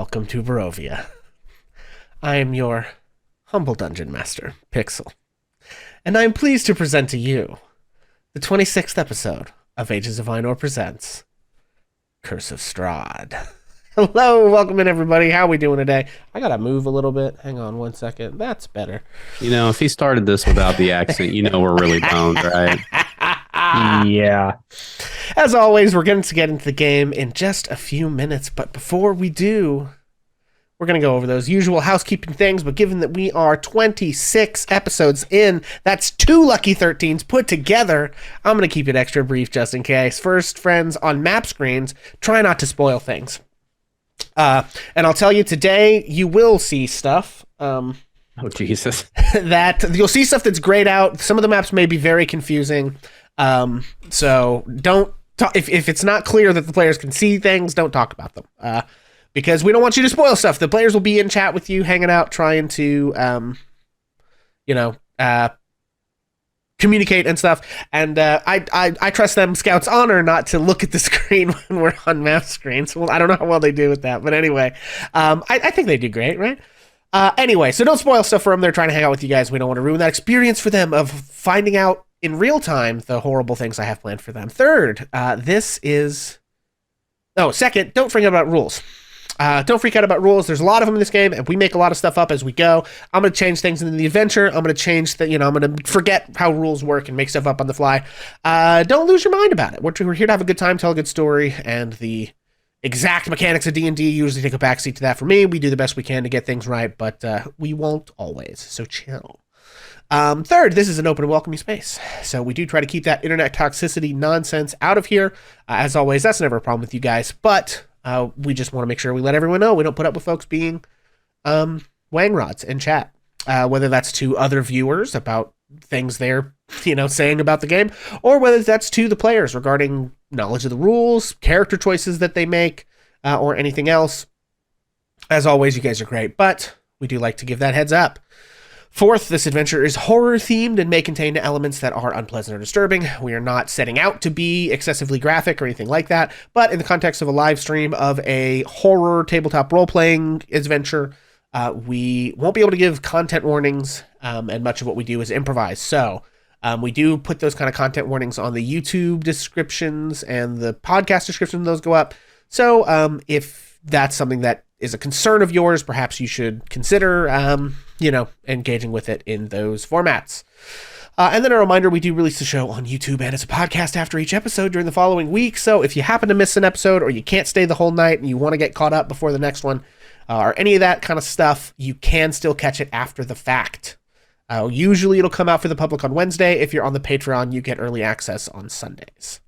welcome to Barovia. I am your humble dungeon master, Pixel, and I am pleased to present to you the 26th episode of Ages of Einor Presents Curse of Strahd. Hello, welcome in everybody. How are we doing today? I gotta move a little bit. Hang on one second. That's better. You know, if he started this without the accent, you know we're really boned, right? Yeah. As always, we're going to get into the game in just a few minutes, but before we do, we're going to go over those usual housekeeping things, but given that we are 26 episodes in, that's 2 Lucky 13s put together, I'm going to keep it extra brief just in case. First, friends, on map screens, try not to spoil things. And I'll tell you, today, you will see stuff. Oh, Jesus. That you'll see stuff that's grayed out. Some of the maps may be very confusing. So don't talk, if it's not clear that the players can see things, don't talk about them. Because we don't want you to spoil stuff. The players will be in chat with you, hanging out, trying to, communicate and stuff. And I trust them, Scout's honor, not to look at the screen when we're on map screens. Well, I don't know how well they do with that, but anyway, I think they do great, right? Anyway, so don't spoil stuff for them. They're trying to hang out with you guys. We don't want to ruin that experience for them of finding out in real time the horrible things I have planned for them. Third, second, don't forget about rules. Don't freak out about rules. There's a lot of them in this game, and we make a lot of stuff up as we go. I'm going to change things in the adventure. I'm going to change I'm going to forget how rules work and make stuff up on the fly. Don't lose your mind about it. We're here to have a good time, tell a good story, and the exact mechanics of D&D usually take a backseat to that for me. We do the best we can to get things right, but we won't always, so chill. Third, this is an open and welcoming space, so we do try to keep that internet toxicity nonsense out of here. As always, that's never a problem with you guys, but we just want to make sure we let everyone know we don't put up with folks being wang rods in chat, whether that's to other viewers about things they're saying about the game, or whether that's to the players regarding knowledge of the rules, character choices that they make, or anything else. As always, you guys are great, but we do like to give that heads up. Fourth, this adventure is horror-themed and may contain elements that are unpleasant or disturbing. We are not setting out to be excessively graphic or anything like that, but in the context of a live stream of a horror tabletop role-playing adventure, we won't be able to give content warnings, and much of what we do is improvise. So we do put those kind of content warnings on the YouTube descriptions and the podcast descriptions, those go up. So if that's something that is a concern of yours, perhaps you should consider, engaging with it in those formats. And then a reminder, we do release the show on YouTube and as a podcast after each episode during the following week. So if you happen to miss an episode or you can't stay the whole night and you want to get caught up before the next one, or any of that kind of stuff, you can still catch it after the fact. Usually it'll come out for the public on Wednesday. If you're on the Patreon, you get early access on Sundays.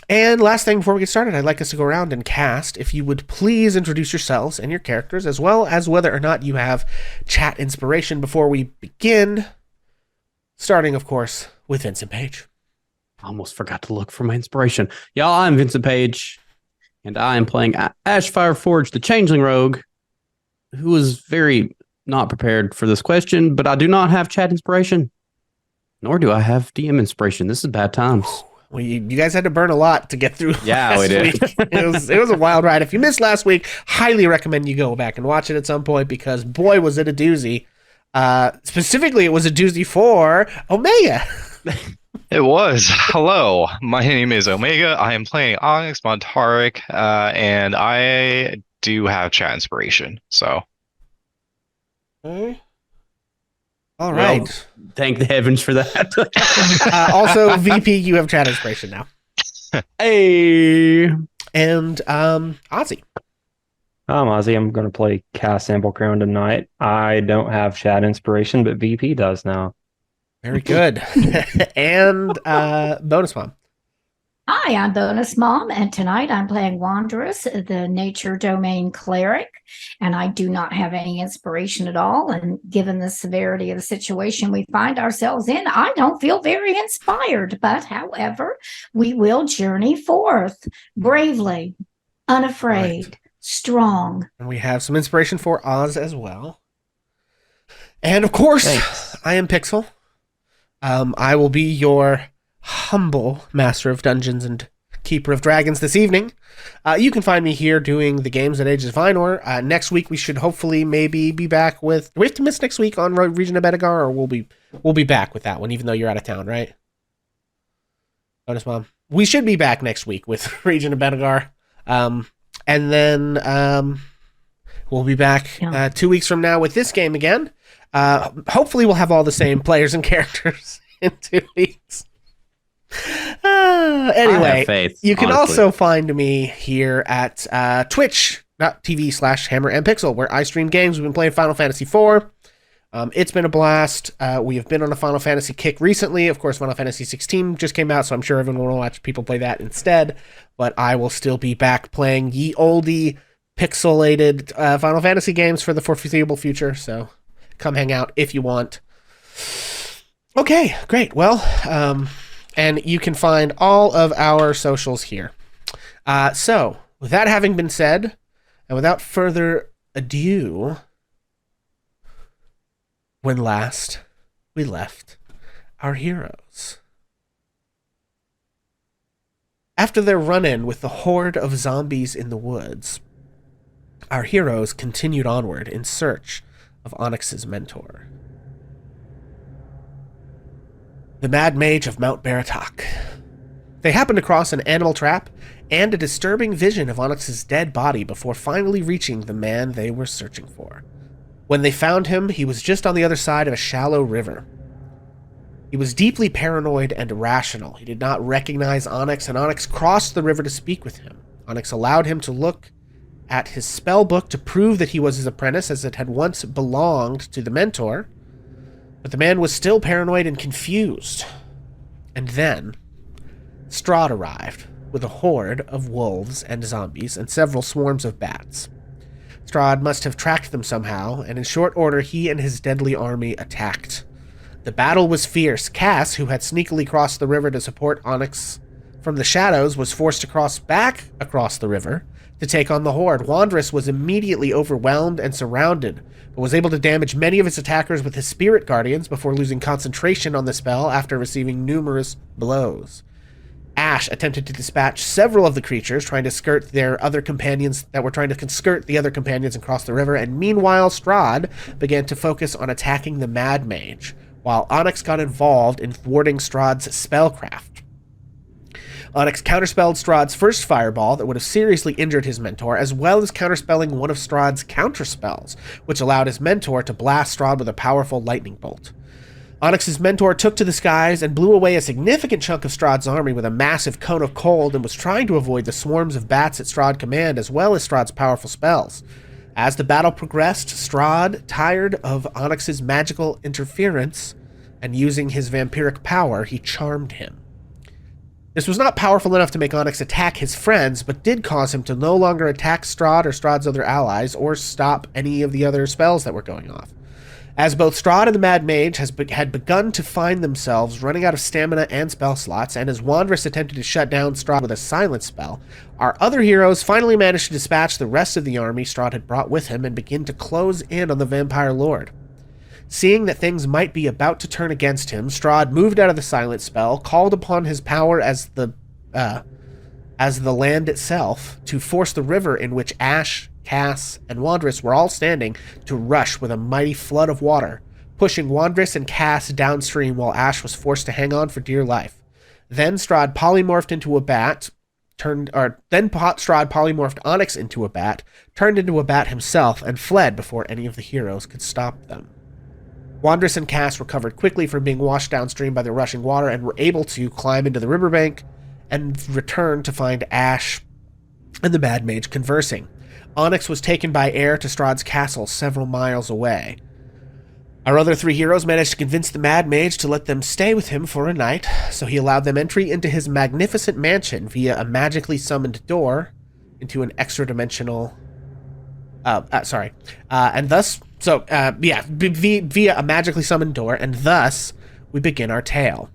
And last thing before we get started, I'd like us to go around and cast. If you would please introduce yourselves and your characters, as well as whether or not you have chat inspiration before we begin. Starting, of course, with Vincent Page. I almost forgot to look for my inspiration. Y'all, I'm Vincent Page, and I am playing Ashfire Forge, the Changeling Rogue, who is very not prepared for this question, but I do not have chat inspiration, nor do I have DM inspiration. This is bad times. Well, you guys had to burn a lot to get through. Yeah, we did. It was a wild ride. If you missed last week, highly recommend you go back and watch it at some point, because boy, was it a doozy. Specifically, it was a doozy for Omega. It was. Hello, my name is Omega. I am playing Onyx Montarik, and I do have chat inspiration. So, okay. All right. Well, thank the heavens for that. Also, VP, you have chat inspiration now. Hey. And Ozzy. I'm Ozzy. I'm going to play Cast Sample Crown tonight. I don't have chat inspiration, but VP does now. Very good. And Bonus Mom. Hi, I'm Bonus Mom, and tonight I'm playing Wanderess, the Nature Domain Cleric, and I do not have any inspiration at all, and given the severity of the situation we find ourselves in, I don't feel very inspired, but however, we will journey forth bravely, unafraid, strong. And we have some inspiration for Oz as well. And of course, Thanks. I am Pixel. I will be your humble master of Dungeons and Keeper of Dragons this evening. You can find me here doing the games at Ages of Einor. Next week we should hopefully maybe be back with. Do we have to miss next week on Region of Bedegar, or we'll be back with that one, even though you're out of town, right? Bonus Mom. We should be back next week with Region of Bedegar. And then we'll be back 2 weeks from now with this game again. Hopefully we'll have all the same players and characters in 2 weeks. Anyway, faith, you can honestly. also find me here at twitch.tv/hammerandpixel, where I stream games. We've been playing Final Fantasy IV. It's been a blast. We have been on a Final Fantasy kick recently. Of course, Final Fantasy 16 just came out, so I'm sure everyone will watch people play that instead. But I will still be back playing ye oldie pixelated Final Fantasy games for the foreseeable future. So come hang out if you want. Okay, great. Well, and you can find all of our socials here. So with that having been said, and without further ado, when last we left our heroes. After their run-in with the horde of zombies in the woods, our heroes continued onward in search of Onyx's mentor, the Mad Mage of Mount Baratok. They happened across an animal trap and a disturbing vision of Onyx's dead body before finally reaching the man they were searching for. When they found him, he was just on the other side of a shallow river. He was deeply paranoid and irrational. He did not recognize Onyx, and Onyx crossed the river to speak with him. Onyx allowed him to look at his spell book to prove that he was his apprentice, as it had once belonged to the mentor. But the man was still paranoid and confused. And then Strahd arrived with a horde of wolves and zombies and several swarms of bats. Strahd must have tracked them somehow, and in short order he and his deadly army attacked. The battle was fierce. Cass, who had sneakily crossed the river to support Onyx from the shadows, was forced to cross back across the river to take on the horde. Wandress was immediately overwhelmed and surrounded, but was able to damage many of his attackers with his spirit guardians before losing concentration on the spell after receiving numerous blows. Ash attempted to dispatch several of the creatures trying to skirt their other companions that were trying to skirt the other companions and cross the river, and meanwhile Strahd began to focus on attacking the Mad Mage, while Onyx got involved in thwarting Strahd's spellcraft. Onyx counterspelled Strahd's first fireball that would have seriously injured his mentor, as well as counterspelling one of Strahd's counterspells, which allowed his mentor to blast Strahd with a powerful lightning bolt. Onyx's mentor took to the skies and blew away a significant chunk of Strahd's army with a massive cone of cold, and was trying to avoid the swarms of bats at Strahd's command, as well as Strahd's powerful spells. As the battle progressed, Strahd, tired of Onyx's magical interference and using his vampiric power, he charmed him. This was not powerful enough to make Onyx attack his friends, but did cause him to no longer attack Strahd or Strahd's other allies, or stop any of the other spells that were going off. As both Strahd and the Mad Mage had begun to find themselves running out of stamina and spell slots, and as Wandress attempted to shut down Strahd with a silent spell, our other heroes finally managed to dispatch the rest of the army Strahd had brought with him and begin to close in on the Vampire Lord. Seeing that things might be about to turn against him, Strahd moved out of the silent spell, called upon his power as the land itself to force the river in which Ash, Cass, and Wandress were all standing to rush with a mighty flood of water, pushing Wandress and Cass downstream while Ash was forced to hang on for dear life. Then Strahd polymorphed into a bat, Strahd polymorphed Onyx into a bat, turned into a bat himself, and fled before any of the heroes could stop them. Wandress and Cass recovered quickly from being washed downstream by the rushing water and were able to climb into the riverbank and return to find Ash and the Mad Mage conversing. Onyx was taken by air to Strahd's castle several miles away. Our other three heroes managed to convince the Mad Mage to let them stay with him for a night, so he allowed them entry into his magnificent mansion via a magically summoned door into an extra-dimensional... via a magically summoned door, and thus we begin our tale.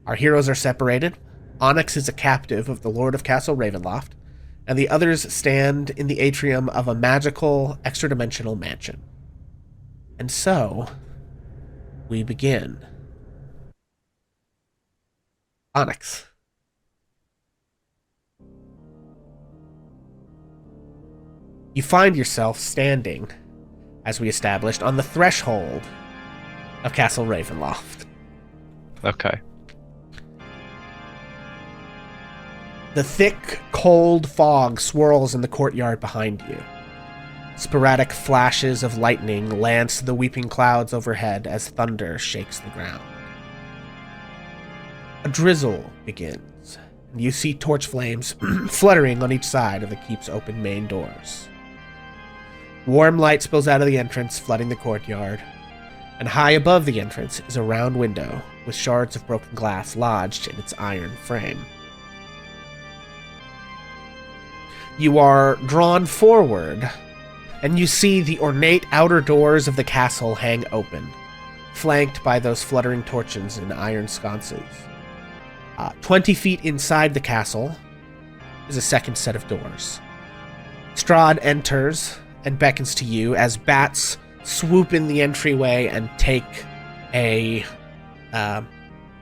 Our heroes are separated. Onyx is a captive of the Lord of Castle Ravenloft, and the others stand in the atrium of a magical, extra-dimensional mansion. And so, we begin. Onyx. you find yourself standing, as we established, on the threshold of Castle Ravenloft. Okay. The thick, cold fog swirls in the courtyard behind you. Sporadic flashes of lightning lance the weeping clouds overhead as thunder shakes the ground. A drizzle begins, and you see torch flames fluttering on each side of the keep's open main doors. Warm light spills out of the entrance, flooding the courtyard, and high above the entrance is a round window with shards of broken glass lodged in its iron frame. You are drawn forward, and you see the ornate outer doors of the castle hang open, flanked by those fluttering torches and iron sconces. 20 feet inside the castle is a second set of doors. Strahd enters and beckons to you as bats swoop in the entryway and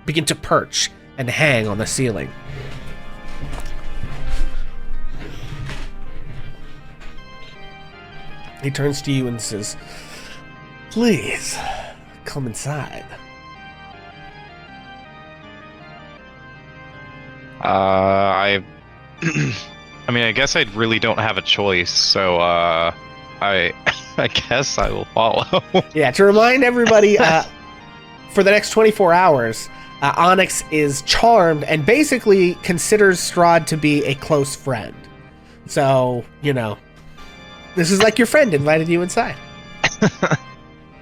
begin to perch and hang on the ceiling. He turns to you and says, "Please, come inside." I mean, I guess I really don't have a choice, so I guess I will follow. Yeah, to remind everybody, for the next 24 hours, Onyx is charmed and basically considers Strahd to be a close friend. So, this is like your friend invited you inside.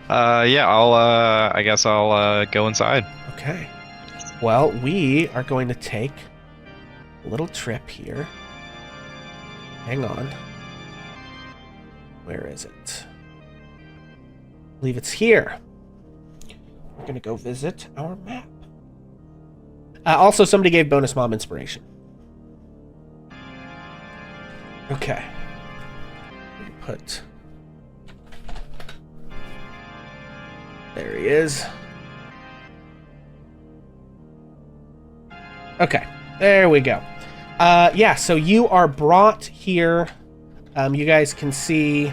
Yeah, I guess I'll go inside. Okay. Well, we are going to take a little trip here. Hang on. Where is it? I believe it's here. We're going to go visit our map. Also, somebody gave Bonus Mom inspiration. Okay. Put. There he is. Okay, there we go. Yeah, so you are brought here. You guys can see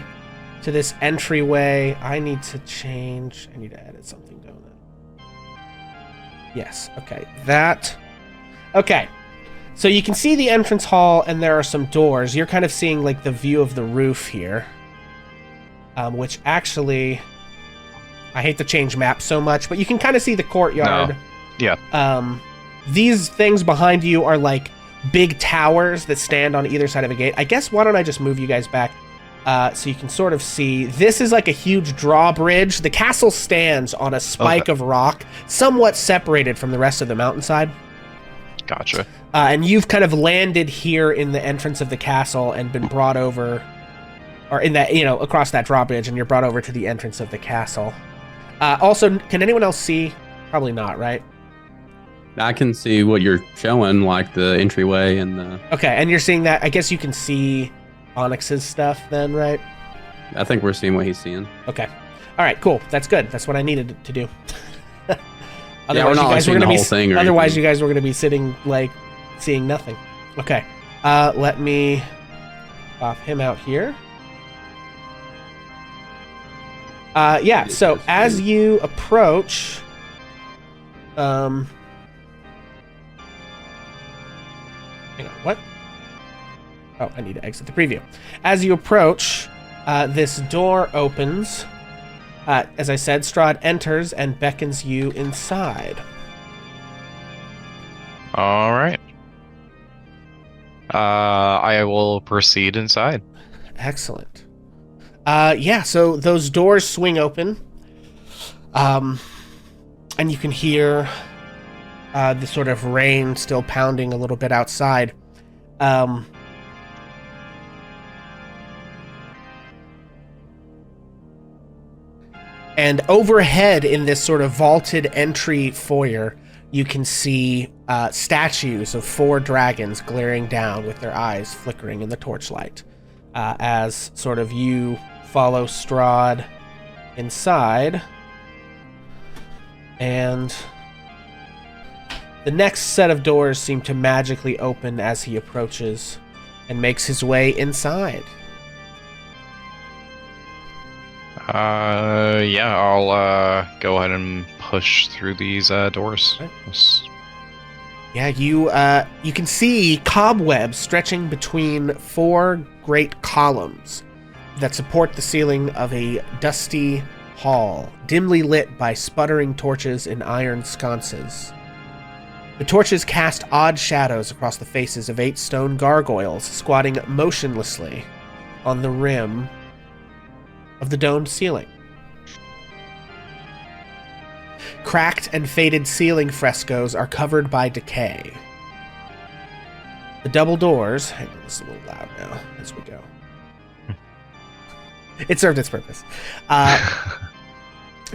to this entryway. I need to edit something, don't I? Yes, okay. Okay. So you can see the entrance hall, and there are some doors. You're kind of seeing, like, the view of the roof here. Which actually... I hate to change maps so much, but you can kind of see the courtyard. No. Yeah. These things behind you are, like, big towers that stand on either side of a gate. I guess, why don't I just move you guys back so you can sort of see. This is like a huge drawbridge. The castle stands on a spike of rock, somewhat separated from the rest of the mountainside. Gotcha. And you've kind of landed here in the entrance of the castle and been brought over, or in that, across that drawbridge, and you're brought over to the entrance of the castle. Also, can anyone else see? Probably not, right? I can see what you're showing, like the entryway and the... Okay, and you're seeing that. I guess you can see Onyx's stuff then, right? I think we're seeing what he's seeing. Okay. All right, cool. That's good. That's what I needed to do. Yeah, we're not like seeing the whole thing or otherwise, anything. you guys were going to be sitting, like, seeing nothing. Okay. Let me pop him out here. Yeah, so as you approach... Hang on, what? Oh, I need to exit the preview. As you approach, this door opens. As I said, Strahd enters and beckons you inside. All right. I will proceed inside. Excellent. Yeah, so those doors swing open. And you can hear the sort of rain still pounding a little bit outside. And overhead in this sort of vaulted entry foyer, you can see statues of 4 dragons glaring down with their eyes flickering in the torchlight. As sort of you follow Strahd inside. And the next set of doors seem to magically open as he approaches and makes his way inside. Yeah, I'll go ahead and push through these doors. Right. Yeah, you can see cobwebs stretching between 4 great columns that support the ceiling of a dusty hall, dimly lit by sputtering torches in iron sconces. The torches cast odd shadows across the faces of 8 stone gargoyles squatting motionlessly on the rim of the domed ceiling. Cracked and faded ceiling frescoes are covered by decay. The double doors... Hang on, this is a little loud now as we go. It served its purpose.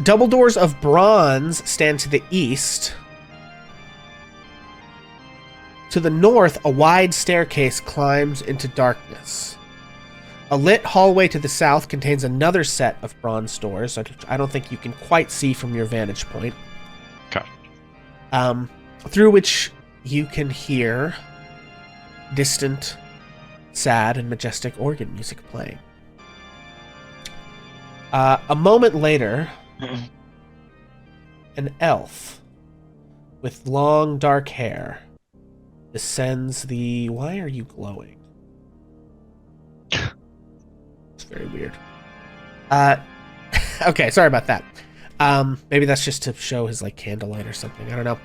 Double doors of bronze stand to the east. To the north, a wide staircase climbs into darkness. A lit hallway to the south contains another set of bronze doors, which I don't think you can quite see from your vantage point. Okay. Through which you can hear distant, sad, and majestic organ music playing. A moment later, an elf with long dark hair descends the... Why are you glowing? It's very weird. Okay, sorry about that. Maybe that's just to show his like candlelight or something. I don't know.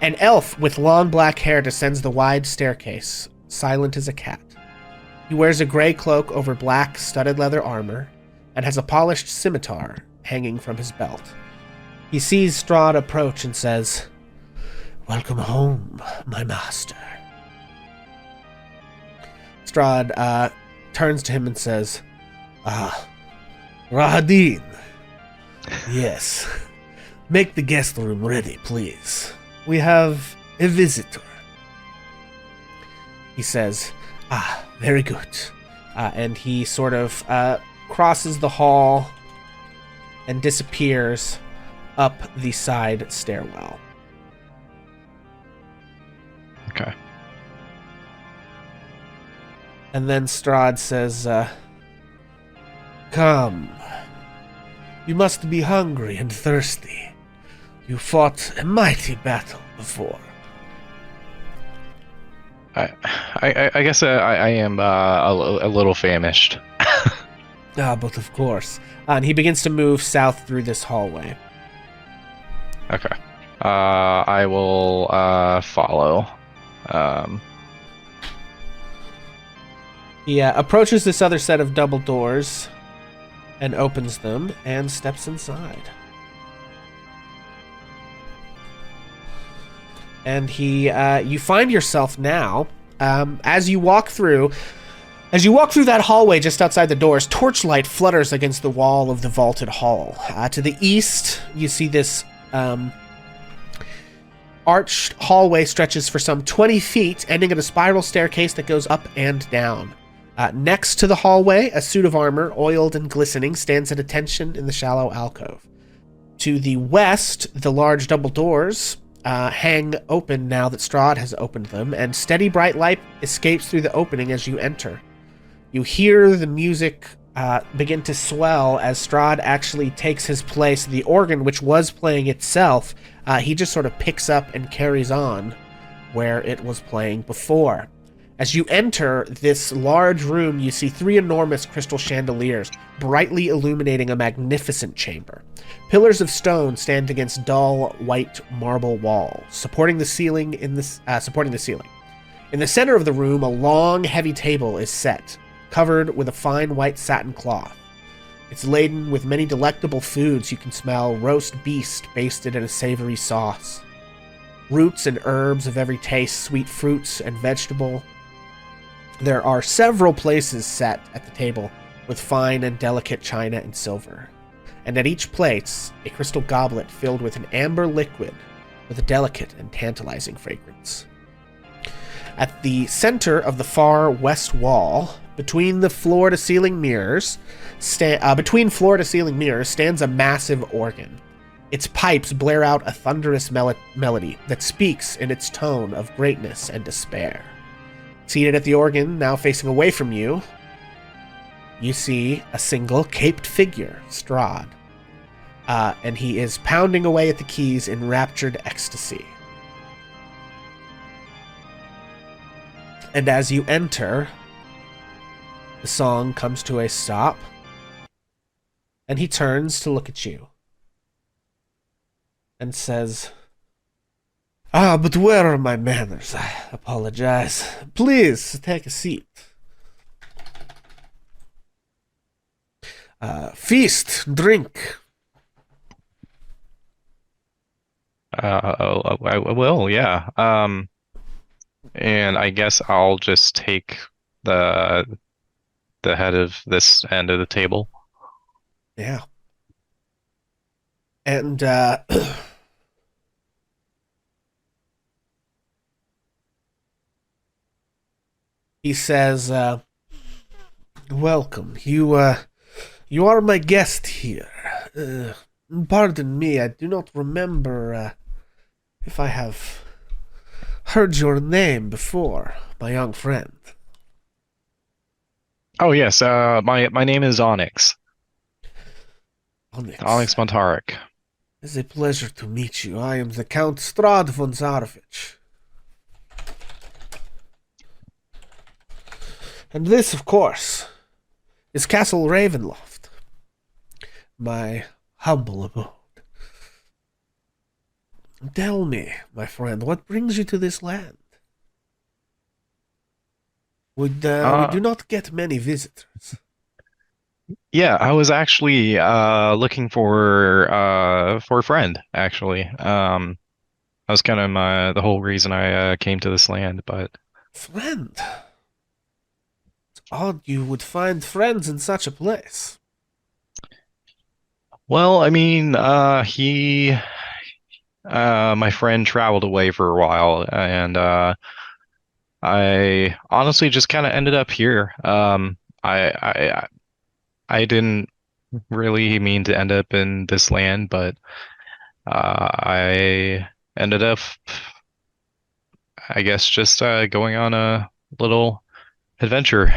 An elf with long black hair descends the wide staircase, silent as a cat. He wears a gray cloak over black studded leather armor and has a polished scimitar hanging from his belt. He sees Strahd approach and says, "Welcome home, my master." Strahd turns to him and says, Rahadin. Yes. Make the guest room ready, please. We have a visitor. He says, very good. And he sort of crosses the hall and disappears up the side stairwell. Okay. And then Strahd says, come. You must be hungry and thirsty. You fought a mighty battle before. I guess I am a little famished. But of course. And he begins to move south through this hallway. Okay. I will follow. He approaches this other set of double doors and opens them and steps inside. And you find yourself now, as you walk through that hallway just outside the doors, torchlight flutters against the wall of the vaulted hall. To the east, you see this arched hallway stretches for some 20 feet, ending at a spiral staircase that goes up and down. Next to the hallway, a suit of armor, oiled and glistening, stands at attention in the shallow alcove. To the west, the large double doors hang open now that Strahd has opened them, and steady bright light escapes through the opening as you enter. You hear the music begin to swell as Strahd actually takes his place. The organ, which was playing itself, he just sort of picks up and carries on where it was playing before. As you enter this large room, you see 3 enormous crystal chandeliers, brightly illuminating a magnificent chamber. Pillars of stone stand against dull, white marble walls, supporting the ceiling. In the center of the room, a long, heavy table is set, covered with a fine white satin cloth. It's laden with many delectable foods. You can smell roast beast basted in a savory sauce, roots and herbs of every taste, sweet fruits and vegetable. There are several places set at the table with fine and delicate china and silver, and at each place a crystal goblet filled with an amber liquid with a delicate and tantalizing fragrance. At the center of the far west wall, between floor-to-ceiling mirrors, stands a massive organ. Its pipes blare out a thunderous melody that speaks in its tone of greatness and despair. Seated at the organ, now facing away from you, you see a single caped figure, Strahd. And he is pounding away at the keys in raptured ecstasy. And as you enter, the song comes to a stop, and he turns to look at you and says, but where are my manners? I apologize. Please, take a seat. Feast, drink. I will, yeah. And I guess I'll just take the head of this end of the table. Yeah. And he says, welcome. You are my guest here. Pardon me, I do not remember if I have heard your name before, my young friend. Oh yes, my name is Onyx. Onyx Montarik. It's a pleasure to meet you. I am the Count Strahd von Zarovich. And this, of course, is Castle Ravenloft, my humble abode. Tell me, my friend, what brings you to this land? We do not get many visitors. Yeah, I was actually looking for a friend, actually. That was kind of the whole reason I came to this land, but Friend? It's odd you would find friends in such a place. well, I mean, my friend traveled away for a while, and I honestly just kind of ended up here. I didn't really mean to end up in this land, but I ended up, I guess, just going on a little adventure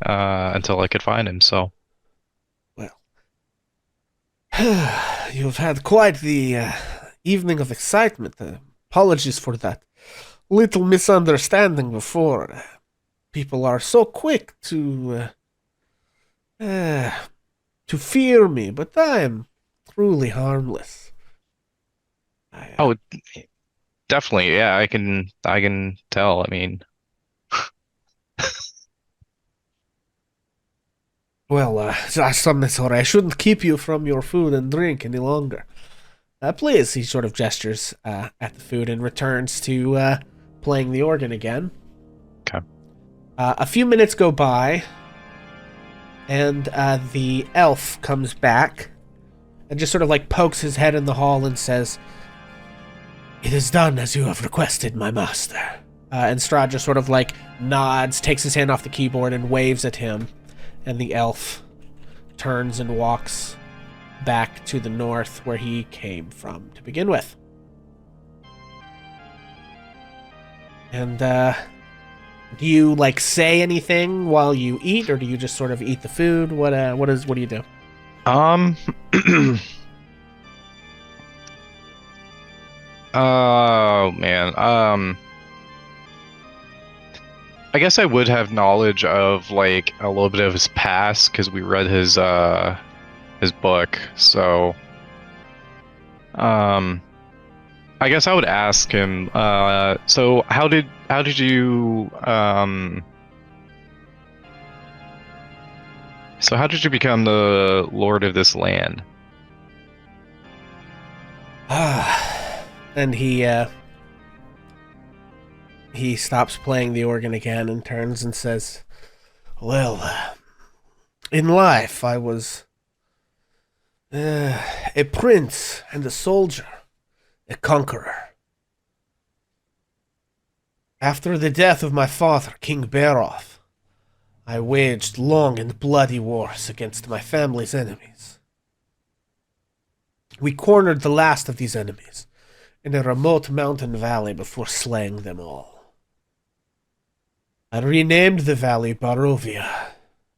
until I could find him. So, Well, you've had quite the evening of excitement. Apologies for that little misunderstanding before. People are so quick to fear me, but I am truly harmless. oh, definitely, yeah, I can tell. I mean, Well, sorry, I shouldn't keep you from your food and drink any longer. Please, he sort of gestures at the food and returns to playing the organ again. Okay. A few minutes go by, and the elf comes back and just sort of like pokes his head in the hall and says, "It is done as you have requested, my master." And Strahd just sort of like nods, takes his hand off the keyboard and waves at him, and the elf turns and walks back to the north where he came from to begin with. And do you like say anything while you eat, or do you just sort of eat the food? What do you do? Oh man. I guess I would have knowledge of like a little bit of his past because we read his book. So, I guess I would ask him. So how did you so how did you become the lord of this land? And he stops playing the organ again and turns and says, "Well, in life I was a prince and a soldier, a conqueror. After the death of my father, King Beroth, I waged long and bloody wars against my family's enemies. We cornered the last of these enemies in a remote mountain valley before slaying them all. I renamed the valley Barovia,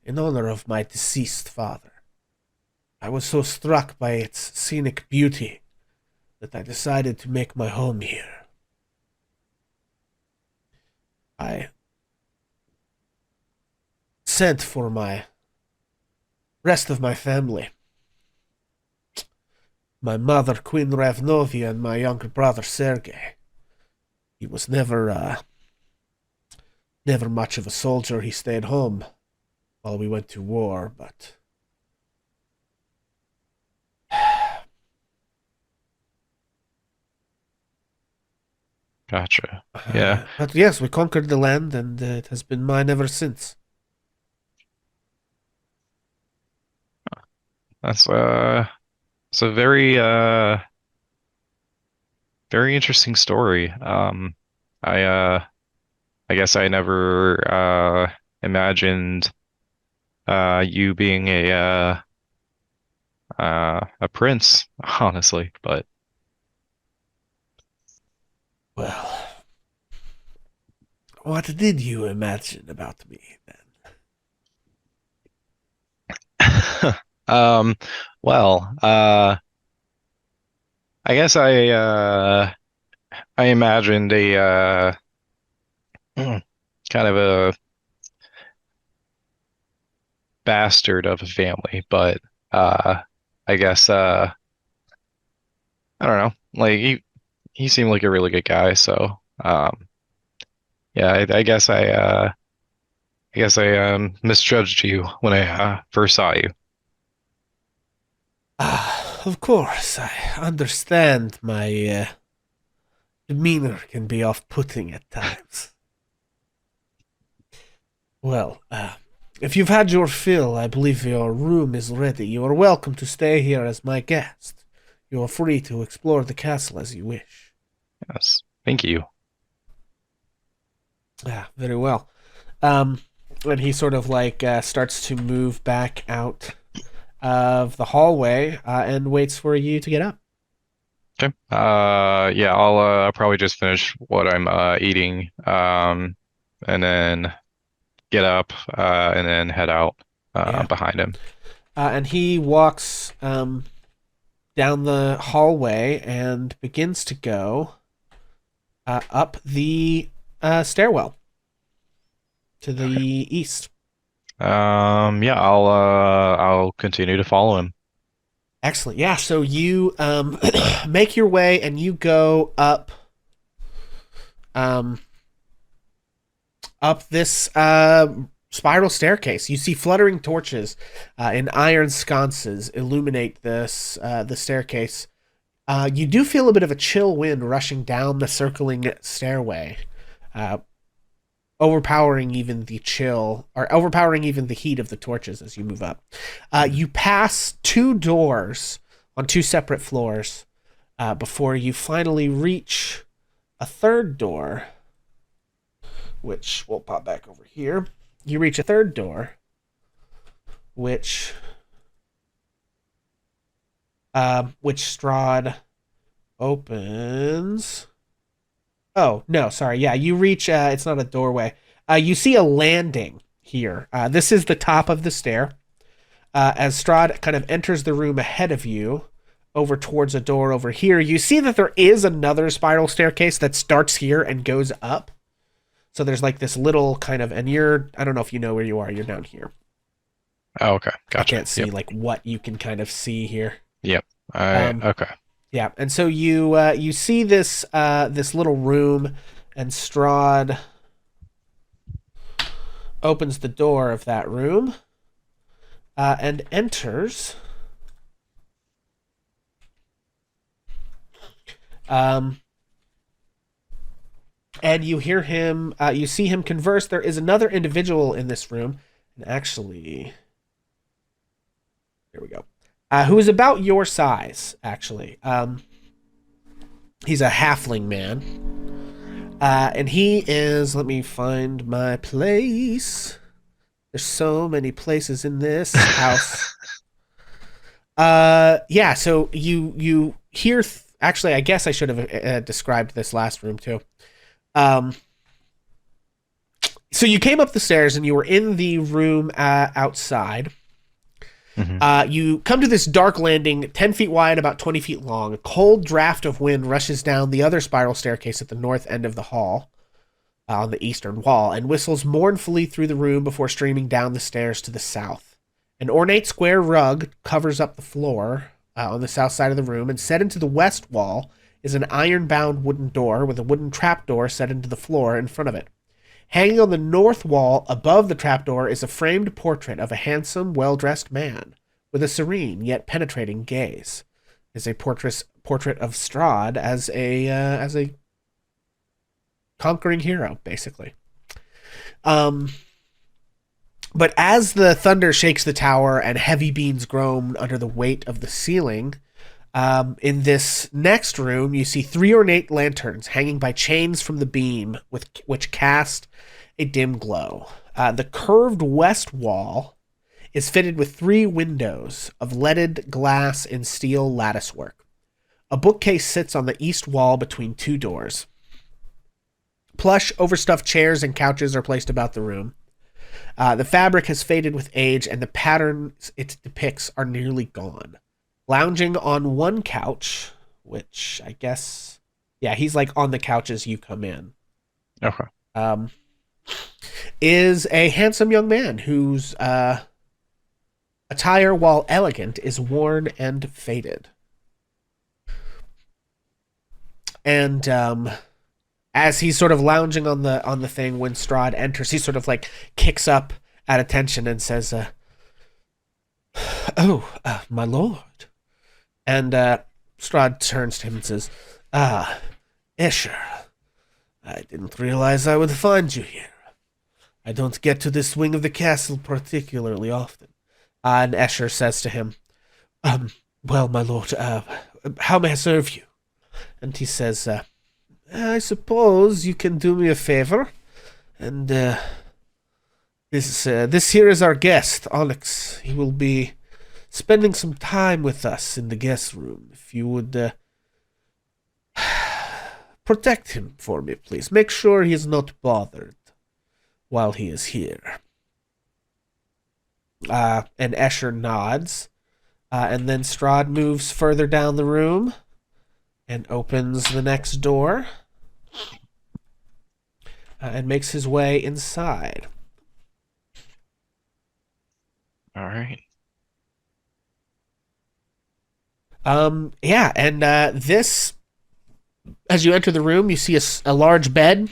in honor of my deceased father. I was so struck by its scenic beauty that I decided to make my home here. I sent for my rest of my family. My mother, Queen Ravnovia, and my younger brother, Sergei. He was never much of a soldier. He stayed home while we went to war, but... Gotcha. Yeah. But yes, we conquered the land, and it has been mine ever since. That's it's a very interesting story. I guess I never imagined you being a prince, honestly, but Well, what did you imagine about me then? well, I guess I imagined a kind of a bastard of a family, but I guess I don't know. Like he seemed like a really good guy, so yeah, I guess I misjudged you when I first saw you. Of course, I understand my demeanor can be off-putting at times. Well, if you've had your fill, I believe your room is ready. You are welcome to stay here as my guest. You are free to explore the castle as you wish. Yes, thank you. Yeah, very well. And he sort of like starts to move back out of the hallway and waits for you to get up. Okay. Yeah, I'll probably just finish what I'm eating, and then get up, and then head out Yeah. behind him. And he walks down the hallway and begins to go up the stairwell to the east. Yeah, I'll continue to follow him. Excellent. Yeah, so you make your way and you go up this spiral staircase. You see fluttering torches and iron sconces illuminate this the staircase. You do feel a bit of a chill wind rushing down the circling stairway, overpowering even the heat of the torches as you move up. You pass two doors on two separate floors before you finally reach a third door, which will pop back over here. You reach a third door, which Strahd opens. Oh, no, sorry. Yeah, you reach, it's not a doorway. You see a landing here. This is the top of the stair. As Strahd kind of enters the room ahead of you, over towards a door over here, you see that there is another spiral staircase that starts here and goes up. So there's like this little kind of, and I don't know if you know where you are, you're down here. Oh, okay, gotcha. I can't see Yep. like what you can kind of see here. Yep. Okay. Yeah, and so you see this this little room, and Strahd opens the door of that room and enters. And you hear him, you see him converse. There is another individual in this room, and actually, here we go. Who is about your size, actually. He's a halfling man. And he is, let me find my place. There's so many places in this house. Yeah, so you hear, actually, I guess I should have described this last room too. So you came up the stairs and you were in the room outside. You come to this dark landing, 10 feet wide, about 20 feet long. A cold draft of wind rushes down the other spiral staircase at the north end of the hall on the eastern wall and whistles mournfully through the room before streaming down the stairs to the south. An ornate square rug covers up the floor on the south side of the room, and set into the west wall is an iron-bound wooden door with a wooden trapdoor set into the floor in front of it. Hanging on the north wall above the trapdoor is a framed portrait of a handsome, well-dressed man with a serene yet penetrating gaze. It is a portrait of Strahd as a conquering hero, basically. But as the thunder shakes the tower and heavy beams groan under the weight of the ceiling, in this next room, you see 3 ornate lanterns hanging by chains from the beam, which cast a dim glow. The curved west wall is fitted with 3 windows of leaded glass and steel latticework. A bookcase sits on the east wall between 2 doors. Plush, overstuffed chairs and couches are placed about the room. The fabric has faded with age, and the patterns it depicts are nearly gone. Lounging on one couch, which I guess, yeah, he's like on the couch as you come in. Okay. Is a handsome young man whose attire, while elegant, is worn and faded. And as he's sort of lounging on the thing, when Strahd enters, he sort of like kicks up at attention and says, my lord. And Strahd turns to him and says, Escher, I didn't realize I would find you here. I don't get to this wing of the castle particularly often. And Escher says to him, well, my lord, how may I serve you? And he says, I suppose you can do me a favor. And this here is our guest, Onyx. He will be spending some time with us in the guest room. If you would protect him for me, please. Make sure he is not bothered while he is here. And Escher nods. And then Strahd moves further down the room and opens the next door and makes his way inside. All right. Yeah, and this, as you enter the room, you see a large bed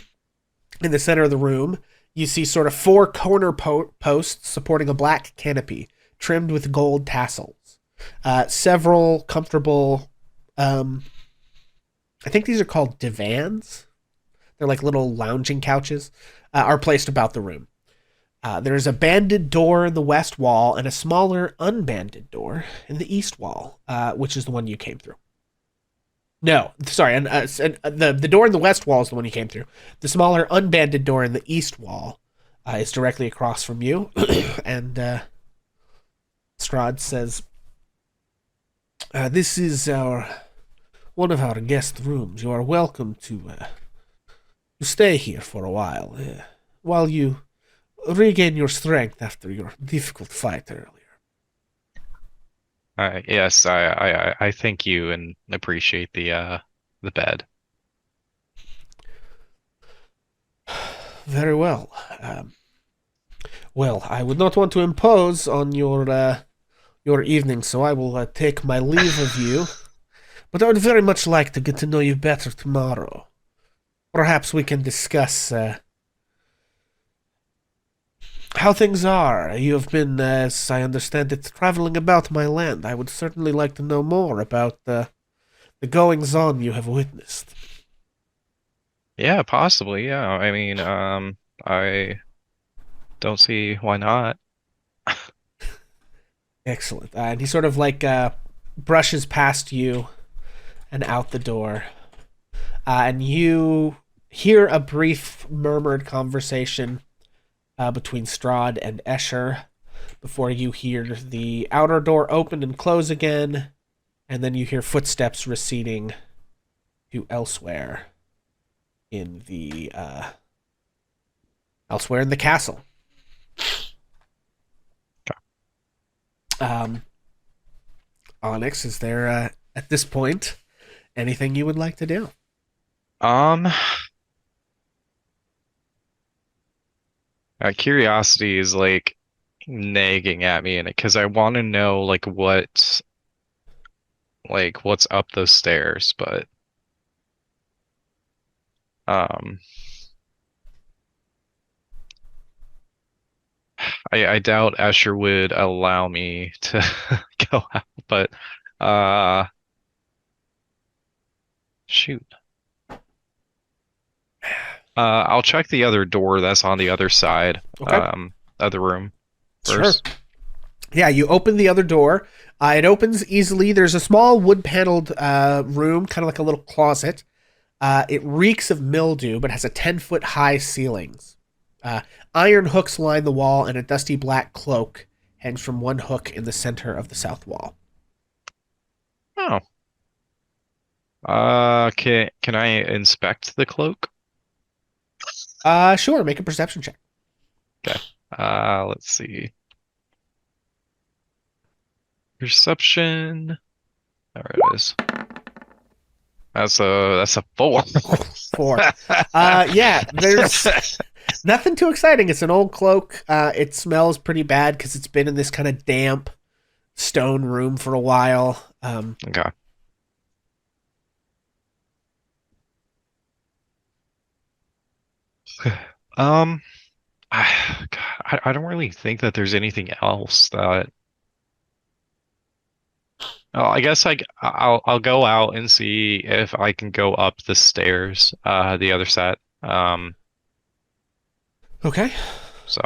in the center of the room. You see sort of 4 corner posts supporting a black canopy trimmed with gold tassels. Several comfortable, I think these are called divans. They're like little lounging couches, are placed about the room. There's a banded door in the west wall and a smaller unbanded door in the east wall, which is the one you came through. No, sorry, and the door in the west wall is the one you came through. The smaller unbanded door in the east wall is directly across from you, and Strahd says, "This is one of our guest rooms. You are welcome to stay here for a while you regain your strength after your difficult fight earlier." Yes, I thank you and appreciate the bed. Very well. Well, I would not want to impose on your evening, so I will take my leave of you. But I would very much like to get to know you better tomorrow. Perhaps we can discuss how things are. You have been, as I understand it, traveling about my land. I would certainly like to know more about the goings-on you have witnessed. Yeah, possibly. Yeah, I mean, I don't see why not. Excellent. And he sort of like brushes past you and out the door. And you hear a brief murmured conversation between Strahd and Escher before you hear the outer door open and close again, and then you hear footsteps receding to elsewhere in the elsewhere in the castle. Onyx, is there at this point anything you would like to do? Um, Curiosity is like nagging at me in it because I want to know what's up those stairs, but um, I doubt Escher would allow me to go out, but uh, shoot. I'll check the other door that's on the other side, Okay. other room Sure. first. Yeah, you open the other door. It opens easily. There's a small wood-paneled room, kind of like a little closet. It reeks of mildew, but has a 10-foot high ceilings. Iron hooks line the wall, and a dusty black cloak hangs from one hook in the center of the south wall. Oh. Can I inspect the cloak? Sure. Make a perception check. Okay. Let's see. Perception. There it is. That's a 4. 4. Yeah, there's nothing too exciting. It's an old cloak. It smells pretty bad because it's been in this kind of damp stone room for a while. Okay. Um, I don't really think that there's anything else that. Oh, I guess I'll go out and see if I can go up the stairs, the other set. Okay. So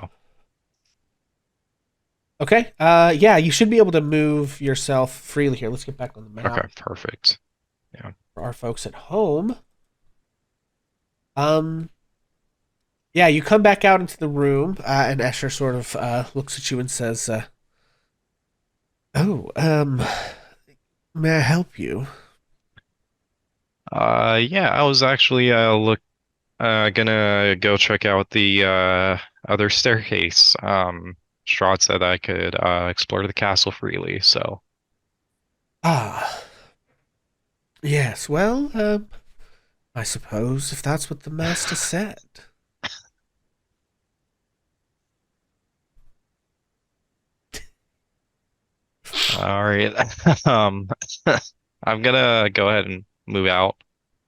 Okay. Yeah, you should be able to move yourself freely here. Let's get back on the map. okay, perfect. For our folks at home. Yeah, you come back out into the room, and Escher sort of looks at you and says, "Oh, may I help you?" Yeah, I was actually gonna go check out the other staircase. Strahd said I could explore the castle freely, so Ah, yes. Well, I suppose if that's what the master said. all right. Um, I'm gonna go ahead and move out.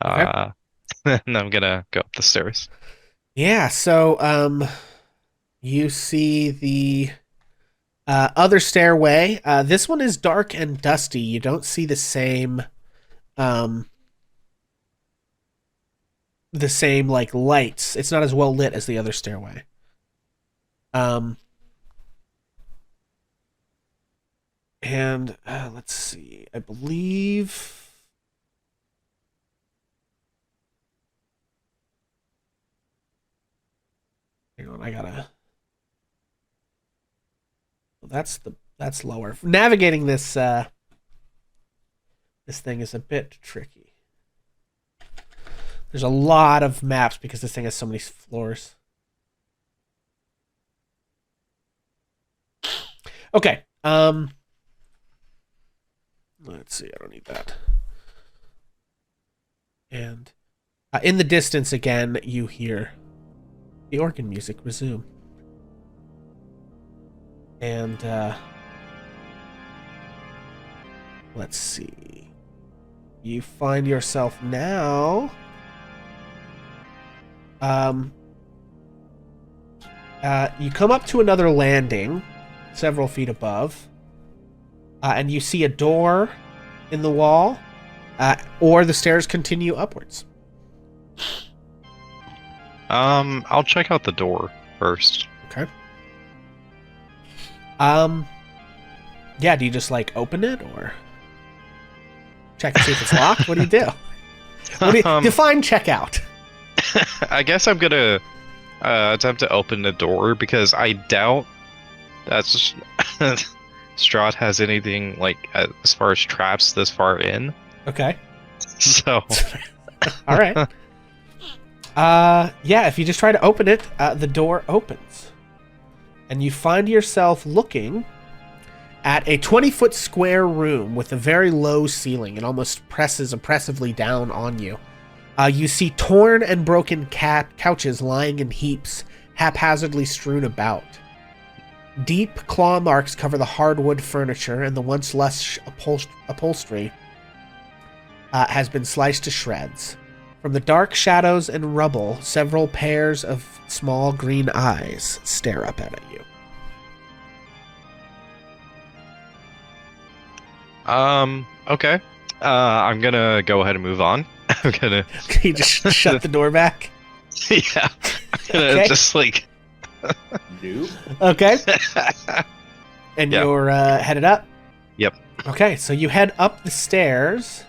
Okay. And I'm gonna go up the stairs. Yeah. So, you see the other stairway. This one is dark and dusty. You don't see um, the same like lights. It's not as well lit as the other stairway. Um, and let's see. I believe. Hang on, I gotta. Well, that's lower. Navigating this this thing is a bit tricky. There's a lot of maps because this thing has so many floors. Okay. Let's see. I don't need that. And in the distance again, you hear the organ music resume. And let's see. You find yourself now you come up to another landing several feet above, and you see a door in the wall, or the stairs continue upwards. I'll check out the door first. Okay. Yeah, do you just like open it or check and see if it's locked? What do you do? Define checkout. I guess I'm gonna attempt to open the door because I doubt that's Strahd has anything like as far as traps this far in. Okay. So All right. Yeah, if you just try to open it, the door opens. And you find yourself looking at a 20-foot square room with a very low ceiling. It almost presses oppressively down on you. You see torn and broken couches lying in heaps, haphazardly strewn about. Deep claw marks cover the hardwood furniture, and the once lush upholstery has been sliced to shreds. From the dark shadows and rubble, several pairs of small green eyes stare up at you. Okay. I'm gonna go ahead and move on. I'm gonna... You just shut the door back? Yeah. I'm gonna Okay. just like... Nope. Okay. And Yeah. you're headed up? Yep. Okay, so you head up the stairs.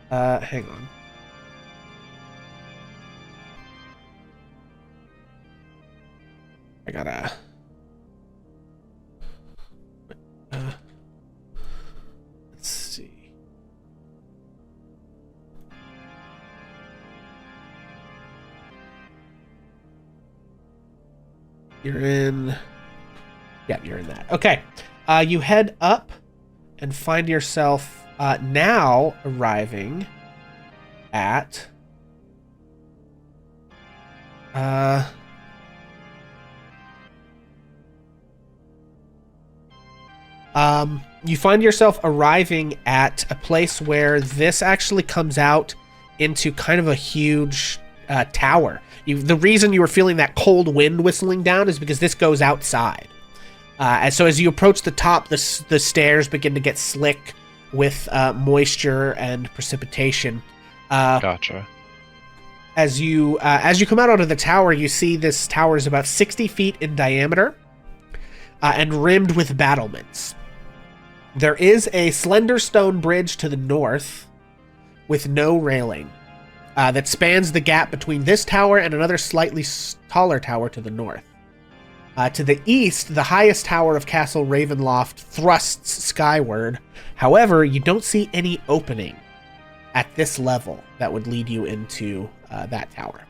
Hang on. I gotta... let's see. You're in... Yeah, you're in that. Okay. You head up and find yourself now arriving at... you find yourself arriving at a place where this actually comes out into kind of a huge tower. The reason you were feeling that cold wind whistling down is because this goes outside. And so as you approach the top, the stairs begin to get slick with moisture and precipitation. Gotcha. As you come out onto the tower, you see this tower is about 60 feet in diameter and rimmed with battlements. There is a slender stone bridge to the north with no railing that spans the gap between this tower and another slightly taller tower to the north. To the east, the highest tower of Castle Ravenloft thrusts skyward. However, you don't see any opening at this level that would lead you into that tower.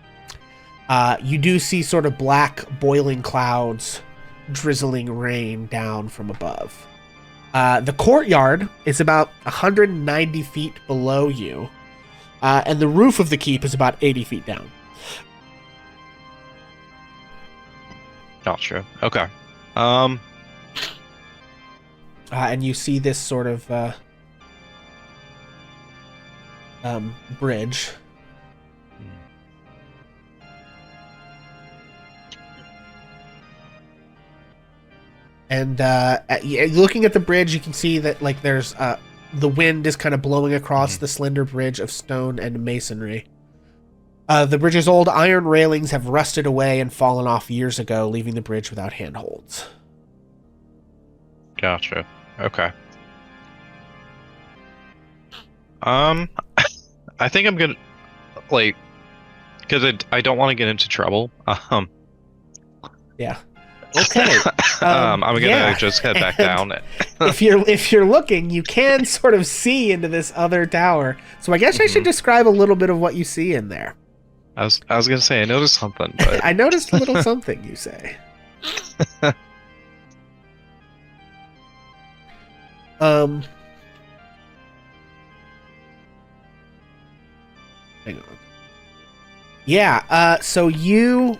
You do see sort of black, boiling clouds drizzling rain down from above. The courtyard is about 190 feet below you, and the roof of the keep is about 80 feet down. Gotcha. Okay. And you see this sort of bridge. And looking at the bridge, you can see that like there's the wind is kind of blowing across the slender bridge of stone and masonry. The bridge's old iron railings have rusted away and fallen off years ago, leaving the bridge without handholds. Gotcha. Okay. I think I'm gonna like because I don't want to get into trouble. Yeah. Okay. I'm gonna yeah. just head back And down. if you're looking, you can sort of see into this other tower. So I guess I should describe a little bit of what you see in there. I was gonna say I noticed something, but I noticed a little something, you say. Hang on. Yeah, so you...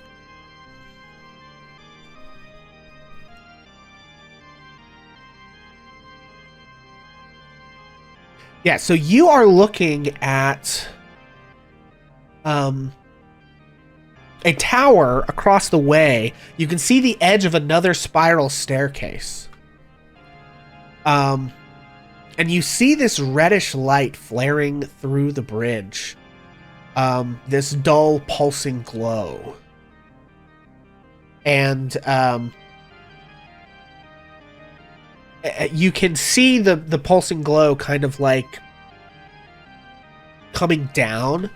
Yeah, so you are looking at a tower across the way. You can see the edge of another spiral staircase. And you see this reddish light flaring through the bridge. This dull, pulsing glow. And you can see the pulsing glow kind of like coming down.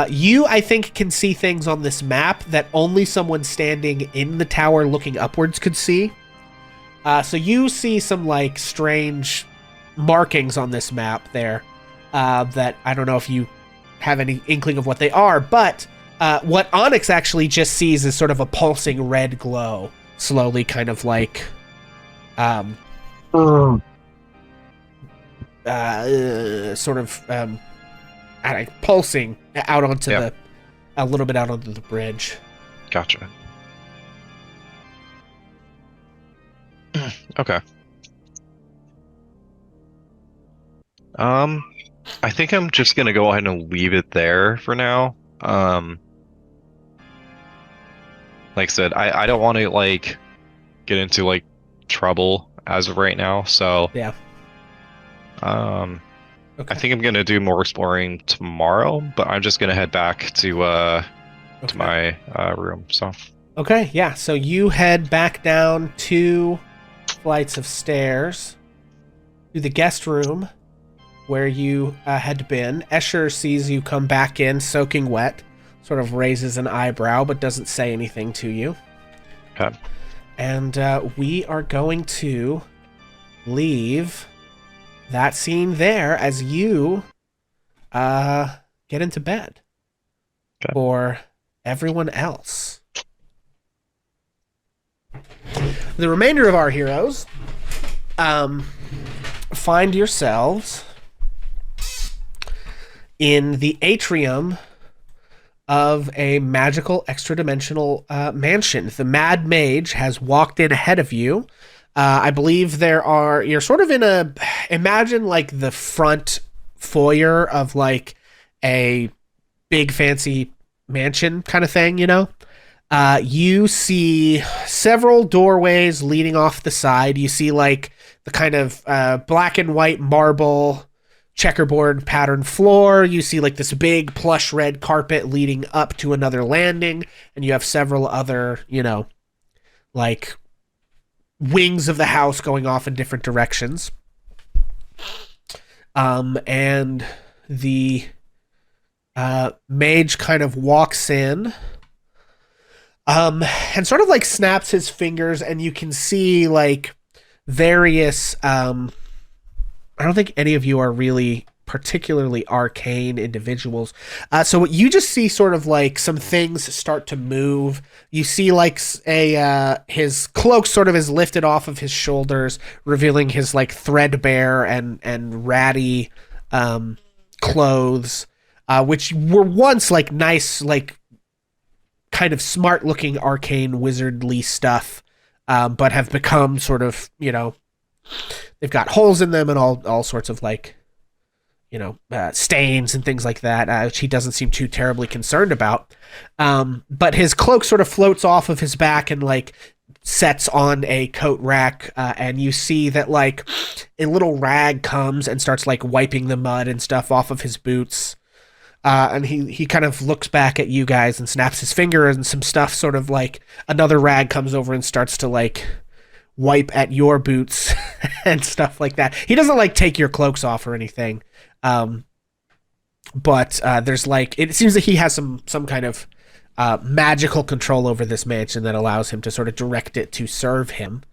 You, I think, can see things on this map that only someone standing in the tower looking upwards could see. So you see some like strange markings on this map there that I don't know if you have any inkling of what they are, but what Onyx actually just sees is sort of a pulsing red glow, slowly kind of like pulsing out onto a little bit out onto the bridge. Gotcha. Okay. I think I'm just gonna go ahead and leave it there for now. Like I said, I don't want to like get into like trouble as of right now, so Yeah. I Okay. think I'm gonna do more exploring tomorrow, but I'm just gonna head back to my room. So Okay, yeah. So you head back down 2 flights of stairs to the guest room where you had been. Escher sees you come back in soaking wet, sort of raises an eyebrow, but doesn't say anything to you. Okay. And we are going to leave that scene there as you get into bed. Okay. For everyone else. The remainder of our heroes find yourselves in the atrium of a magical extra-dimensional mansion. The Mad Mage has walked in ahead of you. I believe you're sort of in imagine like the front foyer of like a big fancy mansion kind of thing, you know? You see several doorways leading off the side. You see like the kind of black and white marble checkerboard pattern floor. You see like this big plush red carpet leading up to another landing, and you have several other, you know, like wings of the house going off in different directions. And the mage kind of walks in and sort of like snaps his fingers, and you can see like various I don't think any of you are really particularly arcane individuals. So you just see sort of like some things start to move. You see like his cloak sort of is lifted off of his shoulders, revealing his like threadbare and ratty clothes, which were once like nice, like kind of smart looking arcane wizardly stuff, but have become sort of, you know, they've got holes in them and all sorts of like, you know, stains and things like that, which he doesn't seem too terribly concerned about. But his cloak sort of floats off of his back and like sets on a coat rack, and you see that like a little rag comes and starts like wiping the mud and stuff off of his boots. And he kind of looks back at you guys and snaps his finger, and some stuff sort of like another rag comes over and starts to like wipe at your boots and stuff like that. He doesn't like take your cloaks off or anything. But there's like, it seems that he has some kind of magical control over this mansion that allows him to sort of direct it to serve him.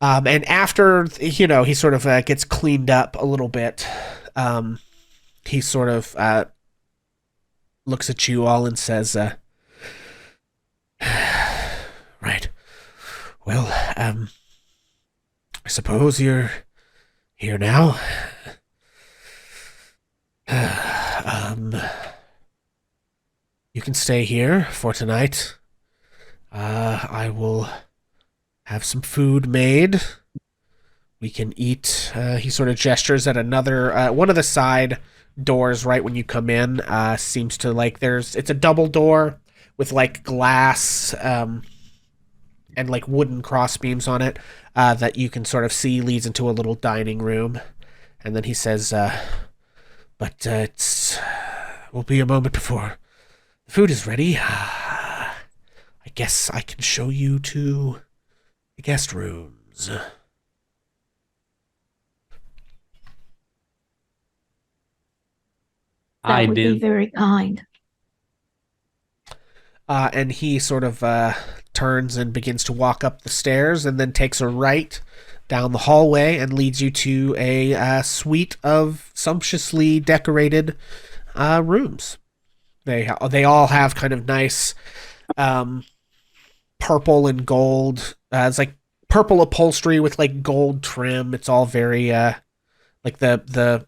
And after, you know, he sort of gets cleaned up a little bit, he sort of looks at you all and says, right. Well, I suppose you're here now. You can stay here for tonight. I will have some food made. We can eat. He sort of gestures at another, one of the side doors right when you come in. Seems to like it's a double door with like glass, and like wooden cross beams on it, that you can sort of see leads into a little dining room. And then he says, but will be a moment before the food is ready. I guess I can show you to the guest rooms. That would be very kind. And he sort of turns and begins to walk up the stairs, and then takes a right down the hallway and leads you to a suite of sumptuously decorated rooms. They all have kind of nice purple and gold. It's like purple upholstery with like gold trim. It's all very like the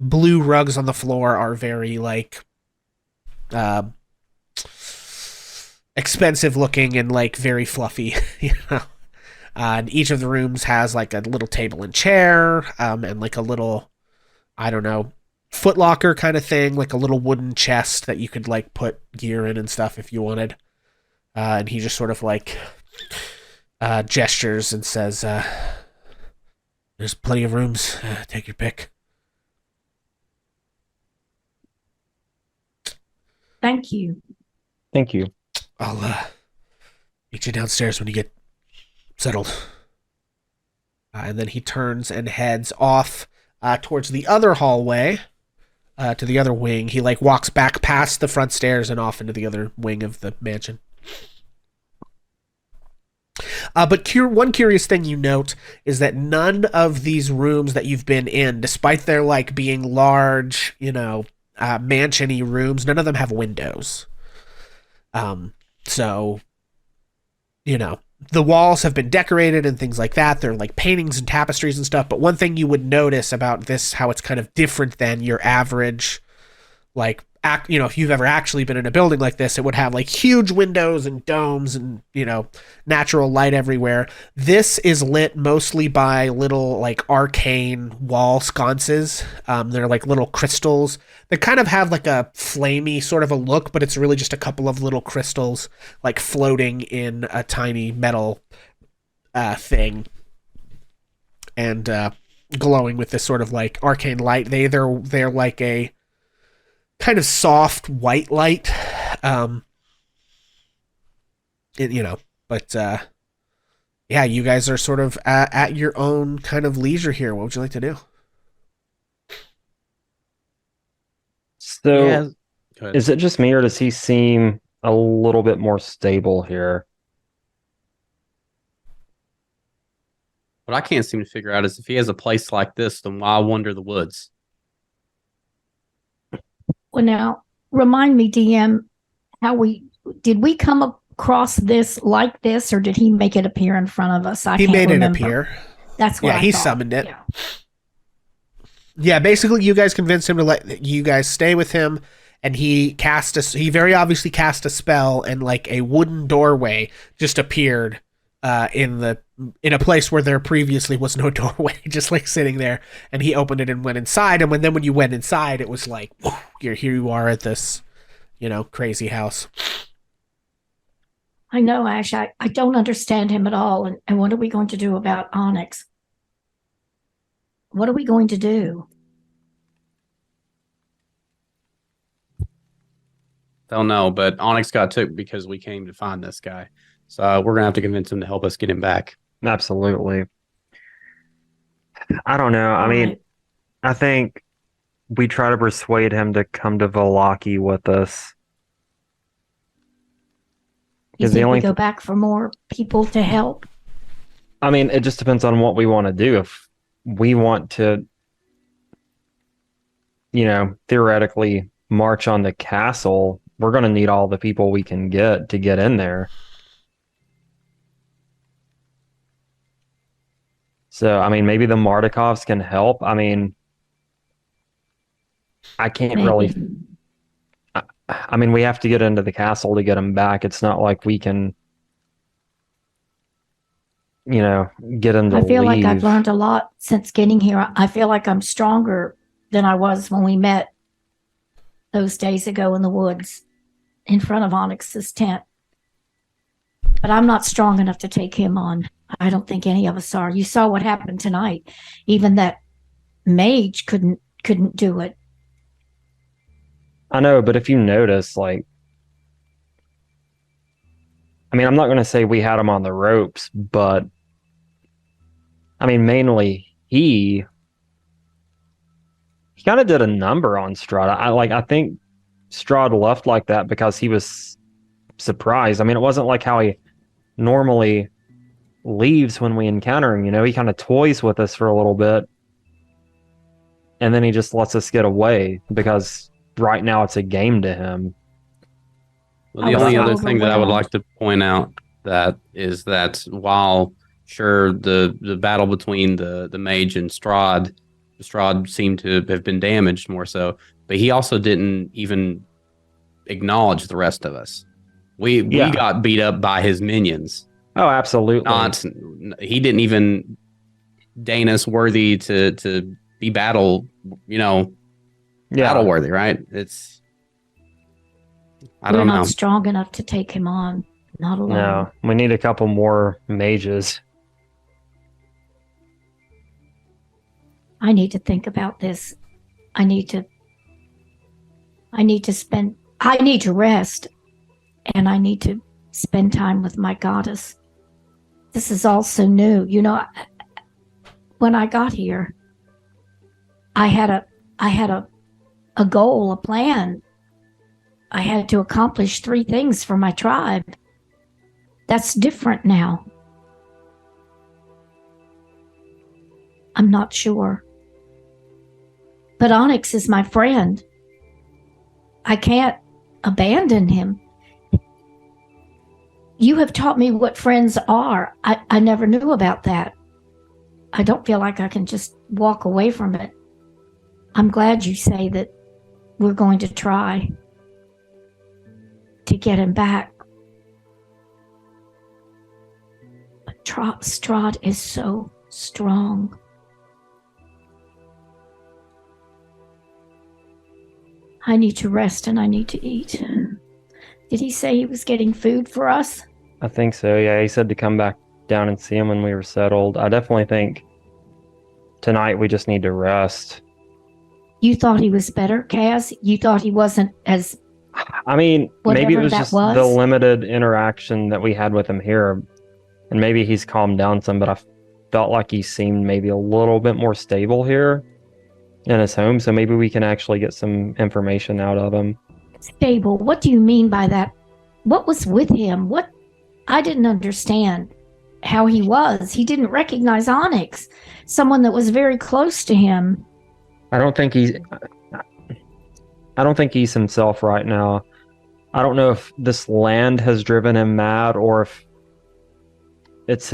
blue rugs on the floor are very like expensive looking and like very fluffy, you know. And each of the rooms has like a little table and chair, and like a little, I don't know, footlocker kind of thing, like a little wooden chest that you could like put gear in and stuff if you wanted. And he just sort of like gestures and says, "There's plenty of rooms. Take your pick." Thank you. Thank you. I'll meet you downstairs when you get settled. And then he turns and heads off towards the other hallway, to the other wing. He like walks back past the front stairs and off into the other wing of the mansion. But one curious thing you note is that none of these rooms that you've been in, despite their like being large, you know, mansion-y rooms, none of them have windows. So, you know, the walls have been decorated and things like that. They're like paintings and tapestries and stuff. But one thing you would notice about this, how it's kind of different than your average, like, you know, if you've ever actually been in a building like this, it would have like huge windows and domes and, you know, natural light everywhere. This is lit mostly by little like arcane wall sconces. They're like little crystals that kind of have like a flamey sort of a look, but it's really just a couple of little crystals like floating in a tiny metal thing and glowing with this sort of like arcane light. They're like a kind of soft white light, you know, but yeah, you guys are sort of at your own kind of leisure here. What would you like to do? So, Yeah. Go ahead. is it just me, or does he seem a little bit more stable here? What I can't seem to figure out is if he has a place like this, then why wander the woods? Well, now remind me, DM, did we come across this like this, or did he make it appear in front of us? He can't made remember. it appear. That's what Yeah, I he thought. summoned it. Yeah. Yeah, basically, you guys convinced him to let you guys stay with him, and he very obviously cast a spell, and like a wooden doorway just appeared in a place where there previously was no doorway, just like sitting there, and he opened it and went inside. And when you went inside, it was like, whoa, here you are at this, you know, crazy house. I know, Ash. I don't understand him at all. And what are we going to do about Onyx? What are we going to do? Don't know, but Onyx got took because we came to find this guy. So we're going to have to convince him to help us get him back. Absolutely. I don't know. I mean, Right. I think we try to persuade him to come to Valaki with us. You Is the think only we go back for more people to help? I mean, it just depends on what we want to do. If we want to, you know, theoretically march on the castle, we're going to need all the people we can get to get in there. So, I mean, maybe the Mardikovs can help. I mean, I can't Maybe. really. I mean, we have to get into the castle to get them back. It's not like we can, you know, get them to I feel like I've leave. learned a lot since getting here. I feel like I'm stronger than I was when we met those days ago in the woods in front of Onyx's tent. But I'm not strong enough to take him on. I don't think any of us are. You saw what happened tonight. Even that mage couldn't do it. I know, but if you notice, like, I mean, I'm not going to say we had him on the ropes, but I mean, mainly he kind of did a number on Strahd. I think Strahd left like that because he was surprised. I mean, it wasn't like how he normally leaves when we encounter him. You know, he kind of toys with us for a little bit. and then he just lets us get away because right now it's a game to him. Well, I the was only so other thing that I would overwhelmed. like to point out is that while sure the battle between the mage and Strahd seemed to have been damaged more so, but he also didn't even acknowledge the rest of us. We Yeah. got beat up by his minions. Oh, absolutely. He didn't even deign us worthy to be battle Yeah. worthy, right? I We're don't not know. strong enough to take him on. Not alone. No, we need a couple more mages. I need to think about this. I need to rest, and I need to spend time with my goddess. This is all so new. You know, when I got here, I had a goal, a plan. I had to accomplish 3 things for my tribe. That's different now. I'm not sure. But Onyx is my friend. I can't abandon him. You have taught me what friends are. I never knew about that. I don't feel like I can just walk away from it. I'm glad you say that we're going to try to get him back. But Strahd is so strong. I need to rest and I need to eat. Did he say he was getting food for us? I think so. Yeah, he said to come back down and see him when we were settled. I definitely think tonight we just need to rest. You thought he was better, Kaz? You thought he wasn't as... I mean, maybe it Whatever was that just was? the limited interaction that we had with him here. And maybe he's calmed down some, but I felt like he seemed maybe a little bit more stable here in his home. So maybe we can actually get some information out of him. Stable? What do you mean by that? What was with him? What? I didn't understand how he was. He didn't recognize Onyx, someone that was very close to him. I don't think he's himself right now. I don't know if this land has driven him mad or if it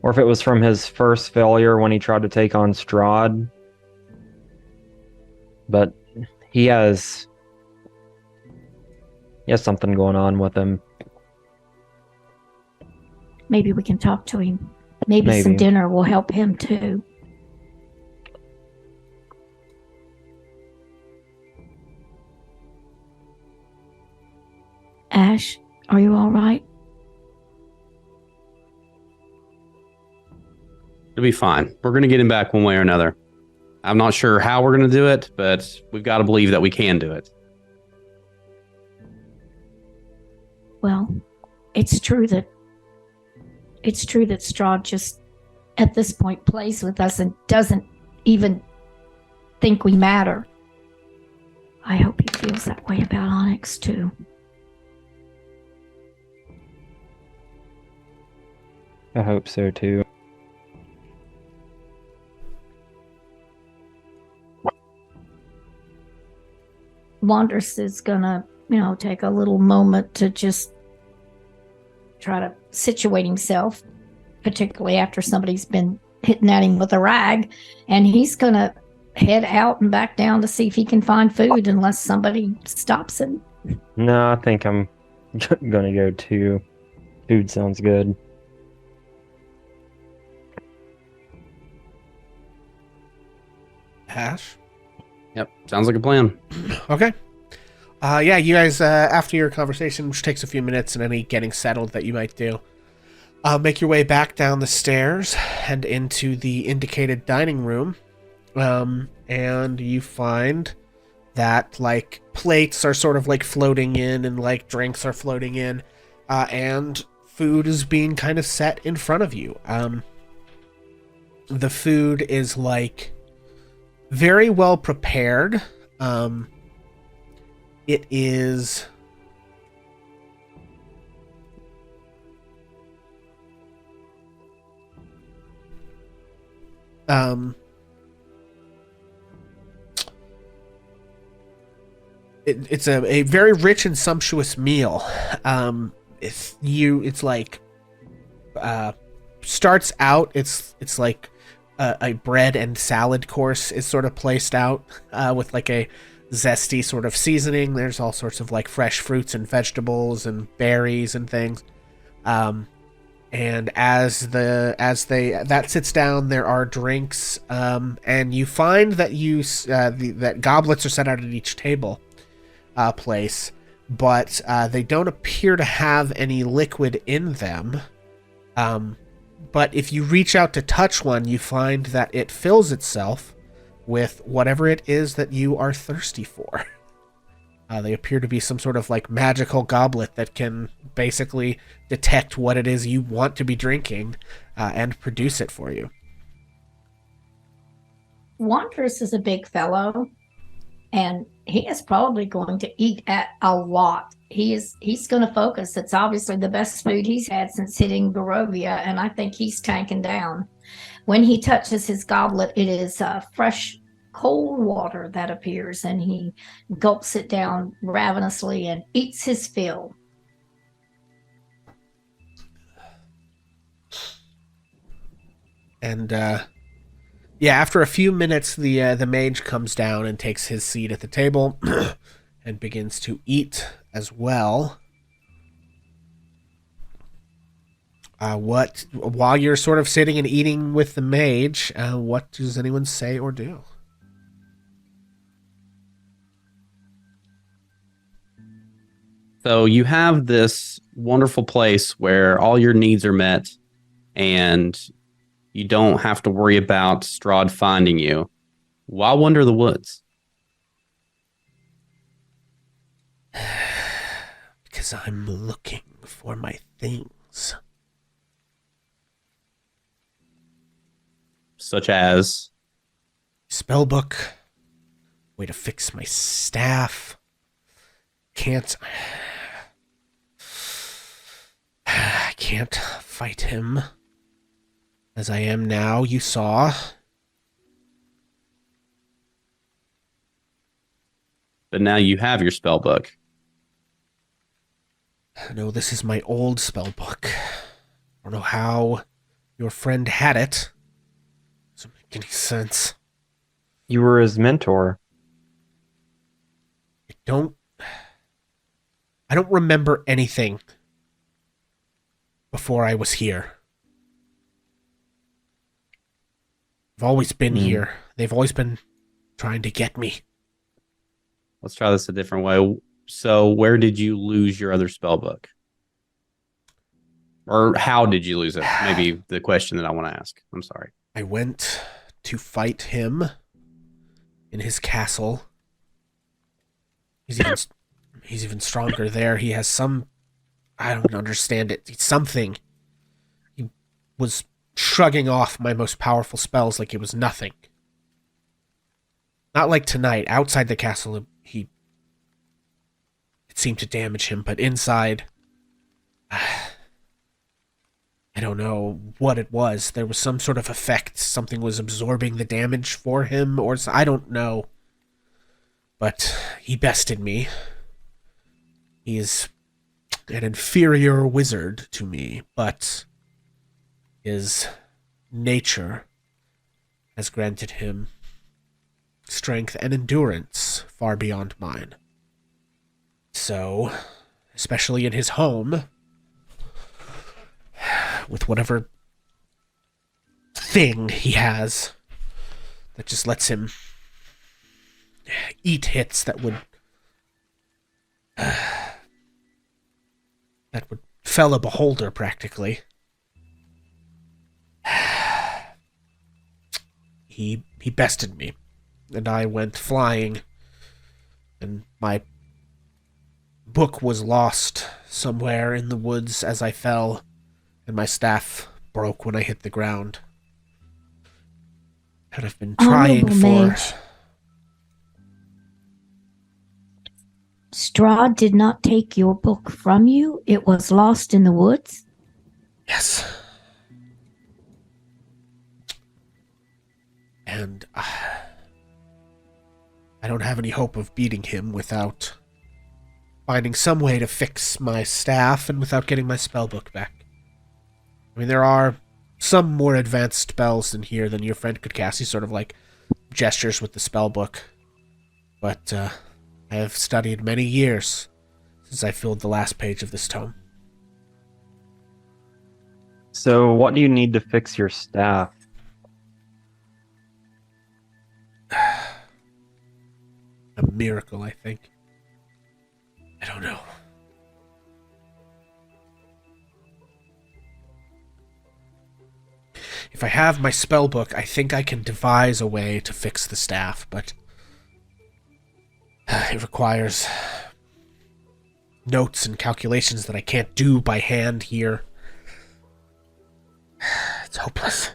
was from his first failure when he tried to take on Strahd. But he has something going on with him. Maybe we can talk to him. Maybe some dinner will help him too. Ash, are you all right? It'll be fine. We're going to get him back one way or another. I'm not sure how we're going to do it, but we've got to believe that we can do it. Well, it's true that Strahd just at this point plays with us and doesn't even think we matter. I hope he feels that way about Onyx too. I hope so too. Wandrous is gonna, take a little moment to just try to situate himself, particularly after somebody's been hitting at him with a rag, and he's gonna head out and back down to see if he can find food unless somebody stops him. No, I think I'm gonna go too. Food sounds good. Ash? Yep, sounds like a plan. Okay. Yeah, you guys, after your conversation, which takes a few minutes and any getting settled that you might do, make your way back down the stairs and into the indicated dining room. And you find that, plates are sort of, floating in and, drinks are floating in, and food is being kind of set in front of you. The food is, very well prepared. It is it's a very rich and sumptuous meal. It's like starts out. It's like a bread and salad course is sort of placed out with like a zesty sort of seasoning. There's all sorts of like fresh fruits and vegetables and berries and things. And as that sits down, there are drinks, and you find that that goblets are set out at each table place, but they don't appear to have any liquid in them. But if you reach out to touch one, you find that it fills itself with whatever it is that you are thirsty for. They appear to be some sort of like magical goblet that can basically detect what it is you want to be drinking and produce it for you. Wanderous is a big fellow, and he is probably going to eat a lot. He's going to focus. It's obviously the best food he's had since hitting Barovia, and I think he's tanking down. When he touches his goblet, it is fresh, cold water that appears, and he gulps it down ravenously and eats his fill. And yeah, after a few minutes, the mage comes down and takes his seat at the table and begins to eat as well. While you're sort of sitting and eating with the mage, what does anyone say or do? So you have this wonderful place where all your needs are met, and you don't have to worry about Strahd finding you. Why wander the woods? Because I'm looking for my things. Such as? Spellbook. Way to fix my staff. I can't fight him as I am now, you saw. But now you have your spell book. No, this is my old spell book. I don't know how your friend had it. Doesn't make any sense. You were his mentor. I don't remember anything before I was here. I've always been here. They've always been trying to get me. Let's try this a different way. So where did you lose your other spell book? Or how did you lose it? Maybe the question that I want to ask. I'm sorry. I went to fight him in his castle. He's even stronger there. He has some... I don't understand it. It's something. He was shrugging off my most powerful spells like it was nothing. Not like tonight. Outside the castle, it seemed to damage him, but inside... I don't know what it was. There was some sort of effect. Something was absorbing the damage for him, or I don't know. But he bested me. He is an inferior wizard to me, but his nature has granted him strength and endurance far beyond mine. So, especially in his home, with whatever thing he has that just lets him eat hits that would fell a beholder practically. He bested me, and I went flying, and my book was lost somewhere in the woods as I fell, and my staff broke when I hit the ground. And I've been trying Honorable Mage. Strahd did not take your book from you. It was lost in the woods. Yes. And I don't have any hope of beating him without finding some way to fix my staff and without getting my spellbook back. I mean, there are some more advanced spells in here than your friend could cast. He sort of like gestures with the spellbook. But I have studied many years since I filled the last page of this tome. So, what do you need to fix your staff? A miracle, I think. I don't know. If I have my spellbook, I think I can devise a way to fix the staff, but it requires notes and calculations that I can't do by hand here. It's hopeless.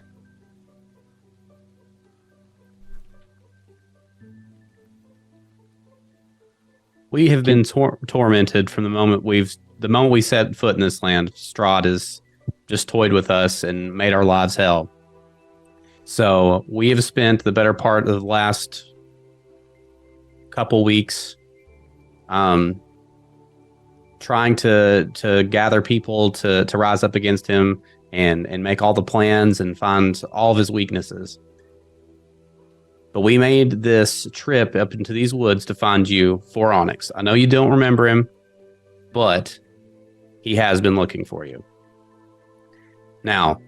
We have been tormented from the moment we set foot in this land. Strahd has just toyed with us and made our lives hell. So we have spent the better part of the last couple weeks trying to gather people to rise up against him and make all the plans and find all of his weaknesses. But we made this trip up into these woods to find you for Onyx. I know you don't remember him, but he has been looking for you. Now,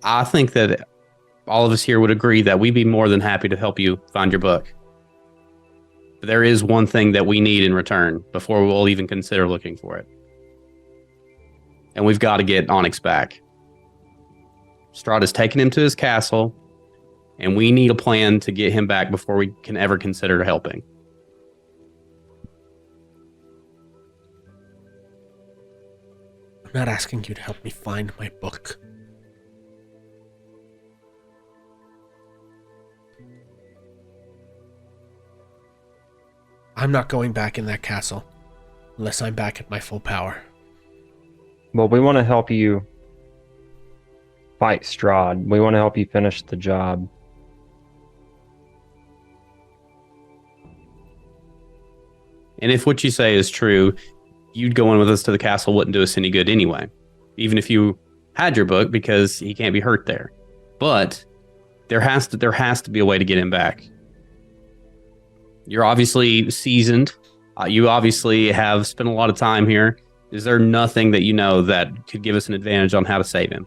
I think that all of us here would agree that we'd be more than happy to help you find your book. But there is one thing that we need in return before we'll even consider looking for it. And we've got to get Onyx back. Strahd has taken him to his castle, and we need a plan to get him back before we can ever consider helping. I'm not asking you to help me find my book. I'm not going back in that castle unless I'm back at my full power. Well, we want to help you fight Strahd. We want to help you finish the job. And if what you say is true, you'd go in with us to the castle wouldn't do us any good anyway. Even if you had your book, because he can't be hurt there. But there has to be a way to get him back. You're obviously seasoned. You obviously have spent a lot of time here. Is there nothing that you know that could give us an advantage on how to save him?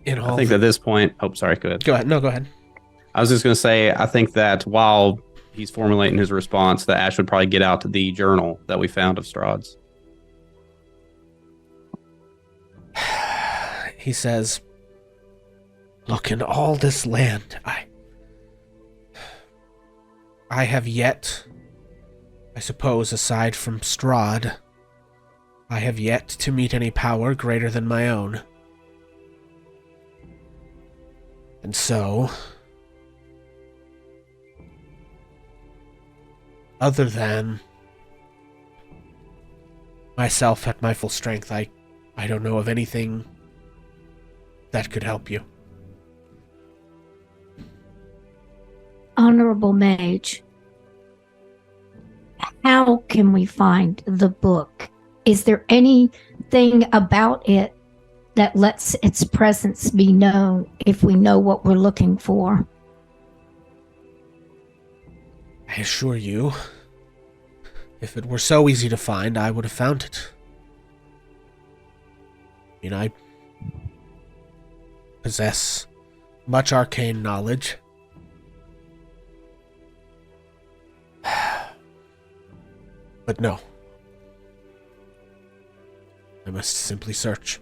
I think at this point... Oh, sorry, go ahead. Go ahead. No, go ahead. I was just going to say, I think that while he's formulating his response, that Ash would probably get out the journal that we found of Strahd's. He says, look, in all this land, I have yet, I suppose, aside from Strahd, I have yet to meet any power greater than my own. And so, other than myself at my full strength, I don't know of anything that could help you. Honorable Mage, how can we find the book? Is there anything about it that lets its presence be known if we know what we're looking for? I assure you, if it were so easy to find, I would have found it. I mean, I possess much arcane knowledge. But no. I must simply search.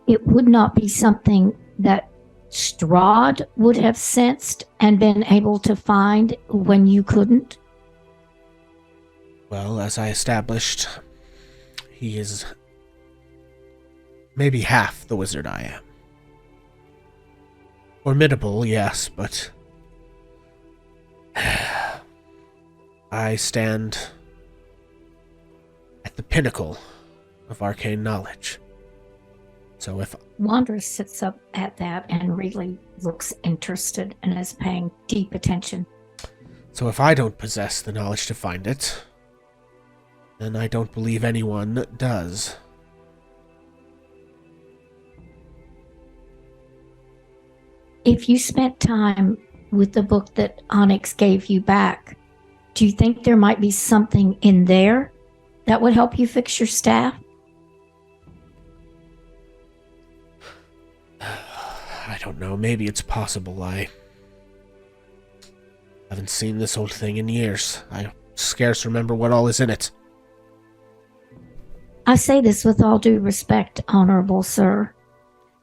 It would not be something that Strahd would have sensed and been able to find when you couldn't? Well, as I established, he is maybe half the wizard I am. Formidable, yes, but I stand at the pinnacle of arcane knowledge. So if Wanderer sits up at that and really looks interested and is paying deep attention. I don't possess the knowledge to find it, then I don't believe anyone does. If you spent time with the book that Onyx gave you back, do you think there might be something in there that would help you fix your staff? I don't know. Maybe it's possible. I haven't seen this old thing in years. I scarce remember what all is in it. I say this with all due respect, honorable sir.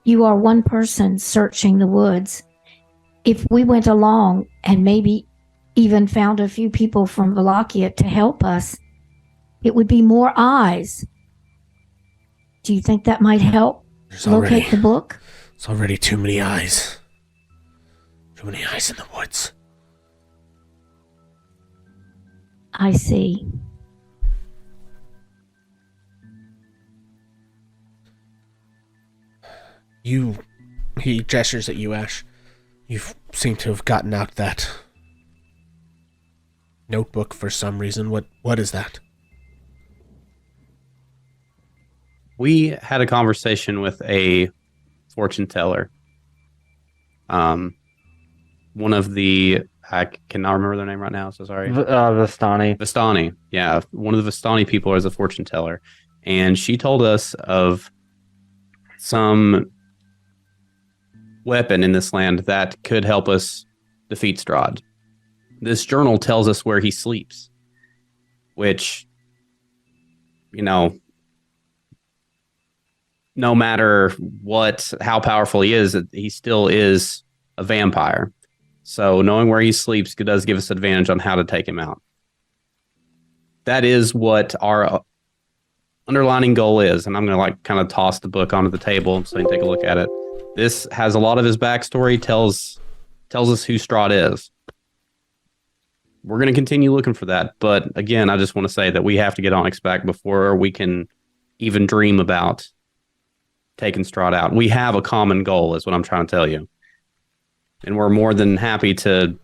You are one person searching the woods. If we went along and maybe even found a few people from Wallachia to help us, it would be more eyes. Do you think that might help locate the book? There's already too many eyes. Too many eyes in the woods. I see. He gestures at you, Ash. You seem to have gotten out that notebook for some reason. What is that? We had a conversation with a fortune teller. One of the, I cannot remember their name right now, so sorry. Vistani. Vistani, yeah. One of the Vistani people is a fortune teller. And she told us of some weapon in this land that could help us defeat Strahd. This journal tells us where he sleeps, which, no matter how powerful he is, he still is a vampire. So knowing where he sleeps does give us advantage on how to take him out. That is what our underlining goal is, and I'm going to kind of toss the book onto the table so you can take a look at it. This has a lot of his backstory, tells us who Strahd is. We're going to continue looking for that, but again, I just want to say that we have to get Onyx back before we can even dream about taking Strahd out. We have a common goal, is what I'm trying to tell you. And I'm more than happy to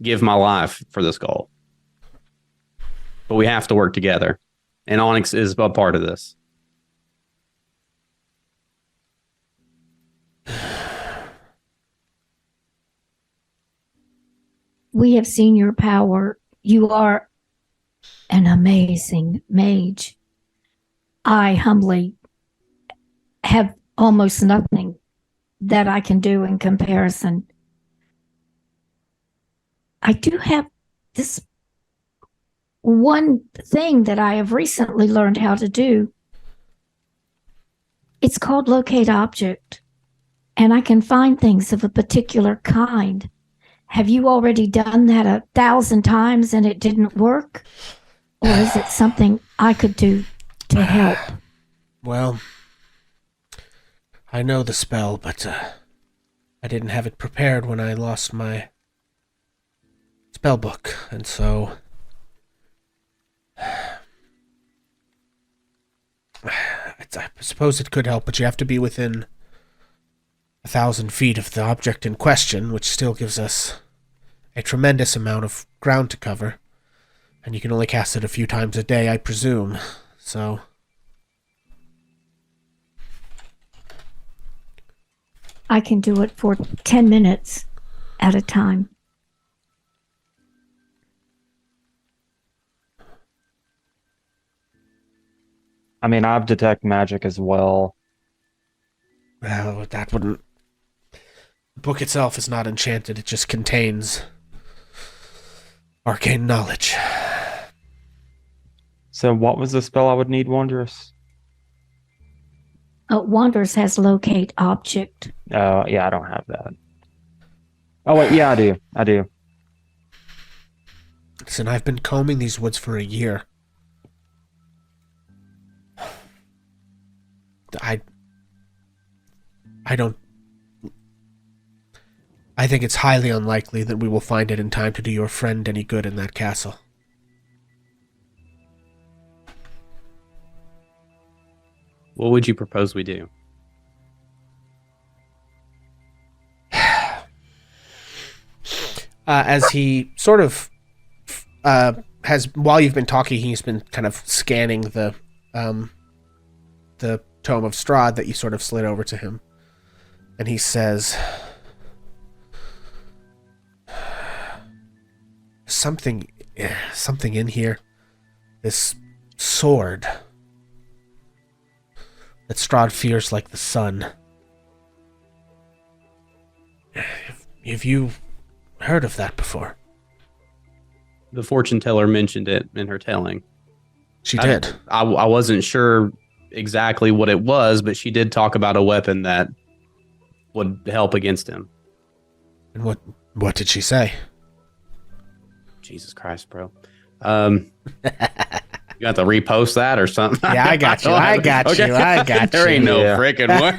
give my life for this goal. But we have to work together. And Onyx is a part of this. We have seen your power. You are an amazing mage. I humbly have almost nothing that I can do in comparison. I do have this one thing that I have recently learned how to do. It's called locate object, and I can find things of a particular kind. Have you already done that 1,000 times and it didn't work? Or is it something I could do to help? Well, I know the spell, but I didn't have it prepared when I lost my spell book, and so I suppose it could help, but you have to be within 1,000 feet of the object in question, which still gives us a tremendous amount of ground to cover. And you can only cast it a few times a day, I presume. So I can do it for 10 minutes at a time. I mean, I've detect magic as well. well, that wouldn't... The book itself is not enchanted, it just contains arcane knowledge. So what was the spell I would need, Wondrous? Wanderers has locate object. Yeah, I don't have that. Oh, wait, yeah, I do. Listen, I've been combing these woods for a year. I think it's highly unlikely that we will find it in time to do your friend any good in that castle. What would you propose we do? As he sort of has, while you've been talking, he's been kind of scanning the tome of Strahd that you sort of slid over to him, and he says, something in here. This sword that Strahd fears like the sun. Have you heard of that before? The fortune teller mentioned it in her telling. She did. I wasn't sure exactly what it was, but she did talk about a weapon that would help against him. And what did she say? Jesus Christ, bro. You got to repost that or something? Yeah, I got you. I got you. There ain't no Yeah. freaking way.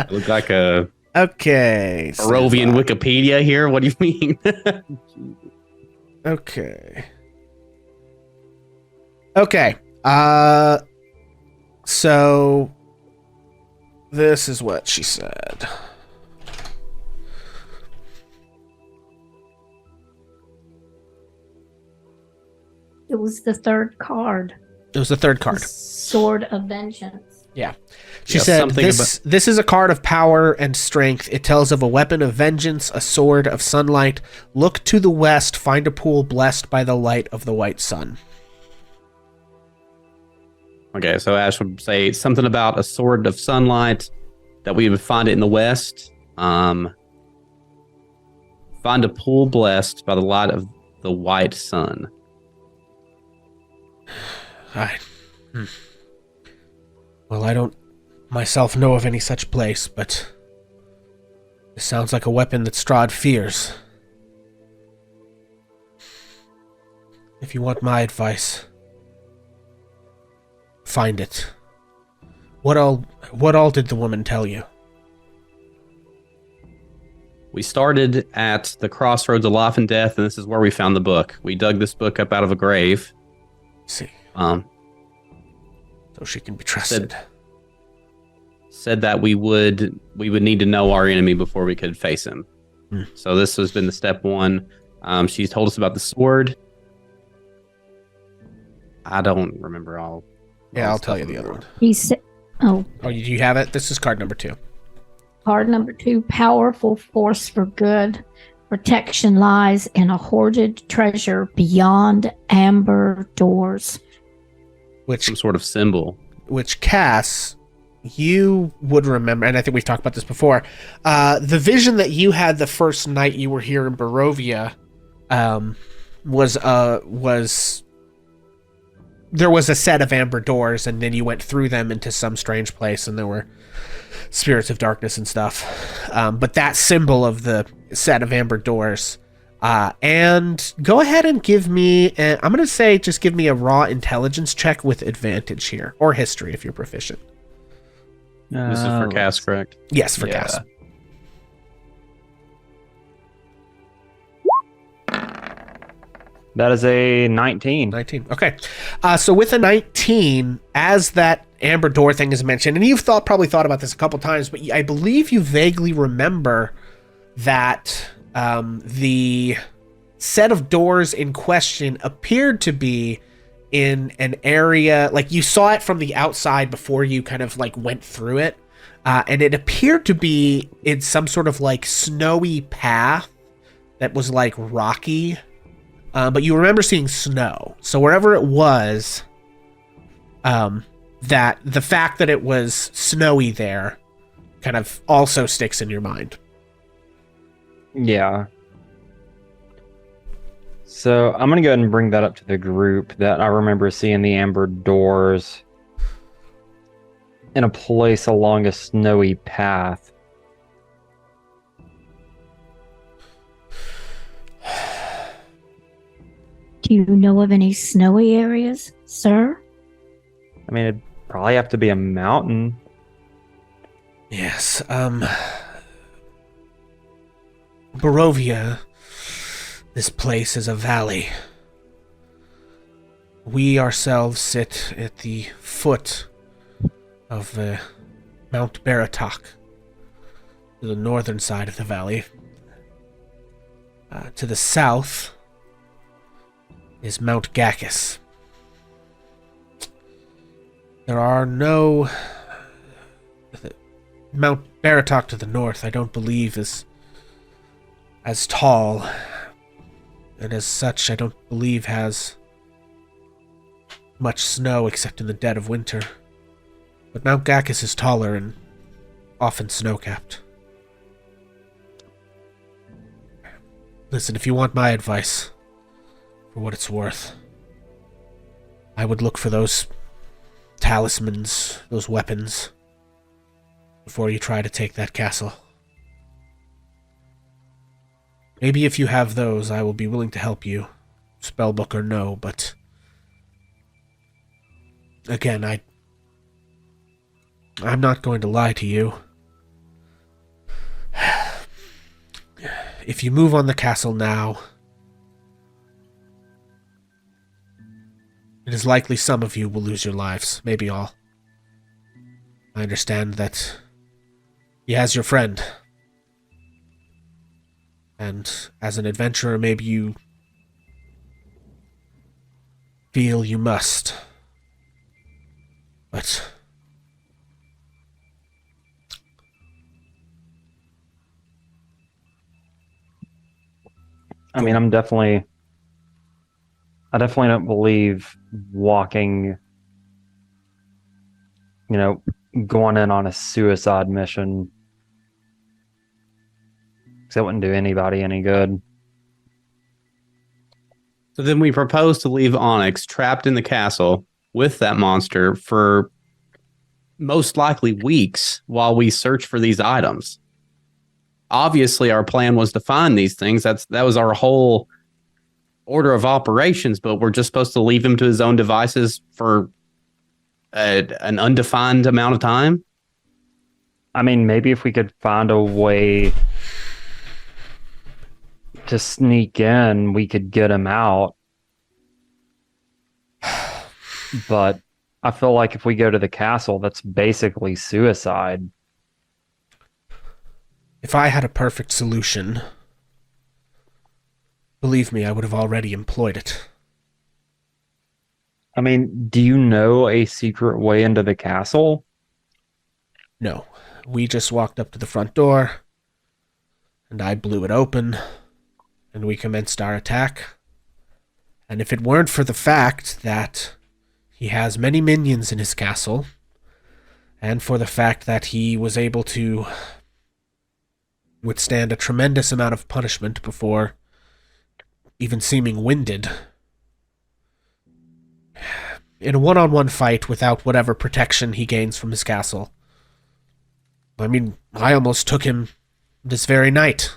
It looked like a Okay. Barovian Wikipedia here. What do you mean? Okay. So this is what she said. It was the third card. It was the third The card. Sword of Vengeance. Yeah. She Yeah, said, something this is a card of power and strength. It tells of a weapon of vengeance, a sword of sunlight. Look to the west, find a pool blessed by the light of the white sun. Okay, so Ash would say something about a sword of sunlight, that we would find it in the west. Find a pool blessed by the light of the white sun. Well, I don't myself know of any such place, but it sounds like a weapon that Strahd fears. If you want my advice, find it. What all did the woman tell you? We started at the crossroads of life and death, and this is where we found the book. We dug this book up out of a grave. See, So she can be trusted. said that we would need to know our enemy before we could face him. So this has been the step one. She's told us about the sword. I don't remember all. Yeah, all I'll the tell stuff you on the other board. one. He said, "Oh, Oh, you have it? This is card number 2. card number 2: powerful force for good. Protection lies in a hoarded treasure beyond amber doors." Some sort of symbol. Which Cass, you would remember, and I think we've talked about this before. The vision that you had the first night you were here in Barovia was there was a set of amber doors, and then you went through them into some strange place, and there were spirits of darkness and stuff. But that symbol of the set of amber doors. And go ahead and give me, I'm going to say just give me a raw intelligence check with advantage here, or history if you're proficient. This is for Cass, correct? Yes, for Yeah. Cass. That is a 19. 19. Okay. So with a 19, as that amber door thing is mentioned, and you've probably thought about this a couple times, but I believe you vaguely remember that the set of doors in question appeared to be in an area, like you saw it from the outside before you kind of like went through it, and it appeared to be in some sort of like snowy path that was like rocky. But you remember seeing snow. So wherever it was, that the fact that it was snowy there kind of also sticks in your mind. Yeah. So I'm going to go ahead and bring that up to the group, that I remember seeing the amber doors in a place along a snowy path. Do you know of any snowy areas, sir? I mean, it'd probably have to be a mountain. Yes, Barovia, this place is a valley. We ourselves sit at the foot of Mount Baratok, to the northern side of the valley. To the south is Mount Gakis. There are no... Mount Baratok to the north, I don't believe, is as tall, and as such, I don't believe has much snow except in the dead of winter. But Mount Gakis is taller and often snow-capped. Listen, if you want my advice, for what it's worth, I would look for those talismans, those weapons, before you try to take that castle. Maybe if you have those, I will be willing to help you, spellbook or no, but again, I'm not going to lie to you. If you move on the castle now, it is likely some of you will lose your lives, maybe all. I understand that he has your friend. And as an adventurer, maybe you feel you must. But I mean, I definitely don't believe walking, going in on a suicide mission, because that wouldn't do anybody any good. So then we propose to leave Onyx trapped in the castle with that monster for most likely weeks while we search for these items. Obviously, our plan was to find these things. That was our whole order of operations, but we're just supposed to leave him to his own devices for an undefined amount of time? I mean, maybe if we could find a way to sneak in, we could get him out. But I feel like if we go to the castle, that's basically suicide. if I had a perfect solution, believe me, I would have already employed it. I mean, do you know a secret way into the castle? No, we just walked up to the front door, and I blew it open, and we commenced our attack. And if it weren't for the fact that he has many minions in his castle, and for the fact that he was able to withstand a tremendous amount of punishment before even seeming winded, in a one-on-one fight without whatever protection he gains from his castle. I mean, I almost took him this very night.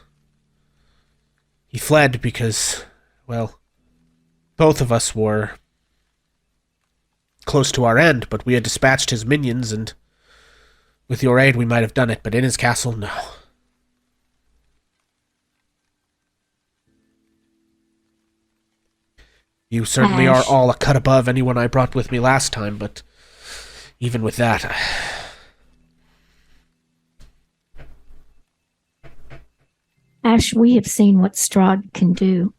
He fled because, well, both of us were close to our end, but we had dispatched his minions, and with your aid we might have done it, but in his castle, no. You certainly are Ash. all a cut above anyone I brought with me last time, but even with that... Ash, we have seen what Strahd can do.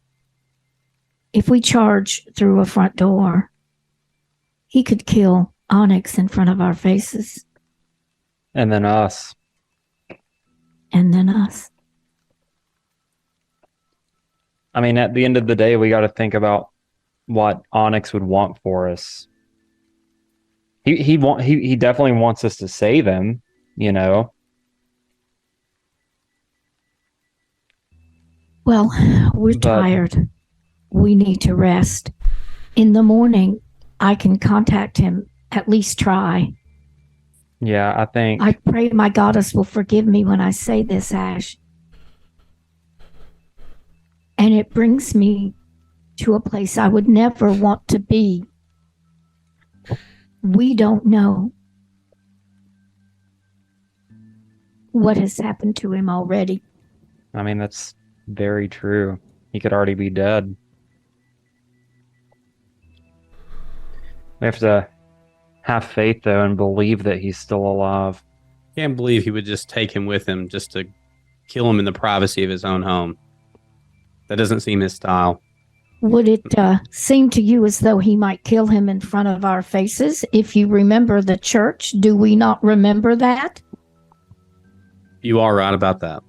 If we charge through a front door, he could kill Onyx in front of our faces, And then us. and then us. I mean, at the end of the day, we got to think about what Onyx would want for us. He definitely wants us to save him, you know. Well, we're But- tired. We need to rest. In the morning, I can contact him, at least try. Yeah, I think I pray my goddess will forgive me when I say this, Ash. And it brings me to a place I would never want to be. We don't know what has happened to him already. I mean that's very true. He could already be dead. We have to have faith though and believe that he's still alive. Can't believe he would just take him with him just to kill him in the privacy of his own home. That doesn't seem his style. Would it seem to you as though he might kill him in front of our faces? If you remember the church, do we not remember that? You are right about that.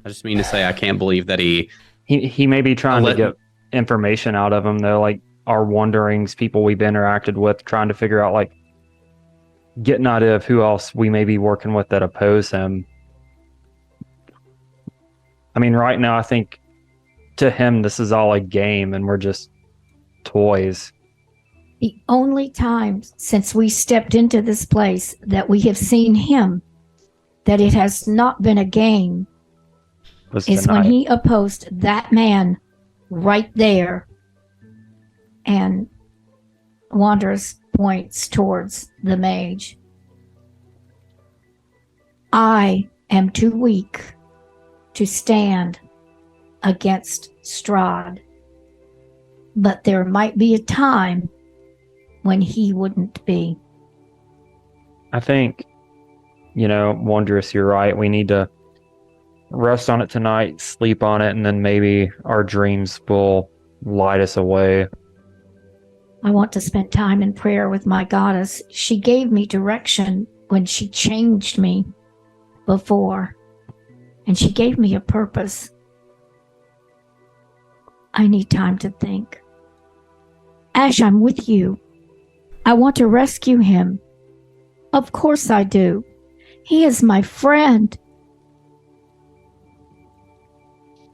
I just mean to say I can't believe that he He may be trying to get information out of him though, like our wanderings, people we've interacted with, trying to figure out, like, get an idea of who else we may be working with that oppose him. I mean, right now, I think to him, this is all a game and we're just toys. The only time since we stepped into this place that we have seen him, that it has not been a game, is when he opposed that man right there. And Wanderous points towards the mage. I am too weak to stand against Strahd, but there might be a time when he wouldn't be. I think, Wondrous, you're right. We need to rest on it tonight, sleep on it, and then maybe our dreams will light us away. I want to spend time in prayer with my goddess. She gave me direction when she changed me before, and she gave me a purpose. I need time to think. Ash, I'm with you. I want to rescue him. Of course I do. He is my friend.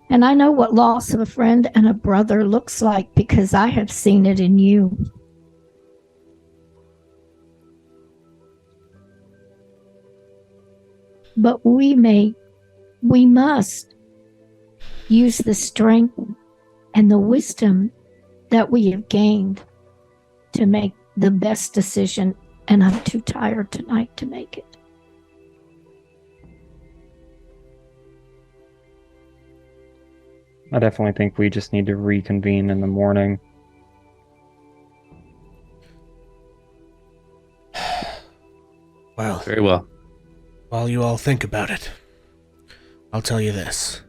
And I know what loss of a friend and a brother looks like because I have seen it in you. But we must use the strength and the wisdom that we have gained to make the best decision, and I'm too tired tonight to make it. I definitely think we just need to reconvene in the morning. Well, very well. While you all think about it, I'll tell you this.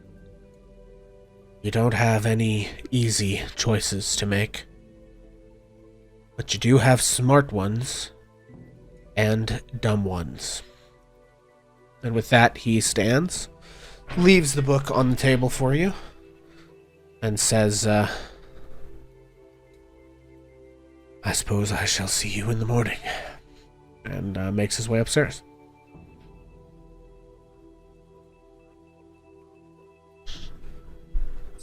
You don't have any easy choices to make, but you do have smart ones and dumb ones. And with that, he stands, leaves the book on the table for you, and says, I suppose I shall see you in the morning, and makes his way upstairs.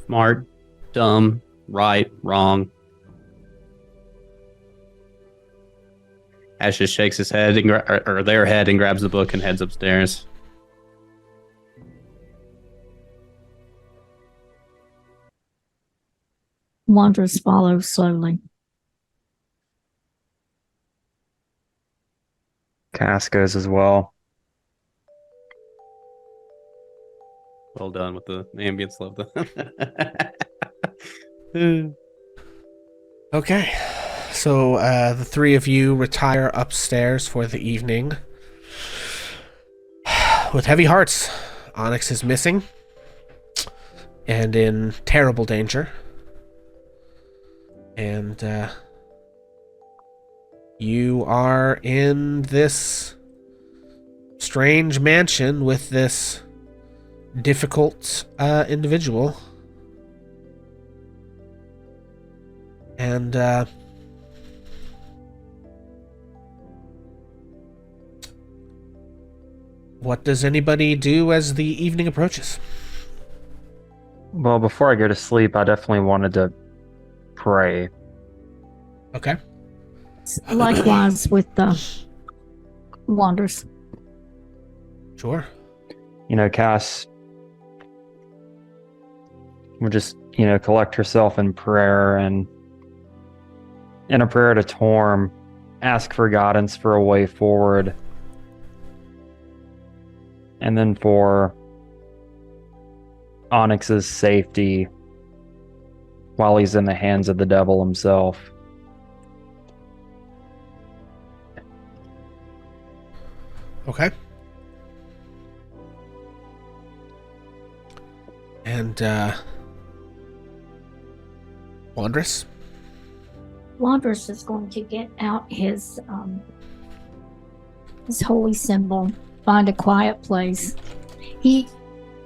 Smart, dumb, right, wrong. Ash just shakes his head or their head and grabs the book and heads upstairs. Wanderers follow slowly. Cass goes as well. Well done with the ambience, love that. Okay, so the three of you retire upstairs for the evening. With heavy hearts, Onyx is missing and in terrible danger. And you are in this strange mansion with this difficult individual. And what does anybody do as the evening approaches? Well, before I go to sleep, I definitely wanted to pray. Okay. Likewise with the Wanderers. Sure. Cass would just, collect herself in prayer and in a prayer to Torm, ask for guidance for a way forward. And then for Onyx's safety while he's in the hands of the devil himself. Okay. And Wondrous? Wondrous is going to get out his holy symbol, find a quiet place. He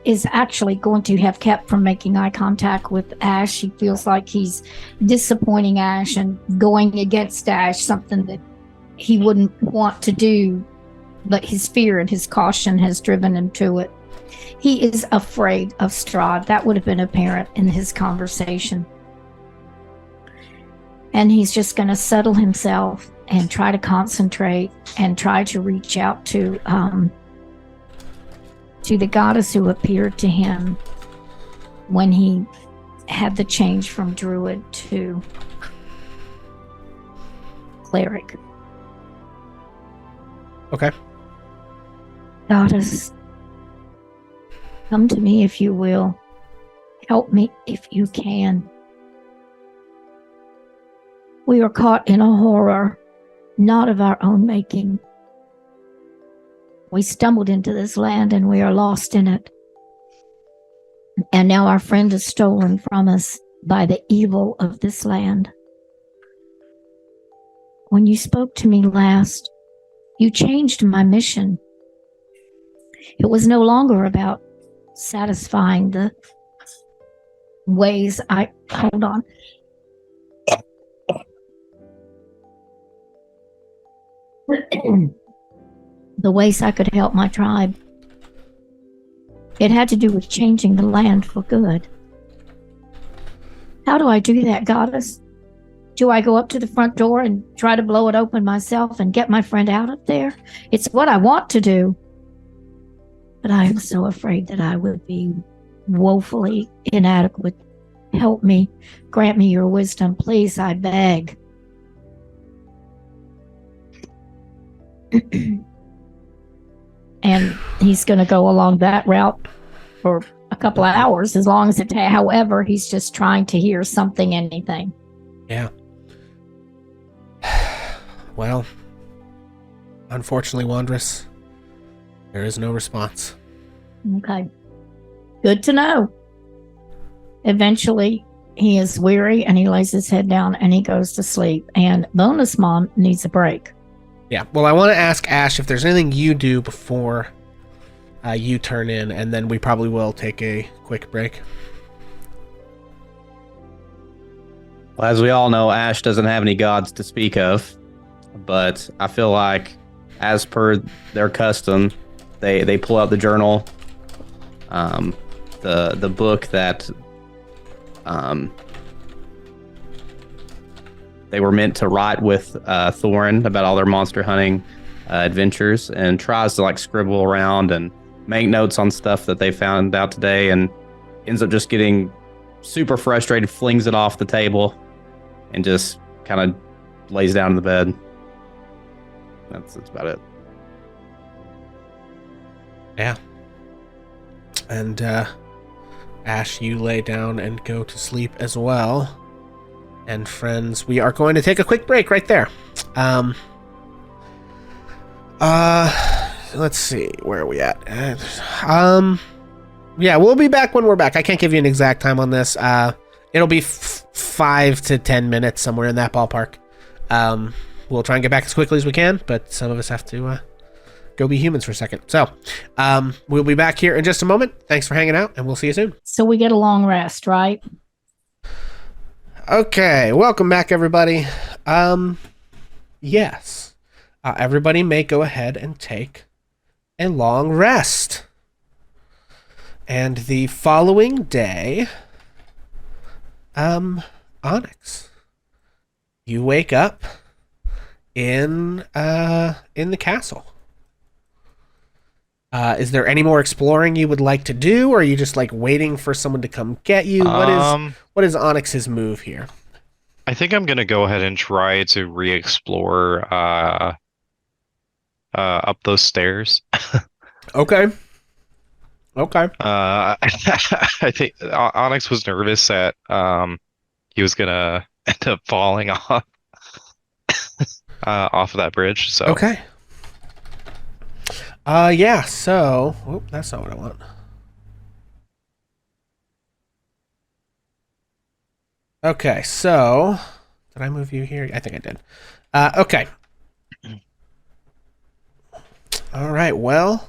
is actually going to have kept from making eye contact with Ash. He feels like he's disappointing Ash and going against Ash, something that he wouldn't want to do, but his fear and his caution has driven him to it. He is afraid of Strahd. That would have been apparent in his conversation. And he's just going to settle himself and try to concentrate and try to reach out to the goddess who appeared to him when he had the change from druid to cleric. Okay. Goddess, come to me if you will. Help me if you can. We are caught in a horror, not of our own making. We stumbled into this land and we are lost in it. And now our friend is stolen from us by the evil of this land. When you spoke to me last, you changed my mission. It was no longer about satisfying the ways hold on. The ways I could help my tribe. It had to do with changing the land for good. How do I do that, goddess? Do I go up to the front door and try to blow it open myself and get my friend out of there? It's what I want to do. But I am so afraid that I would be woefully inadequate. Help me. Grant me your wisdom, please, I beg. And he's going to go along that route for a couple of hours, as long as it however, he's just trying to hear something, anything. Yeah. Well, unfortunately, Wondrous, there is no response. Okay. Good to know. Eventually, he is weary and he lays his head down and he goes to sleep. And Bonus Mom needs a break. Yeah. Well, I want to ask Ash if there's anything you do before you turn in, and then we probably will take a quick break. Well, as we all know, Ash doesn't have any gods to speak of, but I feel like, as per their custom, they pull out the journal, the book that they were meant to write with Thorin about all their monster hunting adventures, and tries to like scribble around and make notes on stuff that they found out today, and ends up just getting super frustrated, flings it off the table, and just kind of lays down in the bed. That's about it. Yeah. And Ash, you lay down and go to sleep as well. And friends, we are going to take a quick break right there. Let's see, where are we at? Yeah, we'll be back when we're back. I can't give you an exact time on this. It'll be 5 to 10 minutes, somewhere in that ballpark. We'll try and get back as quickly as we can, but some of us have to go be humans for a second. So we'll be back here in just a moment. Thanks for hanging out, and we'll see you soon. So we get a long rest, right? Okay, welcome back, everybody. Yes, everybody may go ahead and take a long rest. And the following day, Onyx, you wake up in the castle. Is there any more exploring you would like to do, or are you just like waiting for someone to come get you? What is Onyx's move here? I think I'm gonna go ahead and try to re-explore up those stairs. Okay. I think Onyx was nervous that he was gonna end up falling off off of that bridge. So Okay. Yeah, so... Oh, that's not what I want. Okay, so... Did I move you here? I think I did. Okay. All right, well...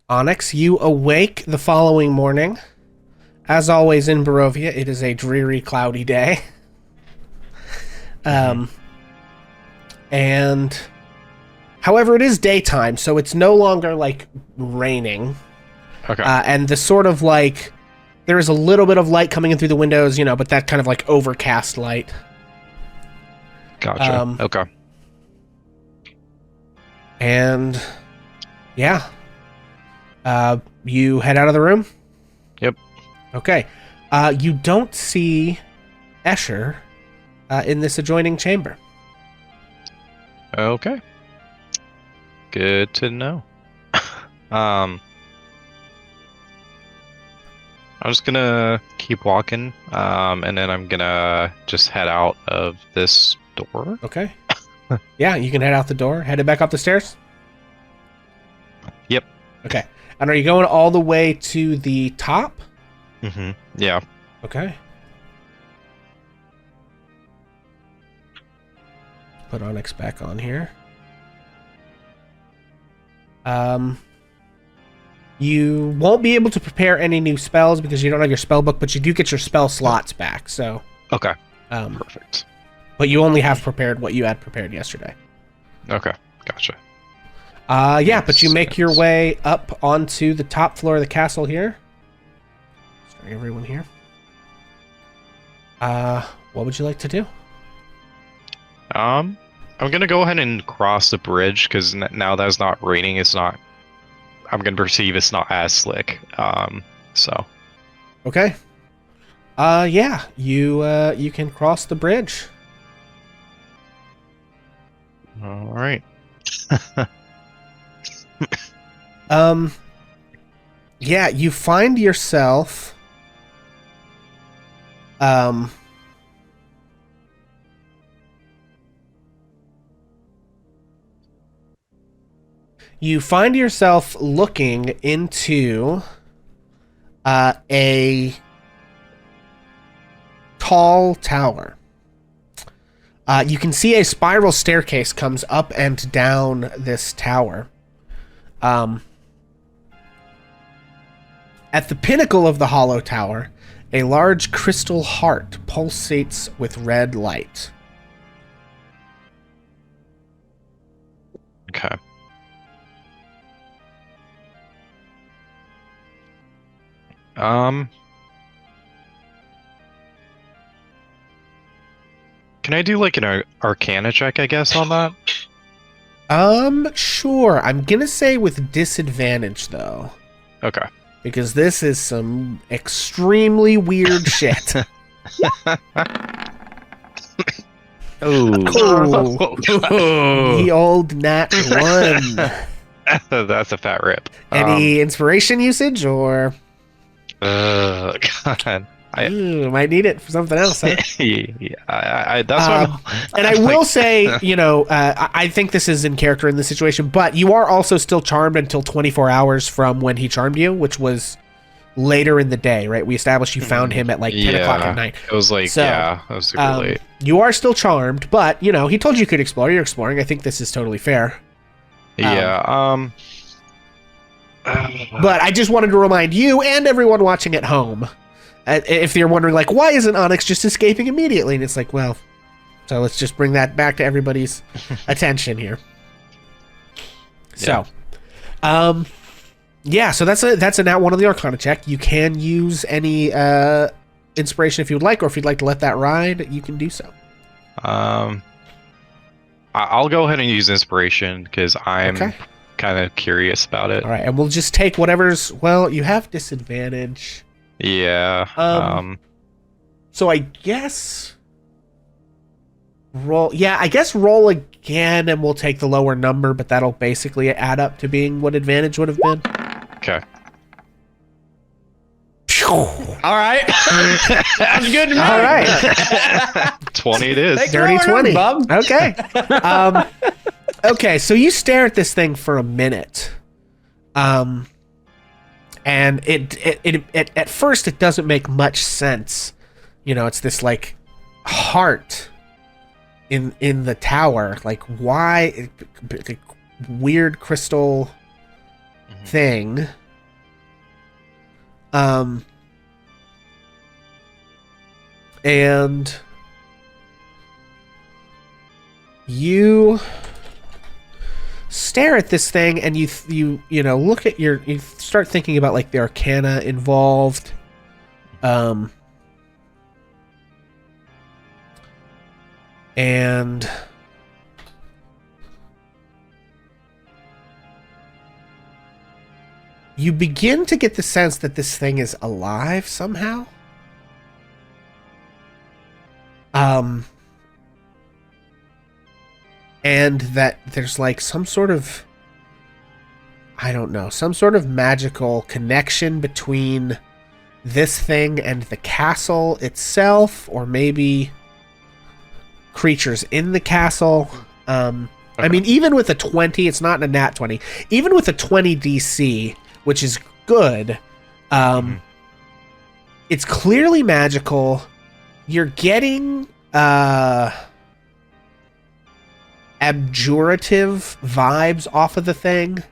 Onyx, you awake the following morning. As always in Barovia, it is a dreary, cloudy day. And... However, it is daytime, so it's no longer, like, raining. Okay. And the sort of, like... There is a little bit of light coming in through the windows, you know, but that kind of, like, overcast light. Gotcha. Okay. And... Yeah. You head out of the room? Yep. Okay. You don't see Escher in this adjoining chamber. Okay. Good to know. I'm just gonna keep walking, and then I'm gonna just head out of this door. Okay. Yeah, you can head out the door. Headed back up the stairs? Yep. Okay. And are you going all the way to the top? Mm-hmm. Yeah. Okay. Put Onyx back on here. You won't be able to prepare any new spells because you don't have your spell book, but you do get your spell slots back. So, Okay. Perfect. but you only have prepared what you had prepared yesterday. Okay. Gotcha. Yeah, but you make your way up onto the top floor of the castle here. Starting everyone here. What would you like to do? I'm gonna go ahead and cross the bridge because now that it's not raining, it's not. I'm gonna perceive it's not as slick. So. Okay. Yeah, you can cross the bridge. All right. Yeah, you find yourself looking into a tall tower. You can see a spiral staircase comes up and down this tower. At the pinnacle of the hollow tower, a large crystal heart pulsates with red light. Okay. Can I do like an Arcana check, I guess, on that? Sure. I'm gonna say with disadvantage, though. Okay. Because this is some extremely weird shit. Oh. The old nat 1. That's a fat rip. Any inspiration usage, or... God. might need it for something else, huh? Yeah, that's what and I will say, you know, I think this is in character in this situation, but you are also still charmed until 24 hours from when he charmed you, which was later in the day, right? We established you found him at like 10 o'clock at night. It was like, So, yeah, it was super late. You are still charmed, but, you know, he told you could explore. You're exploring. I think this is totally fair. Yeah, But I just wanted to remind you and everyone watching at home, if you're wondering, like, why isn't Onyx just escaping immediately? And it's like, well, so let's just bring that back to everybody's attention here. So, yeah, so that's a nat 1 on the Arcana check. You can use any inspiration if you would like, or if you'd like to let that ride, you can do so. I'll go ahead and use inspiration because I'm Okay. kind of curious about it. All right, and we'll just take whatever's... Well, you have disadvantage. Yeah. So I guess... Roll... Yeah, I guess roll again, and we'll take the lower number, but that'll basically add up to being what advantage would have been. Okay. All right. Sounds good to me. All right. 20 it is. Take Dirty your 20. Bob. Okay. Okay, so you stare at this thing for a minute. And it at first it doesn't make much sense. You know, it's this like heart in the tower. Like why like, weird crystal thing. And you stare at this thing and you know look at you start thinking about like the arcana involved. And you begin to get the sense that this thing is alive somehow. And that there's like some sort of, I don't know, some sort of magical connection between this thing and the castle itself, or maybe creatures in the castle. I mean, even with a 20, it's not a nat 20, even with a 20 DC, which is good, it's clearly magical. You're getting abjurative vibes off of the thing.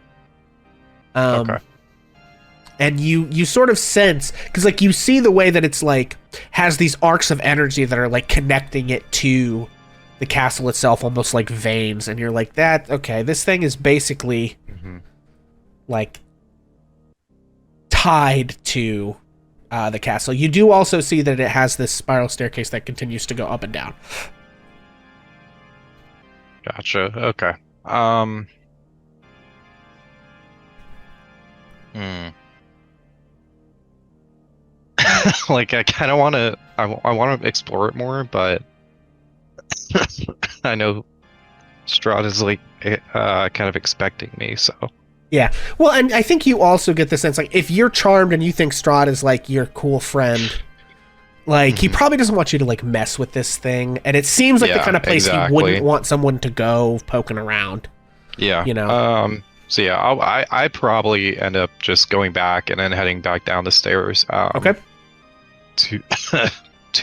And you sort of sense, because like you see the way that it's like has these arcs of energy that are like connecting it to the castle itself, almost like veins, and you're like, that okay, this thing is basically like tied to the castle. You do also see that it has this spiral staircase that continues to go up and down. Gotcha. Okay. Like I kind of want to. I want to explore it more, but I know Strahd is like kind of expecting me, so. Yeah. Well, and I think you also get the sense, like, if you're charmed and you think Strahd is, like, your cool friend, like, he probably doesn't want you to, like, mess with this thing. And it seems like the kind of place he wouldn't want someone to go poking around. Yeah. You know? So, yeah, I probably end up just going back and then heading back down the stairs. Okay. To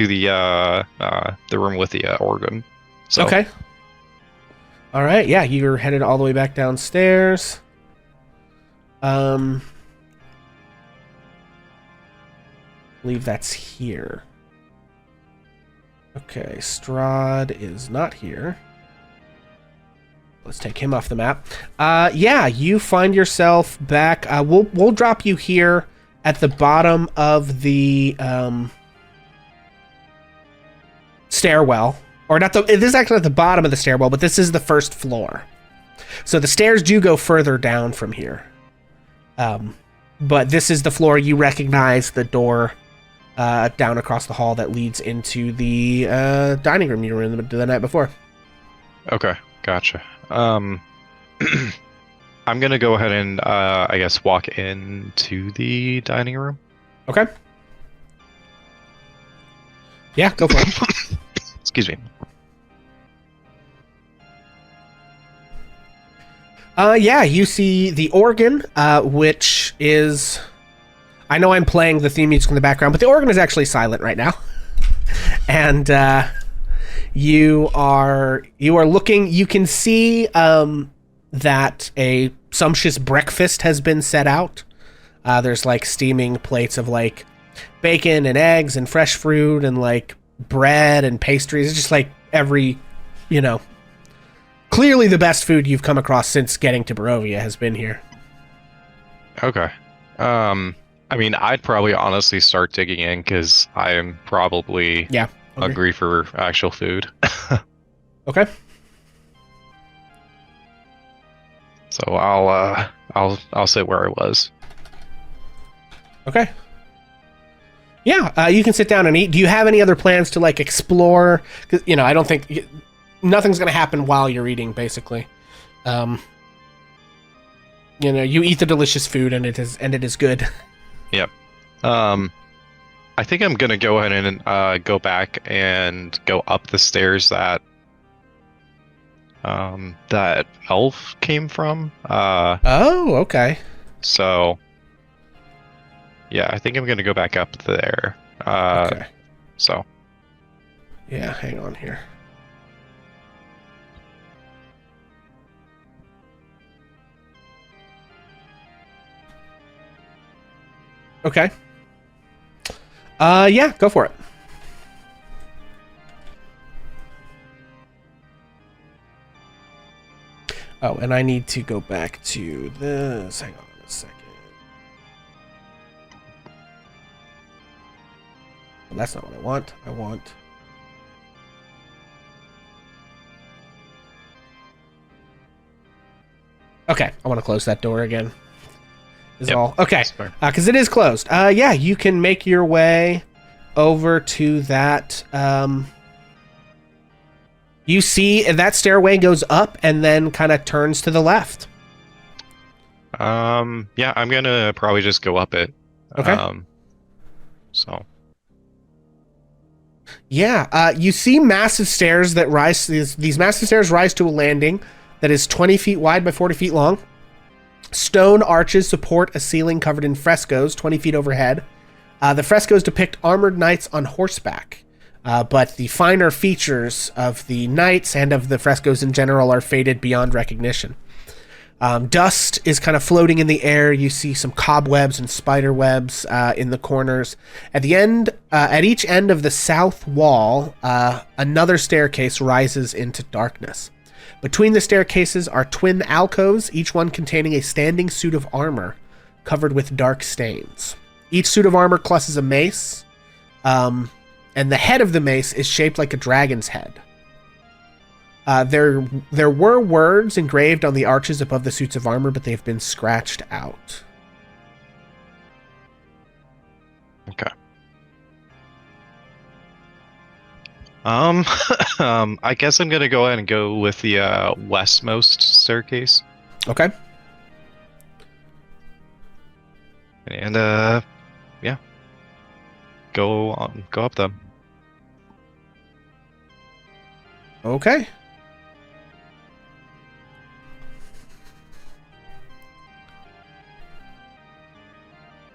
the room with the organ. So. Okay. All right. Yeah, you're headed all the way back downstairs. I believe that's here. Okay, Strahd is not here. Let's take him off the map. Yeah, you find yourself back. We'll drop you here at the bottom of the stairwell, or not. This is actually at the bottom of the stairwell, but this is the first floor. So the stairs do go further down from here. But this is the floor. You recognize the door down across the hall that leads into the dining room you were in the night before. Okay, gotcha. I'm gonna go ahead and I guess walk into the dining room. Okay. Yeah, go for it. Excuse me. Yeah, you see the organ, which is... I know I'm playing the theme music in the background, but the organ is actually silent right now. And you are looking... You can see that a sumptuous breakfast has been set out. There's, like, steaming plates of, like, bacon and eggs and fresh fruit and, like, bread and pastries. It's just, like, every, you know... Clearly the best food you've come across since getting to Barovia has been here. Okay. I mean, I'd probably honestly start digging in because I am probably hungry for actual food. Okay. So I'll sit where I was. Okay. Yeah, you can sit down and eat. Do you have any other plans to like explore? 'Cause, you know, I don't think nothing's going to happen while you're eating, basically. You know, you eat the delicious food and it is good. Yep. I think I'm gonna go ahead and go back and go up the stairs that that elf came from. Oh, okay. So yeah, I think I'm gonna go back up there. Okay. So Yeah, hang on here. Okay. Yeah, go for it. Oh, and I need to go back to this. Hang on a second. Well, that's not what I want. I want... Okay, I want to close that door again. Is Yep, all. Okay, that's fair. because it is closed. Yeah, you can make your way over to that. You see that stairway goes up and then kind of turns to the left. Yeah, I'm gonna probably just go up it. Okay. So Yeah, you see massive stairs that rise. These massive stairs rise to a landing that is 20 feet wide by 40 feet long. Stone arches support a ceiling covered in frescoes 20 feet overhead. The frescoes depict armored knights on horseback, but the finer features of the knights and of the frescoes in general are faded beyond recognition. Dust is kind of floating in the air. You see some cobwebs and spider webs in the corners. At the end, at each end of the south wall, another staircase rises into darkness. Between the staircases are twin alcoves, each one containing a standing suit of armor covered with dark stains. Each suit of armor clutches a mace, and the head of the mace is shaped like a dragon's head. There were words engraved on the arches above the suits of armor, but they've been scratched out. okay. I guess I'm gonna go ahead and go with the westmost staircase. Okay. And yeah. Go up them. Okay.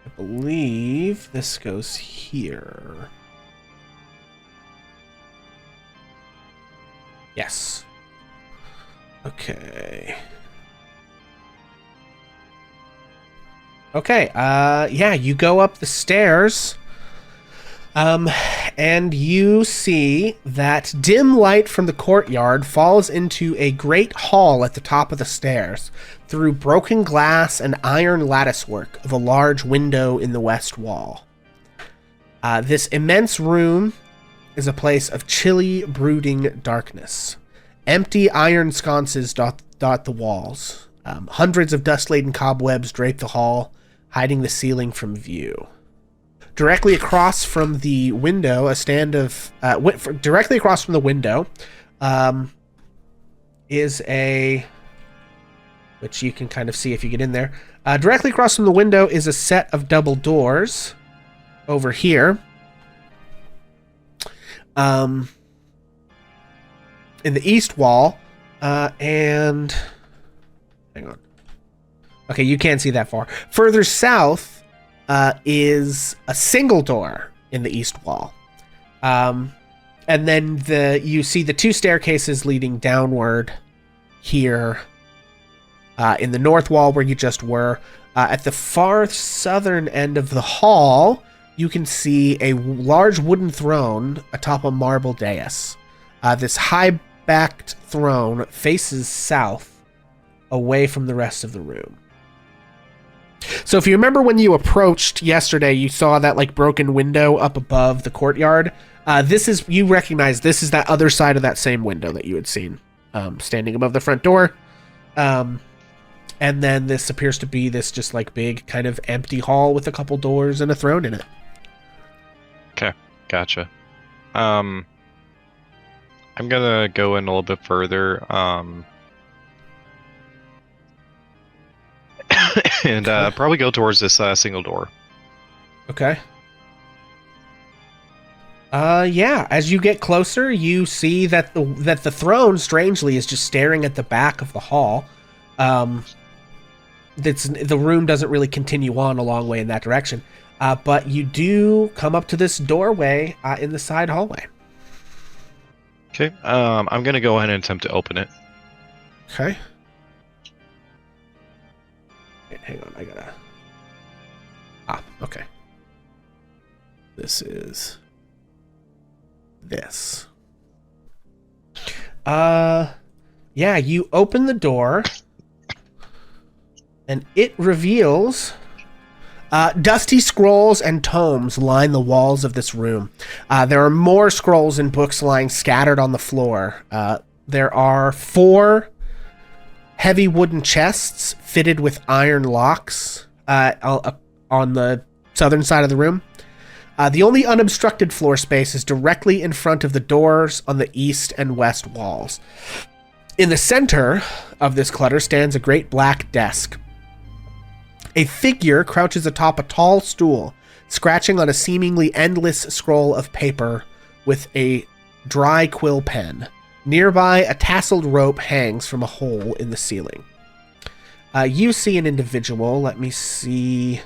I believe this goes here. Yes. Okay. Okay, yeah, you go up the stairs, and you see that dim light from the courtyard falls into a great hall at the top of the stairs through broken glass and iron latticework of a large window in the west wall. This immense room is a place of chilly, brooding darkness. Empty iron sconces dot the walls. Hundreds of dust-laden cobwebs drape the hall, hiding the ceiling from view. Directly across from the window, directly across from the window, is a, which you can kind of see if you get in there. Directly across from the window is a set of double doors over here. In the east wall, and hang on. Okay, you can't see that far. Further south is a single door in the east wall, and then you see the two staircases leading downward here in the north wall where you just were. At the far southern end of the hall, you can see a large wooden throne atop a marble dais. This high-backed throne faces south, away from the rest of the room. So if you remember when you approached yesterday, you saw that like broken window up above the courtyard. You recognize this is that other side of that same window that you had seen, standing above the front door. And then this appears to be this just like big kind of empty hall with a couple doors and a throne in it. Okay, gotcha. I'm gonna go in a little bit further, and probably go towards this single door. Okay. Yeah. As you get closer, you see that the throne, strangely, is just staring at the back of the hall. The room doesn't really continue on a long way in that direction. But you do come up to this doorway in the side hallway. Okay. I'm gonna go ahead and attempt to open it. Okay. Wait, hang on, I gotta... okay. This is... this. Yeah, you open the door, and it reveals... dusty scrolls and tomes line the walls of this room. There are more scrolls and books lying scattered on the floor. There are 4 heavy wooden chests fitted with iron locks on the southern side of the room. The only unobstructed floor space is directly in front of the doors on the east and west walls. In the center of this clutter stands a great black desk. A figure crouches atop a tall stool, scratching on a seemingly endless scroll of paper with a dry quill pen. Nearby, a tasseled rope hangs from a hole in the ceiling. You see an individual. Let me see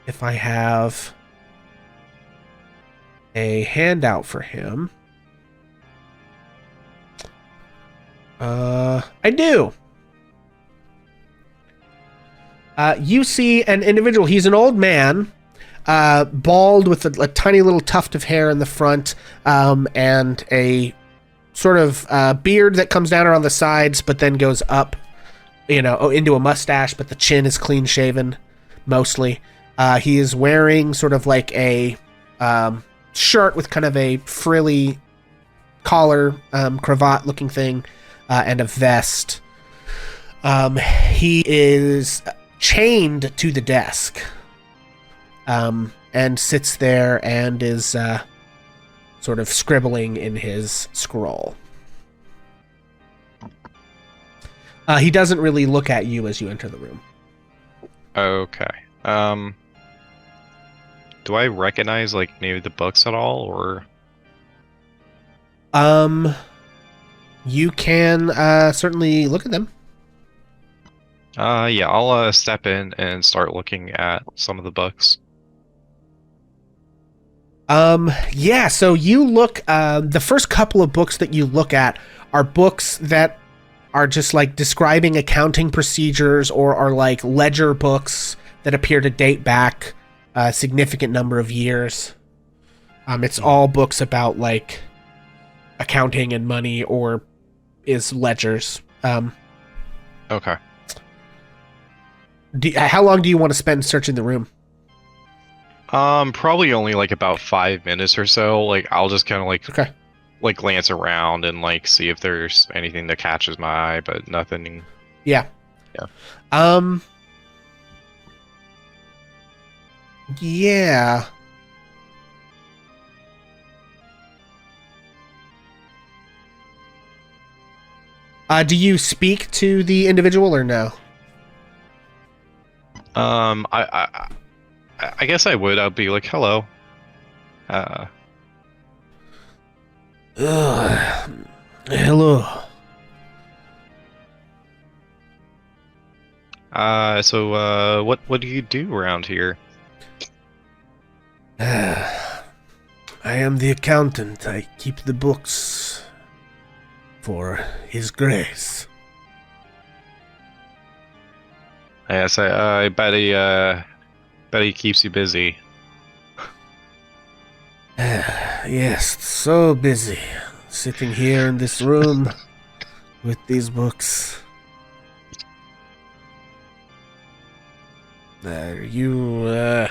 if I have a handout for him. I do. You see an individual. He's an old man, bald with a tiny little tuft of hair in the front, and a sort of beard that comes down around the sides, but then goes up, into a mustache, but the chin is clean shaven, mostly. He is wearing sort of like a shirt with kind of a frilly collar, cravat looking thing, and a vest. He is chained to the desk, and sits there and is sort of scribbling in his scroll. He doesn't really look at you as you enter the room. Okay. Do I recognize like maybe the books at all, or? You can certainly look at them. Yeah, I'll step in and start looking at some of the books. Yeah, so you look, the first couple of books that you look at are books that are just like describing accounting procedures, or are like ledger books that appear to date back a significant number of years. It's all books about like accounting and money, or is ledgers. Okay. How long do you want to spend searching the room? Probably only like about 5 minutes or so. Like I'll just kind of Okay. like glance around and like see if there's anything that catches my eye, but nothing. Yeah. Yeah. Yeah. Do you speak to the individual or no? I guess I would. I'd be like, hello. Hello. So what do you do around here? I am the accountant. I keep the books for His Grace. Yes, I bet he keeps you busy. Yes, so busy. Sitting here in this room with these books. Are you,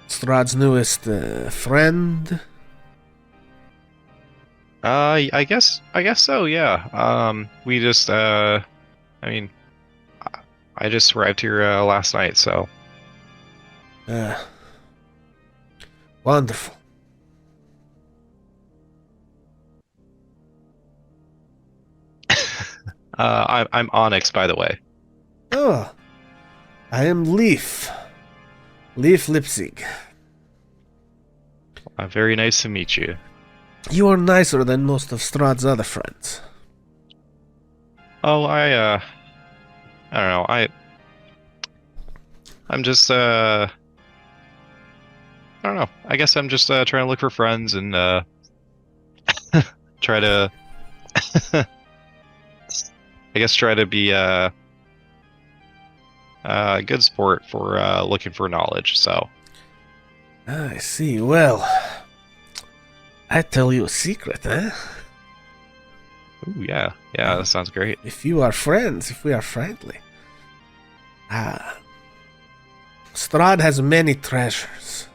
Strahd's newest friend? I guess so, yeah. We just, I mean, I just arrived here last night, so. Wonderful. I'm Onyx, by the way. Oh, I am Leaf. Leif Lipzig. Very nice to meet you. You are nicer than most of Strahd's other friends. Oh, I don't know. I'm just, I don't know. I guess I'm just trying to look for friends and try to, try to be a good sport for looking for knowledge. So. I see. Well, I tell you a secret, eh? Ooh, yeah, that sounds great. If you are friends, if we are friendly. Strahd has many treasures.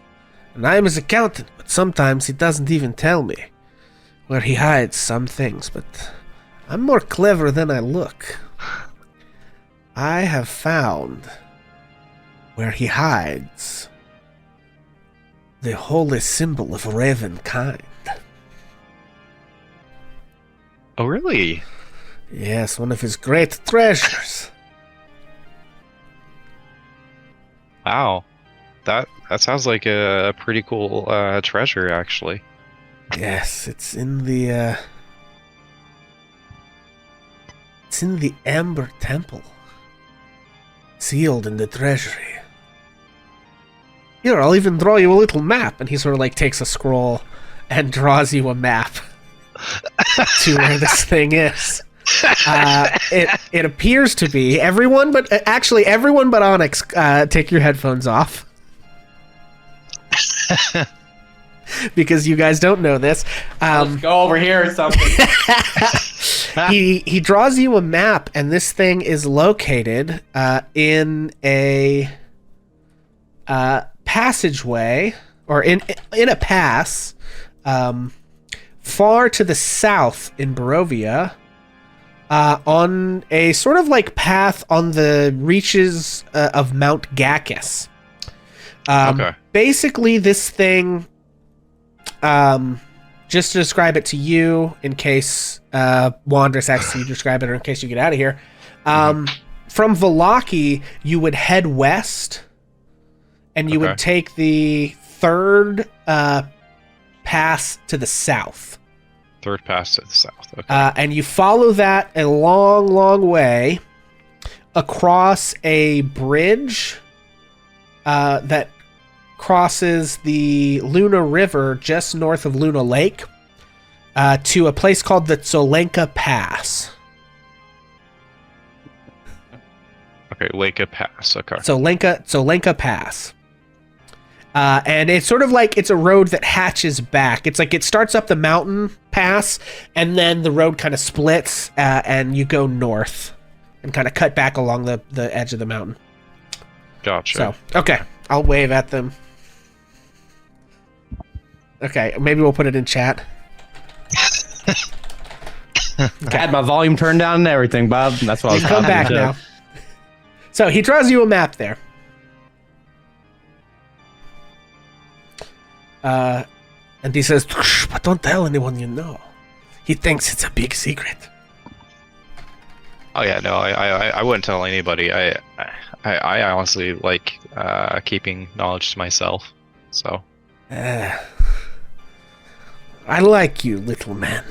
And I am his accountant, but sometimes he doesn't even tell me where he hides some things, but I'm more clever than I look. I have found where he hides the holy symbol of Ravenkind. Oh, really? Yes, one of his great treasures. Wow, that sounds like a pretty cool treasure, actually. Yes, it's in the Amber Temple, sealed in the treasury. Here, I'll even draw you a little map. And he sort of like takes a scroll and draws you a map to where this thing is. It appears to be everyone, but everyone but Onyx. Take your headphones off. Because you guys don't know this. Let's go over here or something. He draws you a map, and this thing is located in a passageway, or in a pass, far to the south in Barovia, on a sort of like path on the reaches of Mount Gacchus. Okay. Basically, this thing, just to describe it to you, in case Wanderous asks you to describe it, or in case you get out of here, from Vallaki, you would head west, and you would take the third pass to the south. Third pass to the south. Okay. And you follow that a long, long way across a bridge that crosses the Luna River just north of Luna Lake to a place called the Tsolenka Pass. Okay, Lake Pass. Okay. Tsolenka Pass. And it's sort of like it's a road that hatches back. It's like it starts up the mountain pass, and then the road kind of splits, and you go north and kind of cut back along the edge of the mountain. Gotcha. So, okay, I'll wave at them. Okay, maybe we'll put it in chat. I had my volume turned down and everything, Bob. That's what I was Come back now. So he draws you a map there. And he says, but don't tell anyone you know. He thinks it's a big secret. Oh yeah, no, I wouldn't tell anybody. I honestly like keeping knowledge to myself. So. I like you, little man.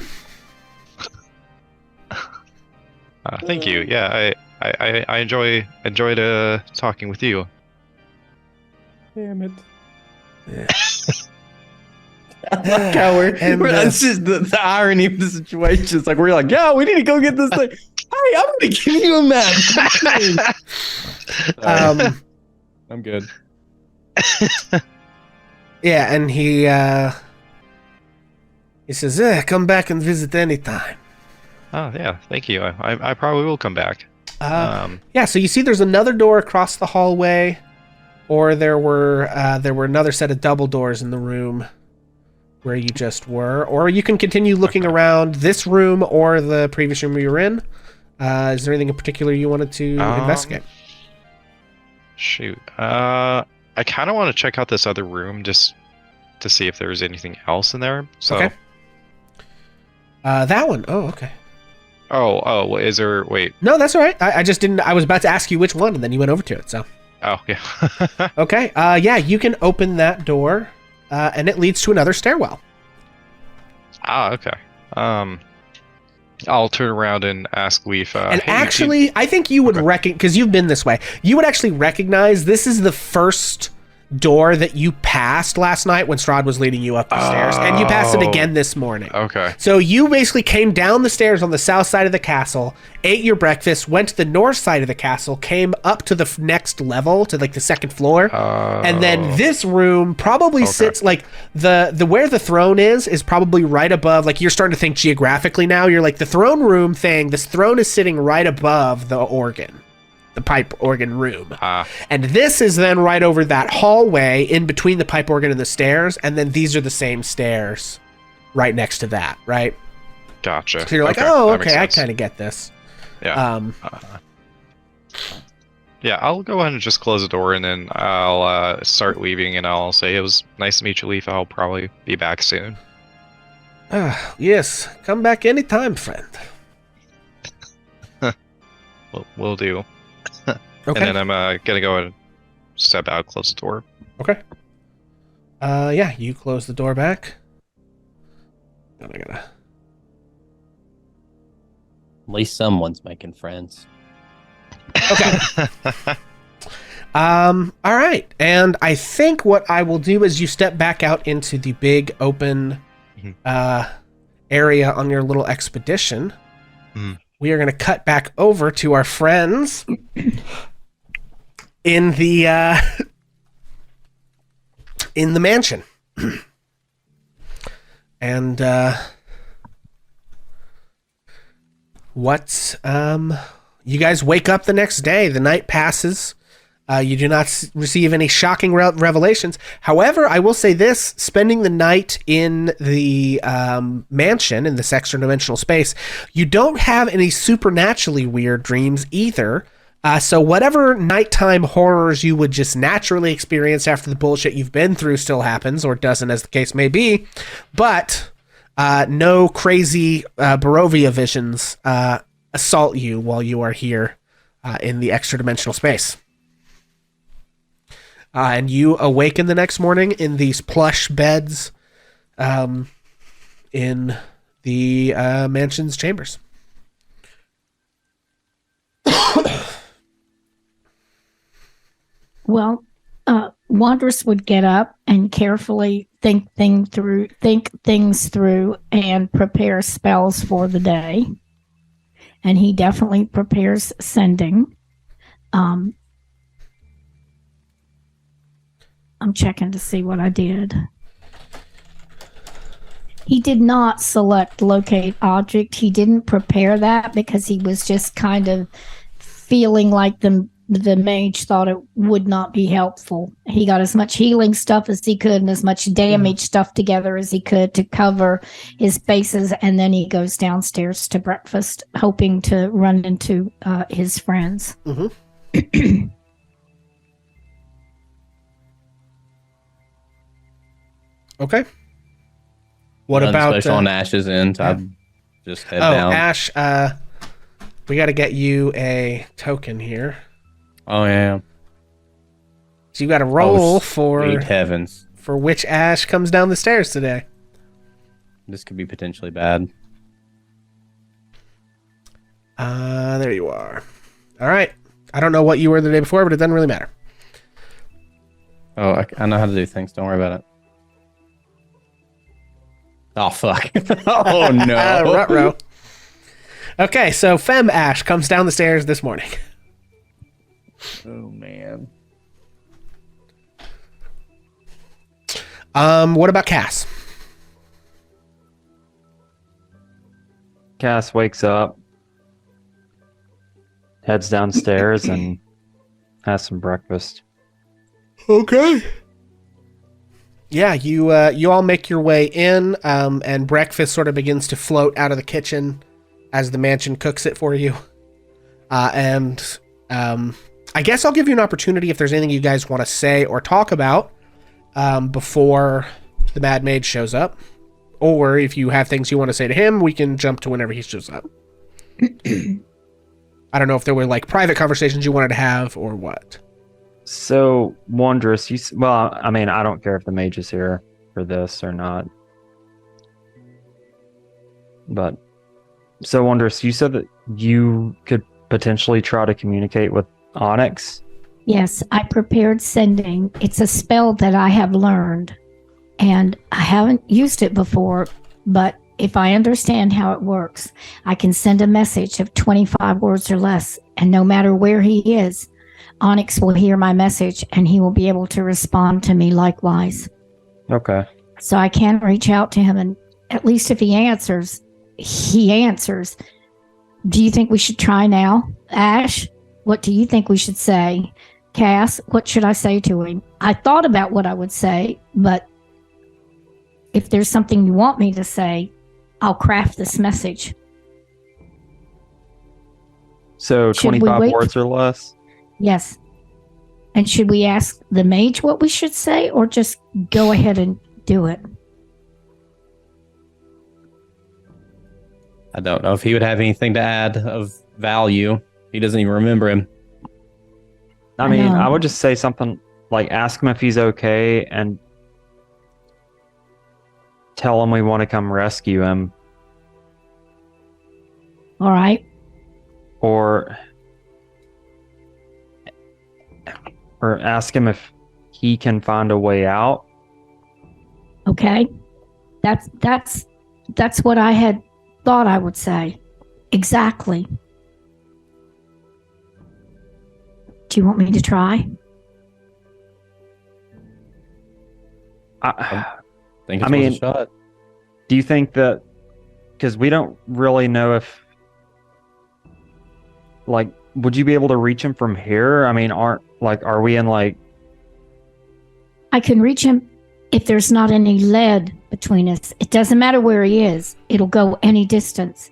Thank you. Yeah, I enjoyed talking with you. Damn it. Yeah. Like how that's just the irony of the situation. It's like we're like, yeah, we need to go get this thing. Hey, I'm gonna give you a map. I'm good. Yeah, and he says, come back and visit anytime. Oh yeah, thank you. I probably will come back. Yeah, so you see there's another door across the hallway, or there were another set of double doors in the room where you just were, or you can continue looking around this room or the previous room you were in. Is there anything in particular you wanted to investigate? Shoot. I kind of want to check out this other room just to see if there's anything else in there. So. Okay. That one. Oh, okay. Oh, is there? Wait. No, that's all right. I just didn't. I was about to ask you which one, and then you went over to it. So. Oh, yeah. Okay. Yeah, you can open that door, and it leads to another stairwell. Okay. I'll turn around and ask Leaf. And hey, actually, I think you would Okay. because you've been this way. You would actually recognize this is the first door that you passed last night when Strahd was leading you up the stairs, and you passed it again this morning. Okay. So you basically came down the stairs on the south side of the castle, ate your breakfast, went to the north side of the castle, came up to the next level, to like the second floor, and then this room probably sits like the where the throne is probably right above. Like you're starting to think geographically now. You're like the throne room thing. This throne is sitting right above the organ. The pipe organ room. And this is then right over that hallway in between the pipe organ and the stairs, and then these are the same stairs right next to that, right? Gotcha. So you're like, Okay, oh, that makes okay, I sense. kind of get this. Yeah. Yeah, I'll go ahead and just close the door, and then I'll start leaving, and I'll say it was nice to meet you, Leaf. I'll probably be back soon. Yes, come back anytime, friend. Will do. Okay. And then I'm gonna go and step out, close the door. Okay. Yeah, you close the door back. And I gotta. At least someone's making friends. Okay. All right. And I think what I will do is you step back out into the big open area on your little expedition. We are going to cut back over to our friends in the mansion. And you guys wake up the next day. The night passes. You do not receive any shocking revelations. However, I will say this, spending the night in the mansion, in this extra dimensional space, you don't have any supernaturally weird dreams either. So whatever nighttime horrors you would just naturally experience after the bullshit you've been through still happens, or doesn't, as the case may be. But no crazy Barovia visions assault you while you are here in the extra dimensional space. And you awaken the next morning in these plush beds in the mansion's chambers. Well, Wanderous would get up and carefully think things through and prepare spells for the day. And he definitely prepares sending. I'm checking to see what I did. He did not select locate object. He didn't prepare that because he was just kind of feeling like the mage thought it would not be helpful. He got as much healing stuff as he could and as much damage stuff together as he could to cover his bases, and then he goes downstairs to breakfast, hoping to run into his friends. Mm-hmm. Okay. What Nothing about special on Ash's end? yeah. I'd just head Oh, down. Ash, we got to get you a token here. Oh yeah. So you got to roll Sweet heavens. for which Ash comes down the stairs today. This could be potentially bad. There you are. All right. I don't know what you were the day before, but it doesn't really matter. Oh, I know how to do things. Don't worry about it. Oh fuck. Oh no. Ruh-roh. Okay, so Fem Ash comes down the stairs this morning. Oh man. What about Cass? Cass wakes up, heads downstairs, and has some breakfast. Okay. Yeah, you all make your way in, and breakfast sort of begins to float out of the kitchen as the mansion cooks it for you. I guess I'll give you an opportunity if there's anything you guys want to say or talk about before the Mad Mage shows up. Or if you have things you want to say to him, we can jump to whenever he shows up. I don't know if there were like private conversations you wanted to have or what. So, Wondrous, well, I mean, I don't care if the mage is here for this or not. But, so Wondrous, you said that you could potentially try to communicate with Onyx? Yes, I prepared sending. It's a spell that I have learned, and I haven't used it before, but if I understand how it works, I can send a message of 25 words or less, and no matter where he is, Onyx will hear my message, and he will be able to respond to me likewise. Okay. So I can reach out to him, and at least if he answers, he answers. Do you think we should try now? Ash, what do you think we should say? Cass, what should I say to him? I thought about what I would say, but if there's something you want me to say, I'll craft this message. So Should we 25 wait? words or less? Yes. And should we ask the mage what we should say, or just go ahead and do it? I don't know if he would have anything to add of value. He doesn't even remember him. I mean, know. I would just say something like ask him if he's okay and tell him we want to come rescue him. All right. Or ask him if he can find a way out. Okay. That's what I had thought I would say. Exactly. Do you want me to try? I Think it's I mean- worth a shot. Do you think that, because we don't really know if, like, would you be able to reach him from here? I mean, are we in like, I can reach him if there's not any lead between us. It doesn't matter where he is. It'll go any distance.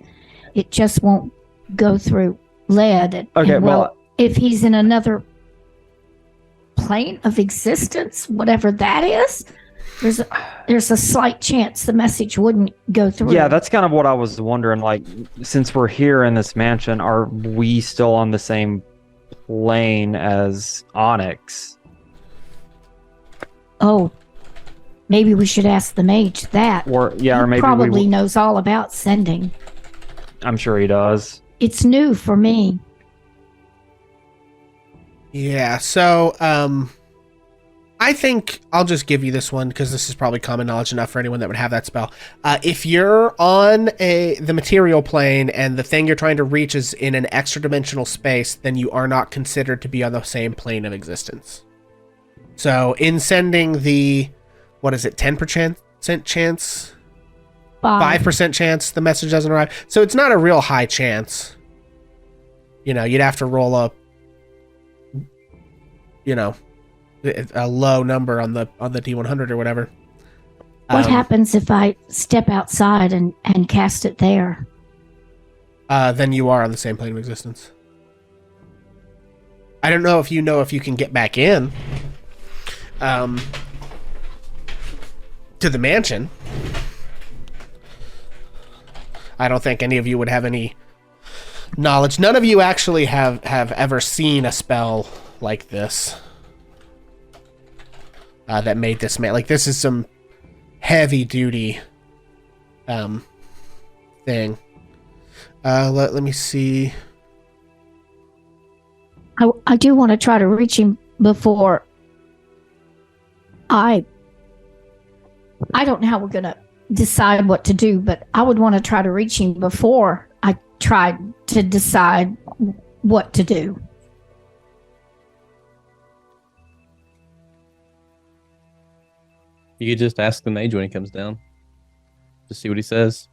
It just won't go through lead. okay, And, well, if he's in another plane of existence, whatever that is, there's a slight chance the message wouldn't go through. yeah, that's kind of what I was wondering. Like, since we're here in this mansion, are we still on the same plane as Onyx? Oh, maybe we should ask the mage that. Or He maybe probably knows all about sending. I'm sure he does. It's new for me. Yeah, so I think I'll just give you this one because this is probably common knowledge enough for anyone that would have that spell. If you're on the material plane and the thing you're trying to reach is in an extra dimensional space, then you are not considered to be on the same plane of existence. So in sending the, 10% chance? 5% chance the message doesn't arrive. So it's not a real high chance. You'd have to roll a low number on the D100 or whatever. What happens if I step outside and cast it there? Then you are on the same plane of existence. I don't know if you can get back in to the mansion. I don't think any of you would have any knowledge. None of you actually have ever seen a spell like this. That made this man, like, this is some heavy duty thing. Let me see. I do want to try to reach him before I don't know how we're going to decide what to do, but I would want to try to reach him before I tried to decide what to do. You could just ask the mage when he comes down. Just see what he says.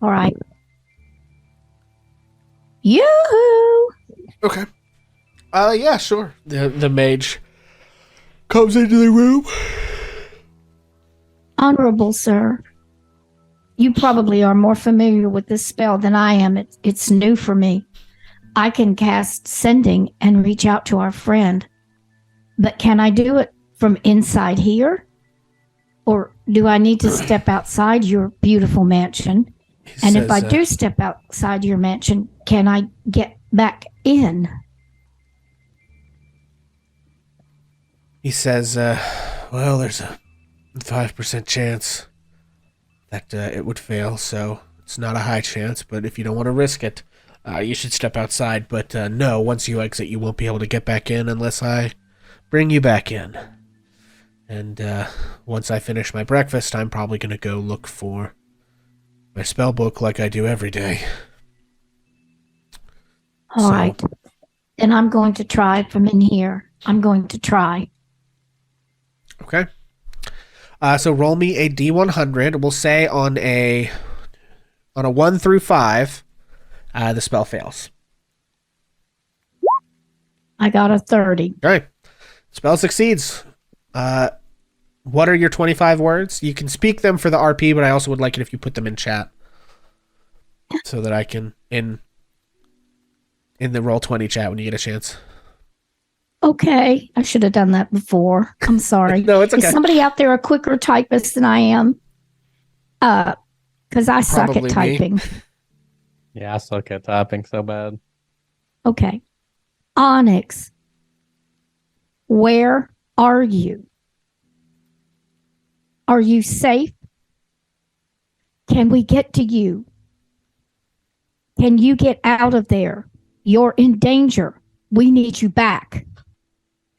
All right. Yoo-hoo! Okay. Yeah, sure. The mage comes into the room. Honorable sir, you probably are more familiar with this spell than I am. It's new for me. I can cast sending and reach out to our friend, but can I do it from inside here? Or do I need to step outside your beautiful mansion? And if I do step outside your mansion, can I get back in? He says, well, there's a 5% chance that it would fail, so it's not a high chance, but if you don't want to risk it, you should step outside. But no, once you exit, you won't be able to get back in unless I bring you back in. And once I finish my breakfast, I'm probably going to go look for my spell book like I do every day. All right. Then I'm going to try from in here. I'm going to try. Okay. So roll me a D100. We'll say on a 1 through 5, the spell fails. I got a 30. All right. Spell succeeds. What are your 25 words? You can speak them for the RP, but I also would like it if you put them in chat so that I can in the Roll20 chat when you get a chance. Okay. I should have done that before. I'm sorry. No, it's okay. Is somebody out there a quicker typist than I am? Because I suck Probably at me. typing. Yeah, I suck at typing so bad. Okay. Onyx, where are you? Are you safe? Can we get to you? Can you get out of there? You're in danger. We need you back.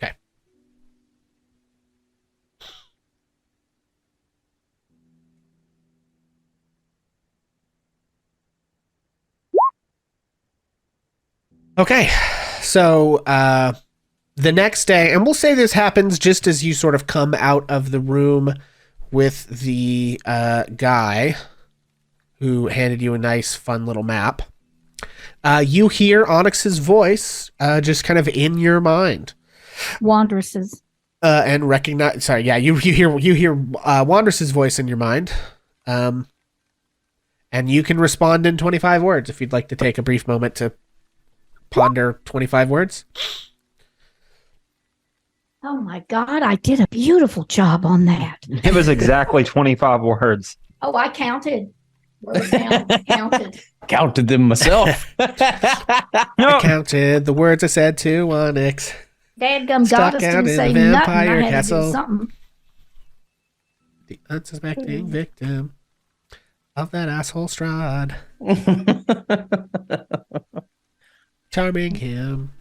Okay. Okay. So, the next day, and we'll say this happens just as you sort of come out of the room with the guy who handed you a nice, fun little map. You hear Onyx's voice just kind of in your mind. Wanderesses. And recognize. Sorry, yeah, you hear Wanderous's voice in your mind. And you can respond in 25 words if you'd like to take a brief moment to ponder 25 words. Oh my God, I did a beautiful job on that. It was exactly 25 words. Oh, I counted. Wrote it down. I counted. Counted them myself. I counted the words I said to Onyx. Dadgum Stuck Goddess out didn't in say the nothing. I vampire had castle. to do something. The unsuspecting victim of that asshole Strahd. Charming him.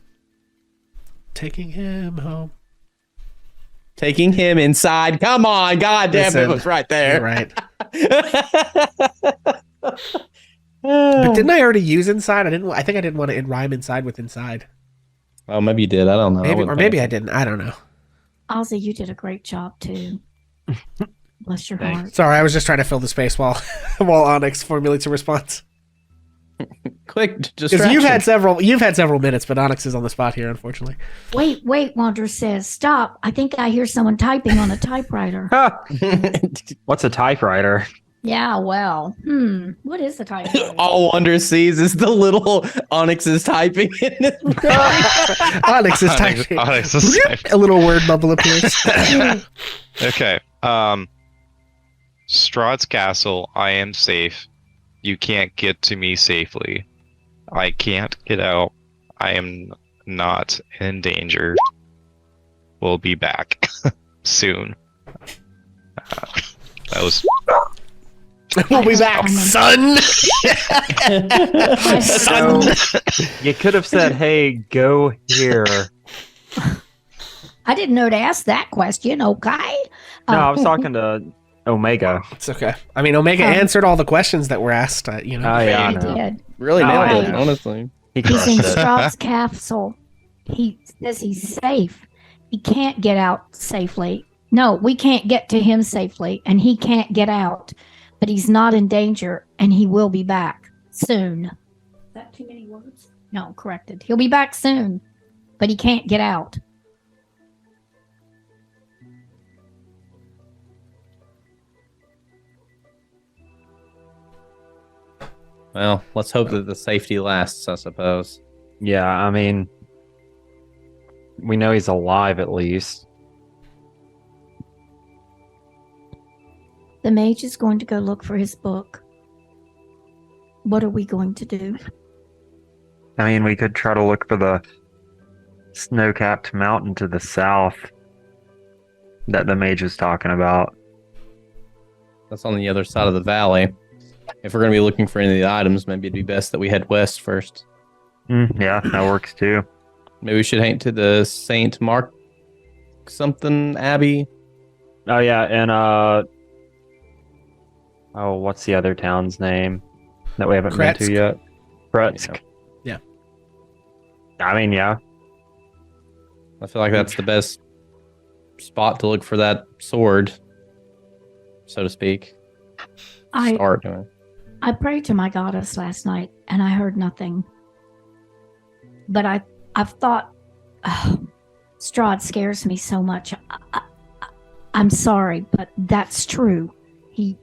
Taking him home. Taking him inside. Come on, goddamn, Listen, it was right there. You're right. But didn't I already use inside? I think I didn't want to rhyme inside with inside. Oh, maybe you did. I don't know. Maybe I didn't. I don't know. Ozzy, you did a great job too. Bless your Thanks. heart. Sorry, I was just trying to fill the space while Onyx formulates a response. Quick Because distraction. you've had several minutes, but Onyx is on the spot here, unfortunately. Wait, Wanderer says, stop. I think I hear someone typing on a typewriter. What's a typewriter? Yeah, well, what is a typewriter? All Wonder sees is the little Onyx is typing in his Onyx is typing. Onyx is typing. A little word bubble appears. Okay. Strahd's castle. I am safe. You can't get to me safely. I can't get out. I am not in danger. We'll be back soon. That was. We'll be back, son. So, you could have said, hey, go here. I didn't know to ask that question, okay? No, I was talking to Omega. It's okay. I mean, Omega answered all the questions that were asked. Oh, yeah, I He know. did. really nailed Alright. it, honestly. He He's in crushed it. Strahd's castle. He says he's safe. He can't get out safely. No, we can't get to him safely, and he can't get out. But he's not in danger, and he will be back soon. Is that too many words? No, corrected. He'll be back soon, but he can't get out. Well, let's hope that the safety lasts, I suppose. Yeah, I mean, we know he's alive at least. The mage is going to go look for his book. What are we going to do? I mean, we could try to look for the snow-capped mountain to the south. that the mage was talking about. That's on the other side of the valley. If we're going to be looking for any of the items, maybe it'd be best that we head west first. Yeah, that works too. Maybe we should head to the Saint Mark something Abbey. Oh yeah, and what's the other town's name that we haven't been Kretsk. to yet? Kretsk. Yeah. I mean, yeah. I feel like that's the best spot to look for that sword, so to speak. I Start doing. I prayed to my goddess last night and I heard nothing. But I've thought, Strahd scares me so much. I'm sorry, but that's true. He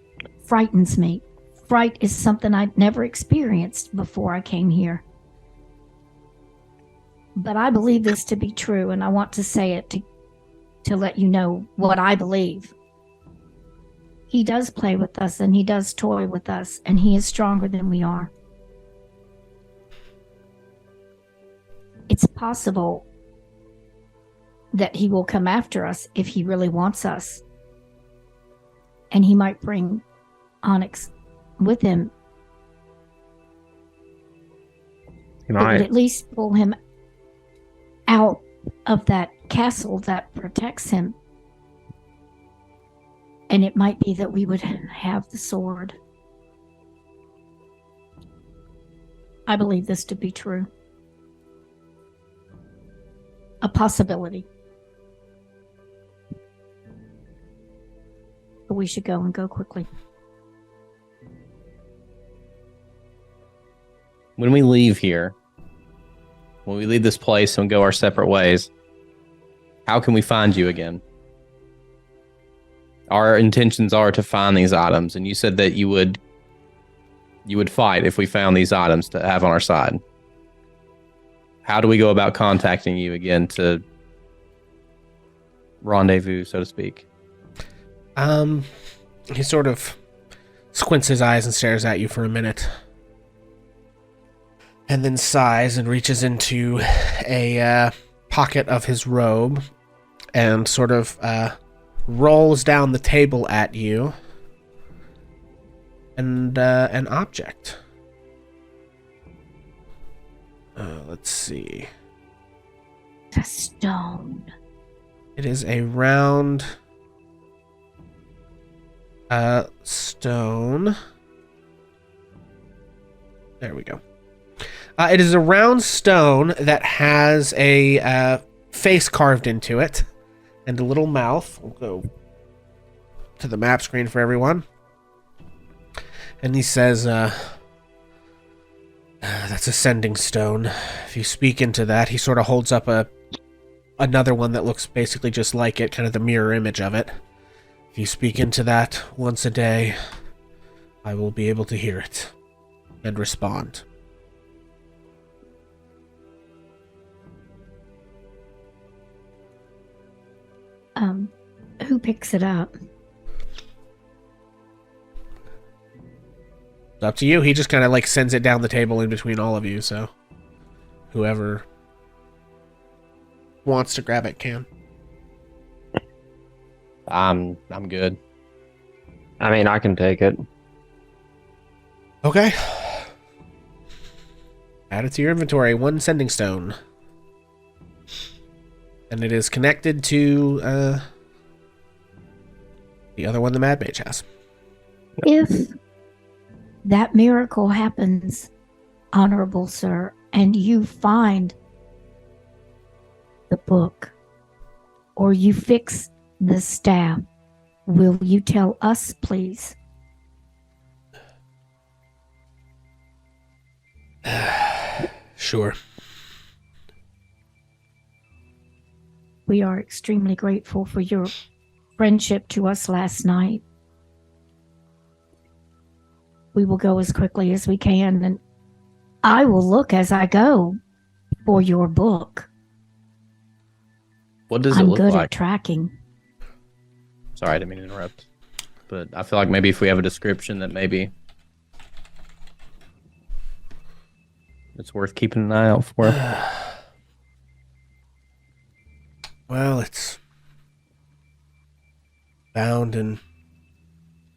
frightens me. Fright is something I'd never experienced before I came here. But I believe this to be true, and I want to say it to let you know what I believe. He does play with us, and he does toy with us, and he is stronger than we are. It's possible that he will come after us if he really wants us. And he might bring Onyx with him. He It would might. at least pull him out of that castle that protects him. And it might be that we would have the sword. I believe this to be true. A possibility. But we should go and go quickly. When we leave here, when we leave this place and go our separate ways, how can we find you again? Our intentions are to find these items, and you said that you would fight if we found these items to have on our side. How do we go about contacting you again to rendezvous, so to speak? He sort of squints his eyes and stares at you for a minute. And then sighs and reaches into a pocket of his robe and sort of rolls down the table at you. And an object. Let's see. A stone. It is a round stone. There we go. It is a round stone that has a face carved into it and a little mouth. We'll go to the map screen for everyone. And he says, that's a sending stone. If you speak into that, he sort of holds up another one that looks basically just like it, kind of the mirror image of it. If you speak into that once a day, I will be able to hear it and respond. Who picks it up? It's up to you. He just kind of like sends it down the table in between all of you, so whoever wants to grab it can. I'm good. I mean, I can take it. Okay. Add it to your inventory. One sending stone. And it is connected to the other one the Mad Mage has. If that miracle happens, honorable sir, and you find the book, or you fix the staff, will you tell us, please? Sure. We are extremely grateful for your friendship to us last night. We will go as quickly as we can, and I will look as I go for your book. What does it I'm look good like? at tracking. Sorry, I didn't mean to interrupt. But I feel like maybe if we have a description that maybe it's worth keeping an eye out for. Well, it's bound in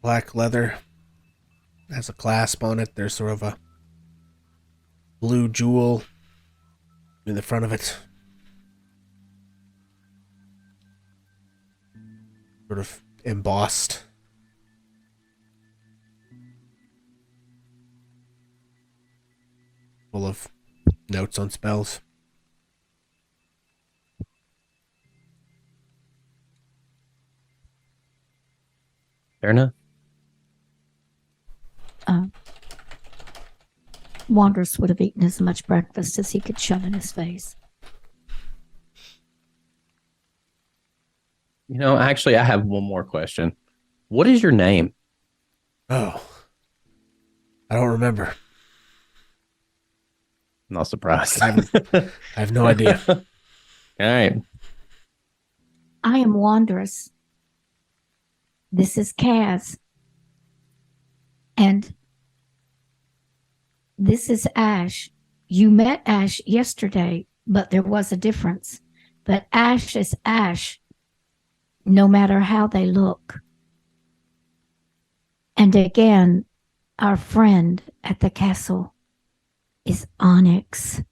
black leather. Has a clasp on it. There's sort of a blue jewel in the front of it. Sort of embossed. Full of notes on spells. Fair enough. Wanderous would have eaten as much breakfast as he could shove in his face. You know, actually, I have one more question. What is your name? Oh. I don't remember. Not surprised. I have no idea. All right. I am Wanderous. This is Kaz. And this is Ash. You met Ash yesterday, but there was a difference. But Ash is Ash, no matter how they look. And again, our friend at the castle is Onyx.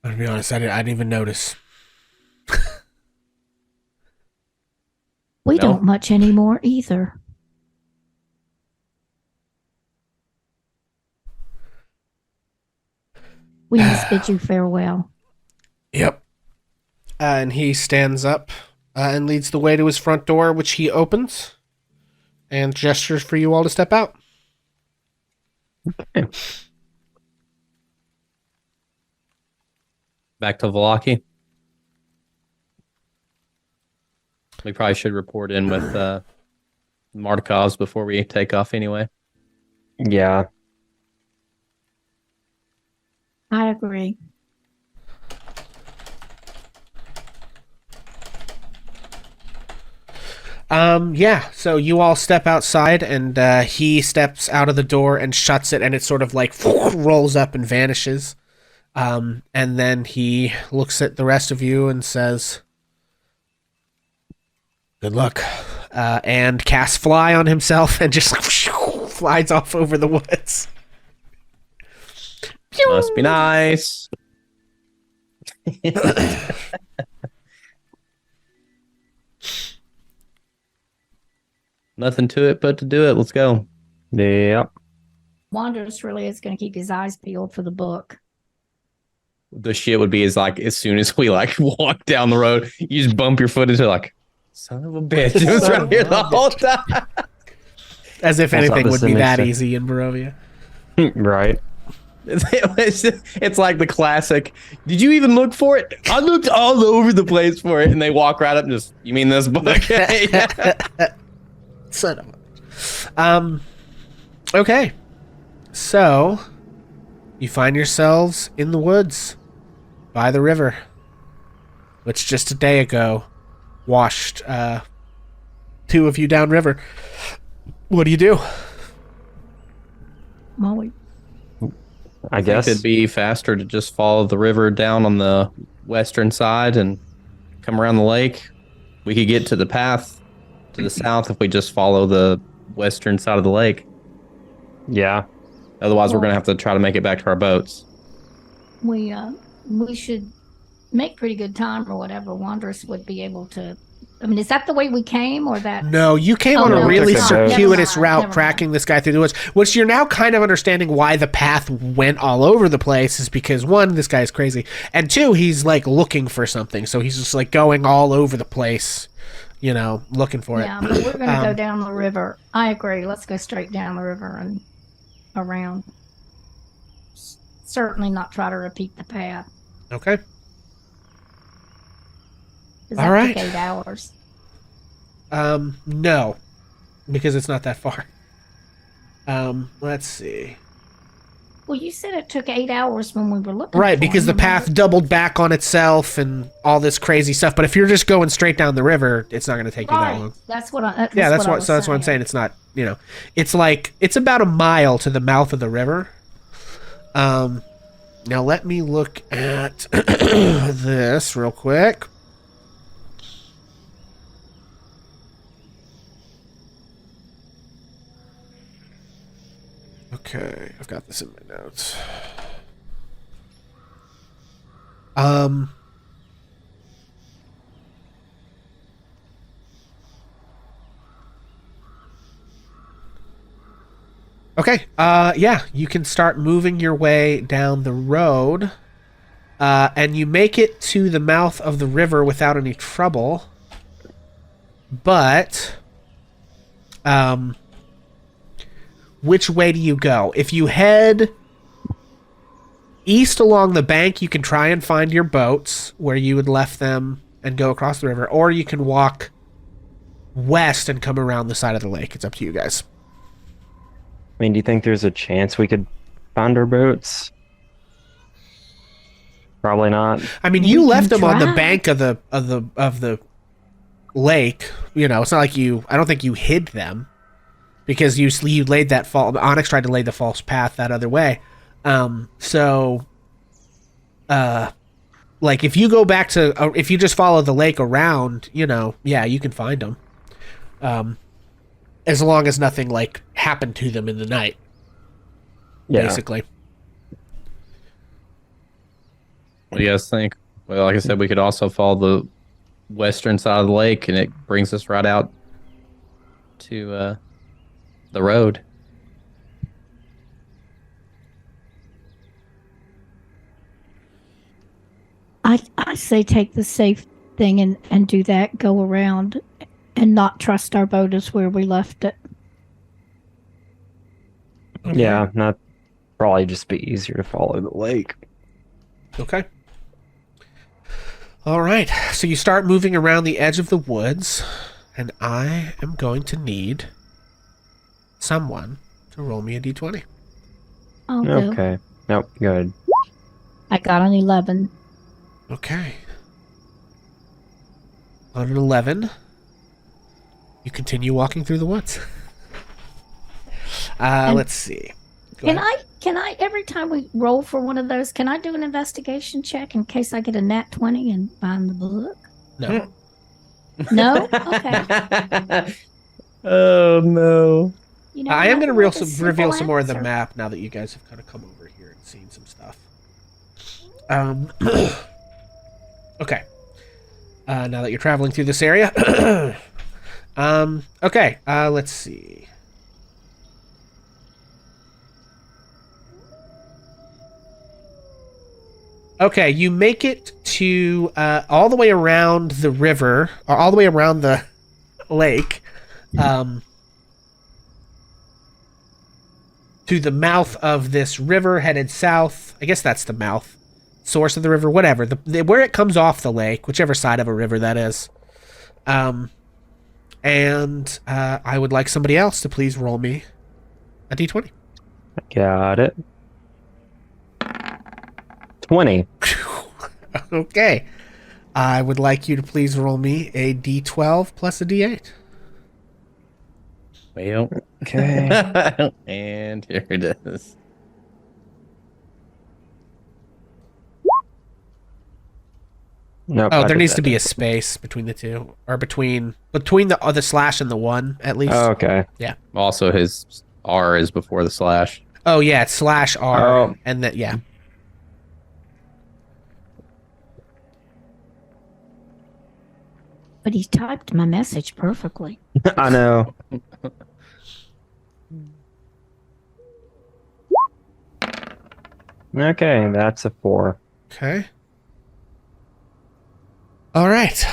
To be honest, I didn't even notice. We No. don't much anymore either. We must bid you farewell. Yep. And he stands up and leads the way to his front door, which he opens and gestures for you all to step out. Back to Velaki. We probably should report in with Martikovs before we take off anyway. Yeah. I agree. Yeah, so you all step outside and he steps out of the door and shuts it and it sort of like rolls up and vanishes. And then he looks at the rest of you and says, "Good luck." And casts fly on himself and just like flies off over the woods. Must be nice. Nothing to it but to do it. Let's go. Yep. Wanderous really is going to keep his eyes peeled for the book. The shit would be is like as soon as we like walk down the road, you just bump your foot into like, son of a bitch. It was right here the whole time. As if That's not anything the would be that sinister. easy in Barovia. Right. It's like the classic. Did you even look for it? I looked all over the place for it, and they walk right up and just, you mean this book? Yeah. Son of a... Okay. So, you find yourselves in the woods by the river, which just a day ago washed two of you downriver. What do you do? Well, I guess. It'd be faster to just follow the river down on the western side and come around the lake. We could get to the path to the south if we just follow the western side of the lake. Yeah. Otherwise, we're going to have to try to make it back to our boats. we should make pretty good time or whatever. Wanderous would be able to. I mean, is that the way we came or that? No, you came Oh, on no, a really it's not. circuitous Never mind, route, never tracking this guy through the woods, which you're now kind of understanding why the path went all over the place is because, one, this guy's crazy, and two, he's, like, looking for something, so he's just, like, going all over the place, you know, looking for Yeah, it. but we're going to go down the river. I agree. Let's go straight down the river and around. Certainly not try to repeat the path. Okay. 'Cause All that right. took 8 hours. No, because it's not that far. Let's see. Well, you said it took 8 hours when we were looking. Right, for because the him. path doubled back on itself and all this crazy stuff. But if you're just going straight down the river, it's not going to take you that Right. long. That's what I. Yeah, that's I what. was So that's what I'm saying. It's not. You know, it's like it's about a mile to the mouth of the river. Now let me look at this real quick. Okay, I've got this in my notes. Okay, yeah, you can start moving your way down the road, and you make it to the mouth of the river without any trouble. But, which way do you go? If you head east along the bank, you can try and find your boats where you had left them and go across the river, or you can walk west and come around the side of the lake. It's up to you guys. I mean, do you think there's a chance we could find our boats? Probably not. I mean, We you can left them on the try. bank of the lake. You know, it's not like you. I don't think you hid them because you laid that false. Onyx tried to lay the false path that other way. Like if you go back to, if you just follow the lake around, you know, yeah, you can find them. As long as nothing like happened to them in the night, Yeah. basically. What do you guys think? Well, like I said, we could also follow the western side of the lake, and it brings us right out to the road. I say take the safe thing and do that, go around and not trust our boat is where we left it. Yeah, not probably just be easier to follow the lake. Okay. All right. So you start moving around the edge of the woods, and I am going to need someone to roll me a d20. I'll go. Okay. Nope, good. I got an 11. Okay. On an 11, you continue walking through the woods. Let's see. Go Can ahead. I every time we roll for one of those, can I do an investigation check in case I get a nat 20 and find the book? No. No? Okay. Oh no! You know, I am going to nothing like a reveal simple some more of the answer. map now that you guys have kind of come over here and seen some stuff. Okay. Now that you're traveling through this area. Okay. Let's see. Okay, you make it to all the way around the river, or all the way around the lake, to the mouth of this river headed south. I guess that's the mouth, source of the river, whatever. Where it comes off the lake, whichever side of a river that is. And I would like somebody else to please roll me a d20. Got it. 20. Okay. I would like you to please roll me a d12 plus a d8. Well, Okay. and here it is. Nope. Oh, I there did needs that to be a different. space between the two, or between the slash and the 1 at least. Oh, okay. Also, his R is before the slash. Oh yeah, it's slash R, Oh. and that yeah. But he typed my message perfectly. I know. Okay, that's a 4. Okay. All right.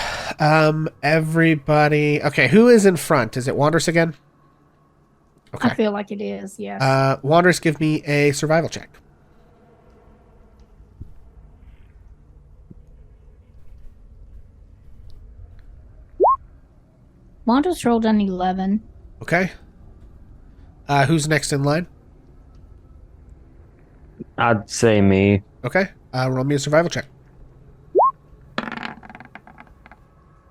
Everybody. Okay, who is in front? Is it Wanderers again? I Okay. feel like it is, yes. Wanderers, give me a survival check. Wanda's rolled an 11. Okay. Who's next in line? I'd say me. Okay. Roll me a survival check.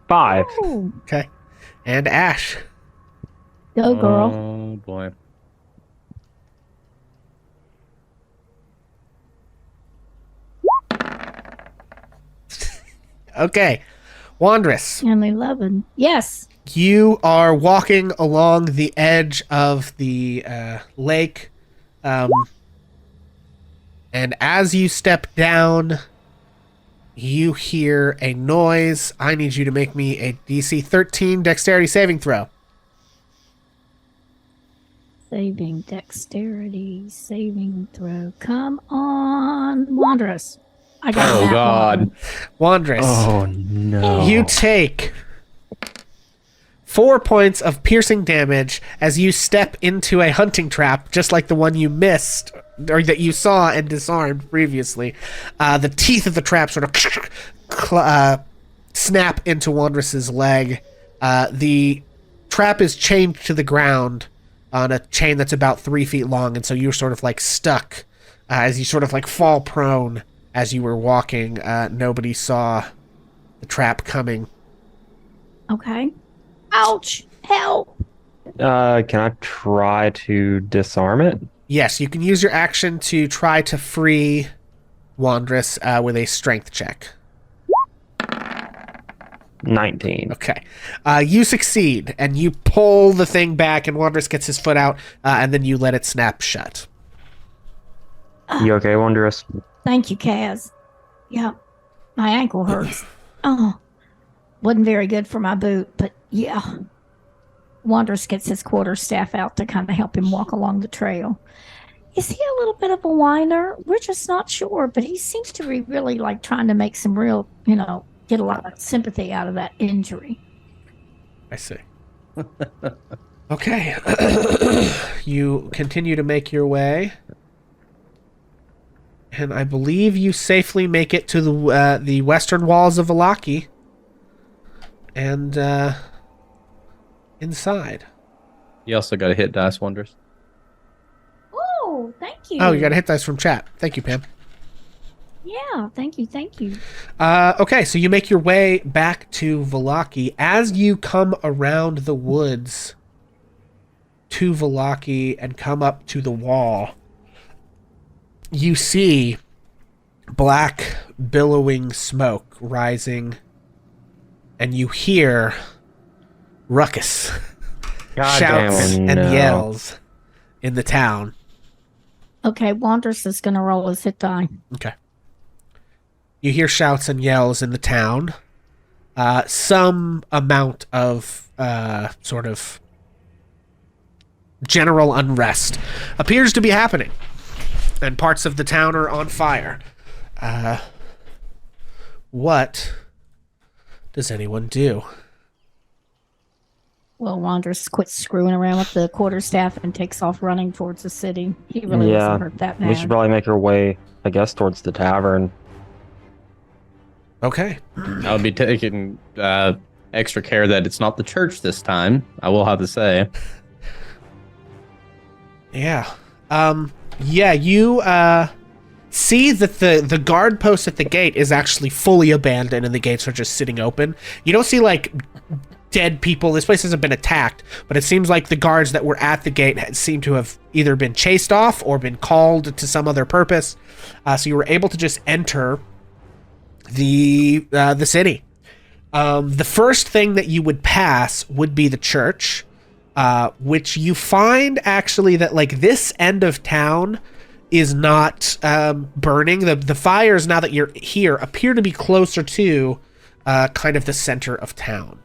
5. Oh, Okay. And Ash. go girl. Oh boy. Okay. Wanderess, An 11. Yes. you are walking along the edge of the lake. And as you step down, you hear a noise. I need you to make me a DC 13 dexterity saving throw. Saving dexterity, saving throw. Come on, Wanderous. I got Oh that God. one. Wanderous, Oh no! you take 4 points of piercing damage as you step into a hunting trap, just like the one you missed, or that you saw and disarmed previously. The teeth of the trap sort of snap into Wanderous's leg. The trap is chained to the ground on a chain that's about 3 feet long, and so you're sort of like stuck as you sort of like fall prone as you were walking. Nobody saw the trap coming. Okay. Ouch! Help! Can I try to disarm it? Yes, you can use your action to try to free Wanderous with a strength check. 19. Okay. You succeed, and you pull the thing back, and Wanderous gets his foot out, and then you let it snap shut. You okay, Wondrous? Thank you, Kaz. Yeah, my ankle hurts. Oh, wasn't very good for my boot, but yeah. Wanderous gets his quarterstaff out to kind of help him walk along the trail. Is he a little bit of a whiner? We're just not sure, but he seems to be really like trying to make some real, get a lot of sympathy out of that injury. I see. Okay. You continue to make your way, and I believe you safely make it to the western walls of Valaki, and inside. You also got to hit dice, Wonders. Oh, thank you. Oh, you got a hit dice from chat. Thank you, Pam. Yeah, thank you. Okay, so you make your way back to Valaki. As you come around the woods to Valaki and come up to the wall, you see black, billowing smoke rising, and you hear ruckus, God shouts, damn, and no. yells in the town. Okay, Wanderous is going to roll his hit die. Okay. You hear shouts and yells in the town. Some amount of sort of general unrest appears to be happening, and parts of the town are on fire. What does anyone do? Well, Wanderous quits screwing around with the quarterstaff and takes off running towards the city. He really wasn't hurt that bad. We should probably make our way, I guess, towards the tavern. Okay. I would be taking extra care that it's not the church this time. I will have to say. Yeah. Yeah, you see that the guard post at the gate is actually fully abandoned and the gates are just sitting open. You don't see like dead people. This place hasn't been attacked, but it seems like the guards that were at the gate seem to have either been chased off or been called to some other purpose. So you were able to just enter the city. The first thing that you would pass would be the church, which you find actually that like this end of town is not burning. The fires, now that you're here, appear to be closer to kind of the center of town.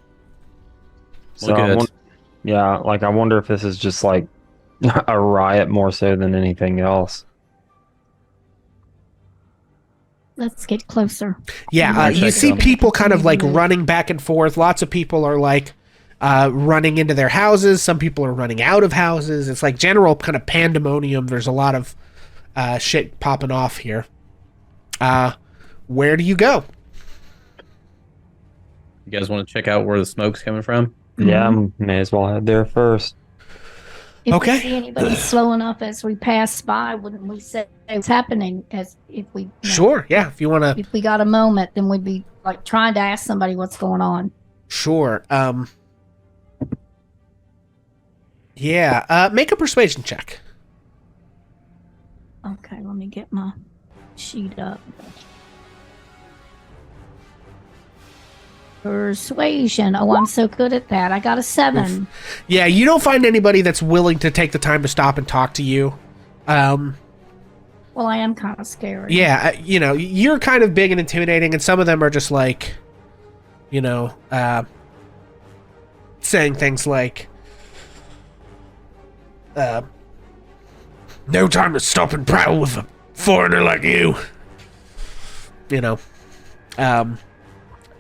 So I wonder if this is just like a riot more so than anything else. Let's get closer. Yeah, you see people kind of like running back and forth. Lots of people are like running into their houses. Some people are running out of houses. It's like general kind of pandemonium. There's a lot of shit popping off here. Where do you go? You guys want to check out where the smoke's coming from? Yeah, may as well head there first. If Okay. we see anybody slow enough as we pass by, wouldn't we say what's happening? As if we Sure, yeah, if you want to. if we got a moment, then we'd be like trying to ask somebody what's going on. Sure. Yeah, make a persuasion check. Okay, let me get my sheet up. Persuasion. Oh, I'm so good at that. I got a 7. Yeah, you don't find anybody that's willing to take the time to stop and talk to you. Well, I am kind of scary. Yeah, you're kind of big and intimidating, and some of them are just like, saying things like, no time to stop and prowl with a foreigner like you.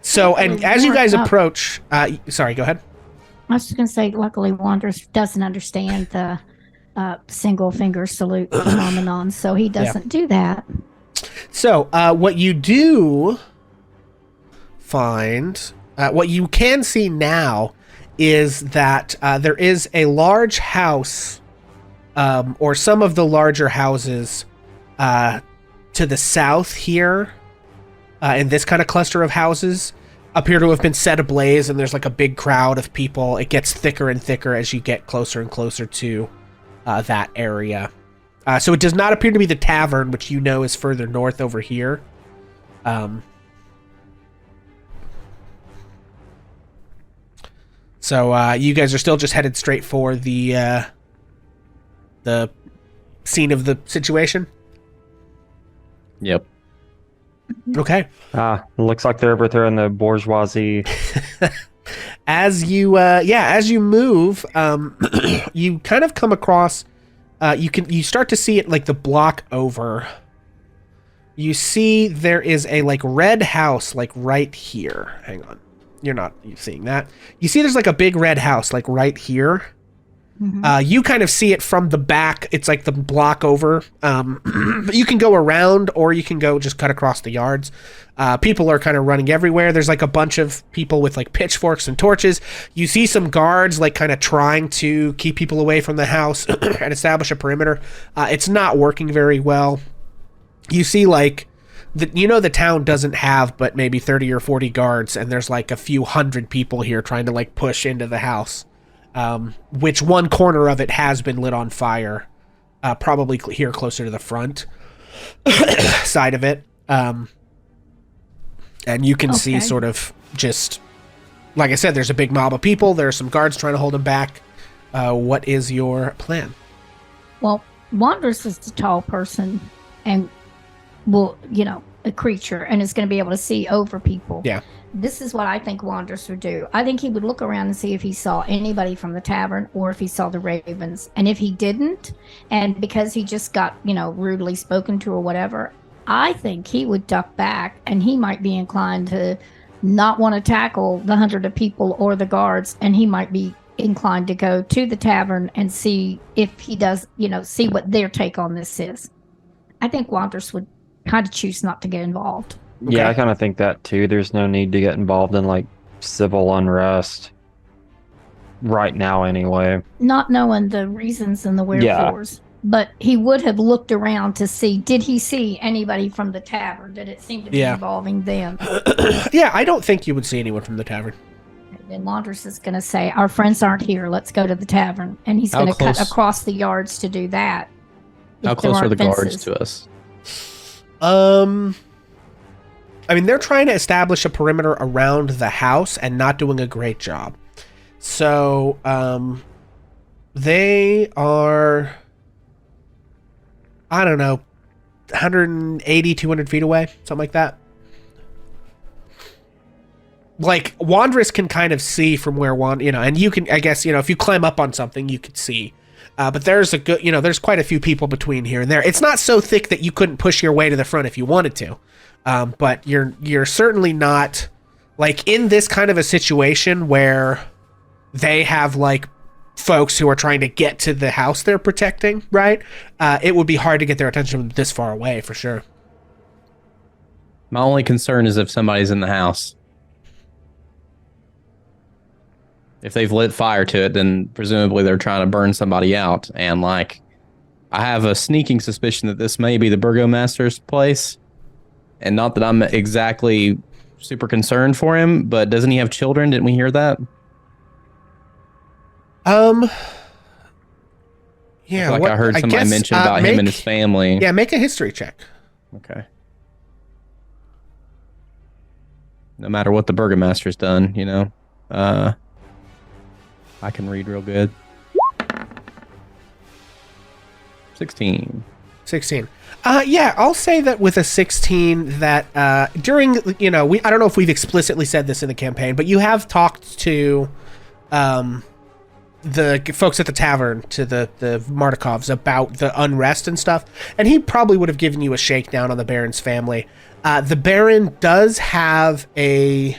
So, and as you guys approach, sorry, go ahead. I was just going to say, luckily, Wanderers doesn't understand the single finger salute phenomenon, so he doesn't do that. So, what you do find, what you can see now is that there is a large house, or some of the larger houses to the south here, in this kind of cluster of houses, appear to have been set ablaze, and there's like a big crowd of people. It gets thicker and thicker as you get closer and closer to that area. So it does not appear to be the tavern, which is further north over here. So you guys are still just headed straight for the scene of the situation? Yep. Okay. Looks like they're overthrowing the bourgeoisie. As you move, you kind of come across, you start to see it like the block over. You see there is a like red house like right here. Hang on. You're not seeing that. You see there's like a big red house like right here. Mm-hmm. You kind of see it from the back. It's like the block over. You can go around, or you can go just cut across the yards. People are kind of running everywhere. There's like a bunch of people with like pitchforks and torches. You see some guards like kind of trying to keep people away from the house and establish a perimeter. It's not working very well. You see like the town doesn't have but maybe 30 or 40 guards, and there's like a few hundred people here trying to like push into the house. Which one corner of it has been lit on fire, probably here closer to the front side of it. And you can see sort of just, like I said, there's a big mob of people. There are some guards trying to hold them back. What is your plan? Well, Wanderers is a tall person and a creature, and is going to be able to see over people. Yeah. This is what I think Wanderers would do. I think he would look around and see if he saw anybody from the tavern, or if he saw the ravens. And if he didn't, and because he just got, rudely spoken to or whatever, I think he would duck back, and he might be inclined to not want to tackle the hundred of people or the guards, and he might be inclined to go to the tavern and see if he does, see what their take on this is. I think Wanderers would kind of choose not to get involved. Okay. Yeah, I kind of think that too. There's no need to get involved in like civil unrest right now anyway. Not knowing the reasons and the wherefores. Yeah. But he would have looked around to see, did he see anybody from the tavern? Did it seem to be involving them? Yeah, I don't think you would see anyone from the tavern. And then Laundress is going to say, our friends aren't here. Let's go to the tavern. And he's going to cut across the yards to do that. How close are the guards to us? I mean, they're trying to establish a perimeter around the house and not doing a great job. So, they are, I don't know, 180, 200 feet away, something like that. Like, Wanderous can kind of see from where and you can, I guess, if you climb up on something, you could see. But there's a good, there's quite a few people between here and there. It's not so thick that you couldn't push your way to the front if you wanted to. But you're certainly not, like, in this kind of a situation where they have, like, folks who are trying to get to the house they're protecting, right? It would be hard to get their attention from this far away, for sure. My only concern is if somebody's in the house. If they've lit fire to it, then presumably they're trying to burn somebody out. And, like, I have a sneaking suspicion that this may be the burgomaster's place. And not that I'm exactly super concerned for him, but doesn't he have children? Didn't we hear that? Yeah. I heard somebody mention about him and his family. Yeah, make a history check. Okay. No matter what the burgomaster's done, I can read real good. 16. 16. Yeah, I'll say that with a 16 that during, I don't know if we've explicitly said this in the campaign, but you have talked to the folks at the tavern, to the Martikovs, about the unrest and stuff, and he probably would have given you a shakedown on the Baron's family. The Baron does have a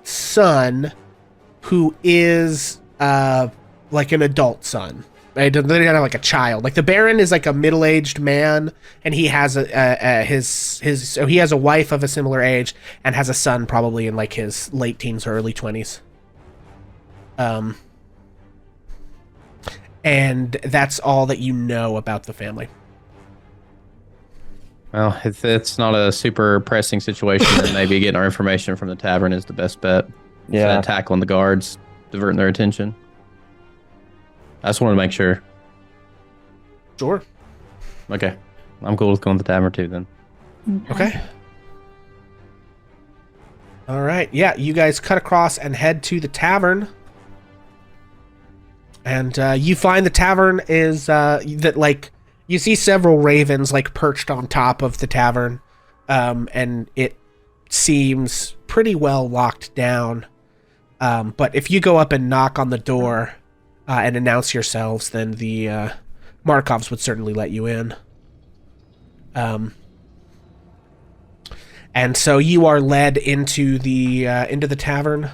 son who is like an adult son. They're not like a child. Like the Baron is like a middle-aged man, and he has so he has a wife of a similar age and has a son probably in like his late teens or early 20s. And that's all that you know about the family. Well, if it's not a super pressing situation, then maybe getting our information from the tavern is the best bet. Yeah. Instead of tackling the guards, diverting their attention. I just wanted to make sure. Sure. Okay. I'm cool with going to the tavern too then. Okay. All right. Yeah, you guys cut across and head to the tavern. And you find the tavern is that like you see several ravens like perched on top of the tavern, and it seems pretty well locked down. But if you go up and knock on the door and announce yourselves, then the Markovs would certainly let you in. And so you are led into the tavern.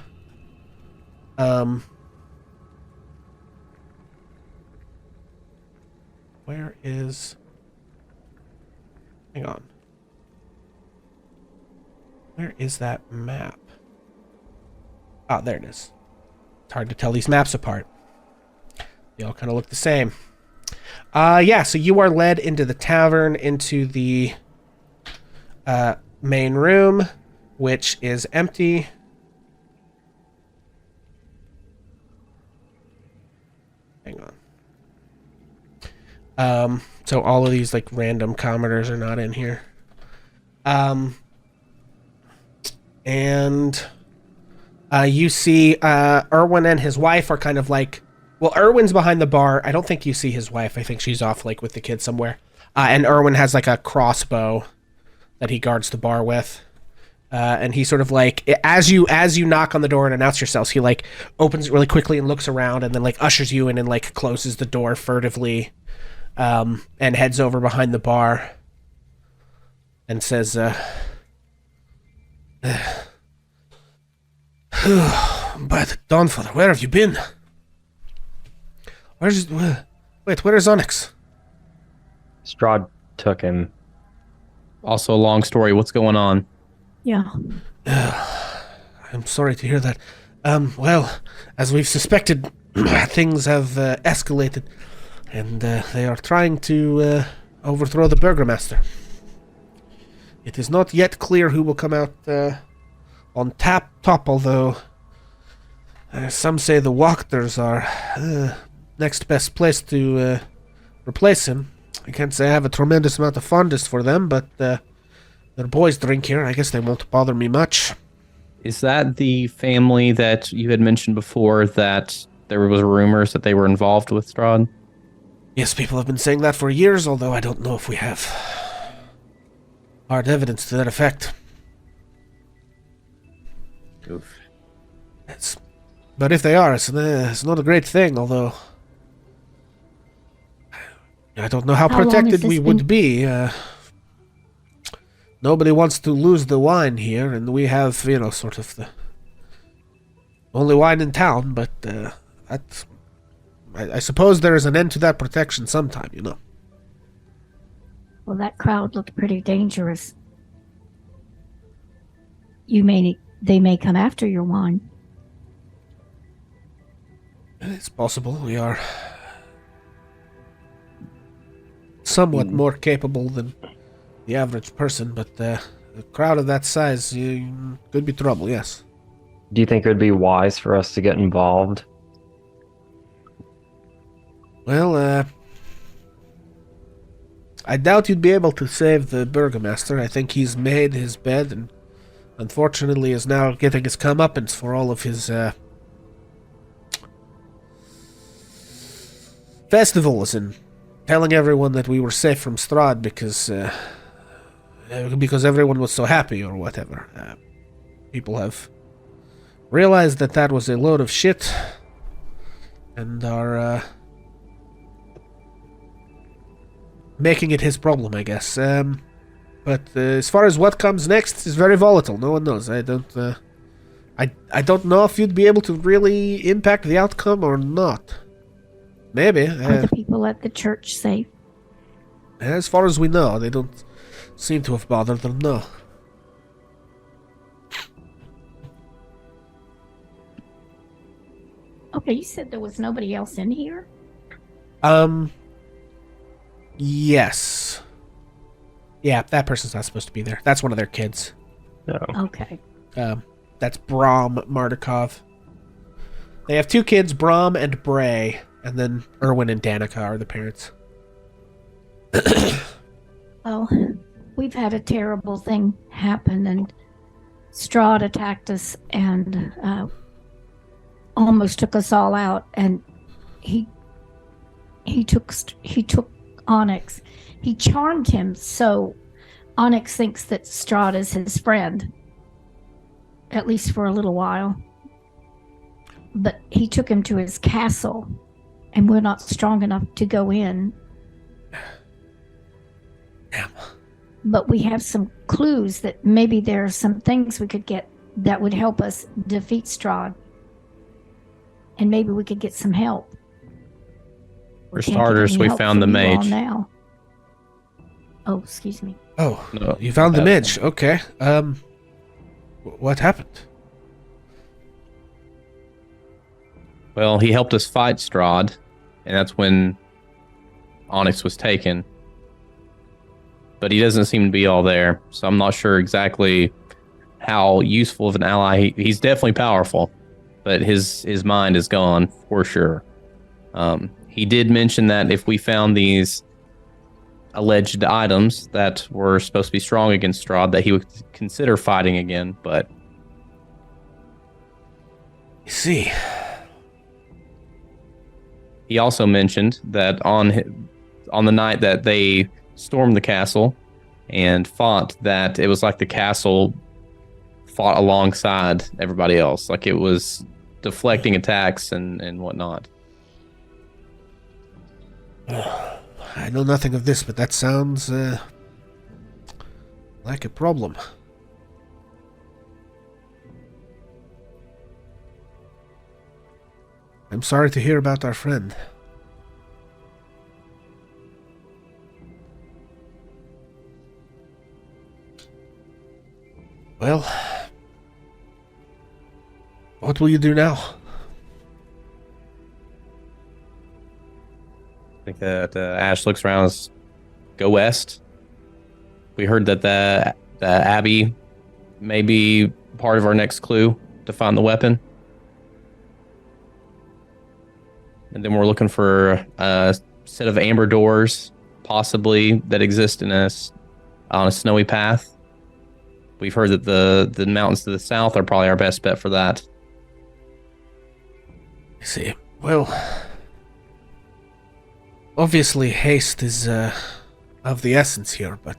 Where is... Hang on. Where is that map? Oh, there it is. It's hard to tell these maps apart. They all kind of look the same. Yeah, so you are led into the tavern, into the main room, which is empty. Hang on. So all of these like random commenters are not in here. And you see Erwin and his wife are kind of like, well, Erwin's behind the bar. I don't think you see his wife. I think she's off like with the kids somewhere. And Erwin has like a crossbow that he guards the bar with. And he sort of like, as you knock on the door and announce yourselves, he like opens it really quickly and looks around and then like ushers you in and like closes the door furtively. And heads over behind the bar and says, by the Dawnfather, where have you been? Where is Onyx? Strahd took him. Also, a long story. What's going on? Yeah. I'm sorry to hear that. Well, as we've suspected, things have escalated. And they are trying to overthrow the Burgomaster. It is not yet clear who will come out on top, although some say the Wachters are next best place to replace him. I can't say I have a tremendous amount of fondness for them, but their boys drink here. I guess they won't bother me much. Is that the family that you had mentioned before that there was rumors that they were involved with Strahd? Yes, people have been saying that for years, although I don't know if we have hard evidence to that effect. Oof. But if they are, it's not a great thing, although I don't know how How long protected has we this would been? be. Nobody wants to lose the wine here, and we have, sort of the only wine in town, but that's... I suppose there is an end to that protection sometime, Well, that crowd looked pretty dangerous. They may come after your wine. It's possible. We are somewhat more capable than the average person, but a crowd of that size could be trouble, yes. Do you think it would be wise for us to get involved? Well, I doubt you'd be able to save the Burgomaster. I think he's made his bed and unfortunately is now getting his comeuppance for all of his festivals and telling everyone that we were safe from Strahd because everyone was so happy or whatever. People have realized that that was a load of shit and are making it his problem, I guess. But as far as what comes next is very volatile. No one knows. I don't know if you'd be able to really impact the outcome or not. Maybe. Are the people at the church safe? As far as we know, they don't seem to have bothered them, no. Okay, you said there was nobody else in here? Yes. Yeah, that person's not supposed to be there. That's one of their kids. No. Okay. That's Brom Mardukov. They have two kids, Brom and Bray, and then Erwin and Danica are the parents. Well, we've had a terrible thing happen, and Strahd attacked us and almost took us all out. And he took Onyx. He charmed him, so Onyx thinks that Strahd is his friend, at least for a little while. But he took him to his castle, and we're not strong enough to go in. Damn. But we have some clues that maybe there are some things we could get that would help us defeat Strahd. And maybe we could get some help. For starters, we found the mage. Now. Oh, excuse me. Oh, No, you found the that- mage. Okay. What happened? Well, he helped us fight Strahd, and that's when Onyx was taken. But he doesn't seem to be all there, so I'm not sure exactly how useful of an ally. He's definitely powerful, but his mind is gone for sure. He did mention that if we found these alleged items that were supposed to be strong against Strahd, that he would consider fighting again, but You see. he also mentioned that on the night that they stormed the castle and fought, that it was like the castle fought alongside everybody else, like it was deflecting attacks and whatnot. I know nothing of this, but that sounds like a problem. I'm sorry to hear about our friend. Well, what will you do now? I think that Ash looks around and says, go west. We heard that the Abbey may be part of our next clue to find the weapon. And then we're looking for a set of amber doors, possibly, that exist on a snowy path. We've heard that the mountains to the south are probably our best bet for that. I see. Well, obviously haste is of the essence here, but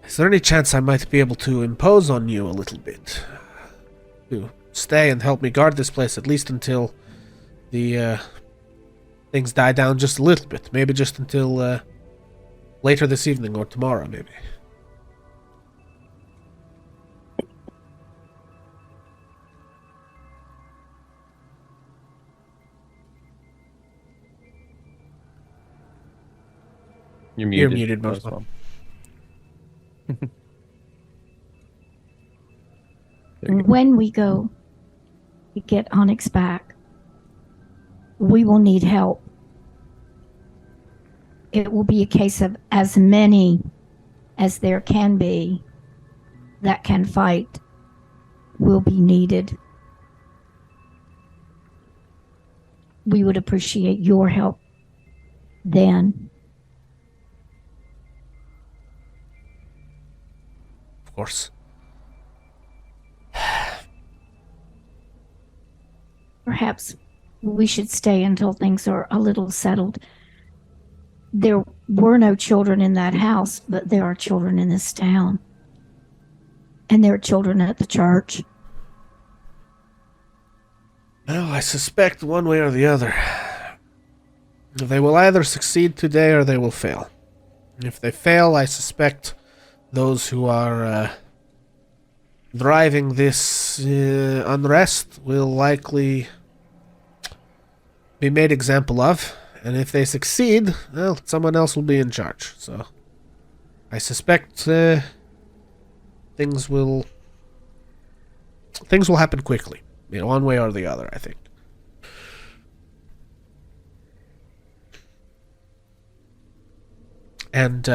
is there any chance I might be able to impose on you a little bit? To stay and help me guard this place, at least until the things die down just a little bit. Maybe just until later this evening or tomorrow, maybe. You're You're muted. muted, Mosmo. When we go to get Onyx back, we will need help. It will be a case of as many as there can be that can fight will be needed. We would appreciate your help then. Of course. Perhaps we should stay until things are a little settled. There were no children in that house, but there are children in this town. And there are children at the church. Well, I suspect one way or the other. They will either succeed today or they will fail. If they fail, I suspect those who are driving this unrest will likely be made example of. And if they succeed, well, someone else will be in charge. So I suspect things will happen quickly. One way or the other, I think. And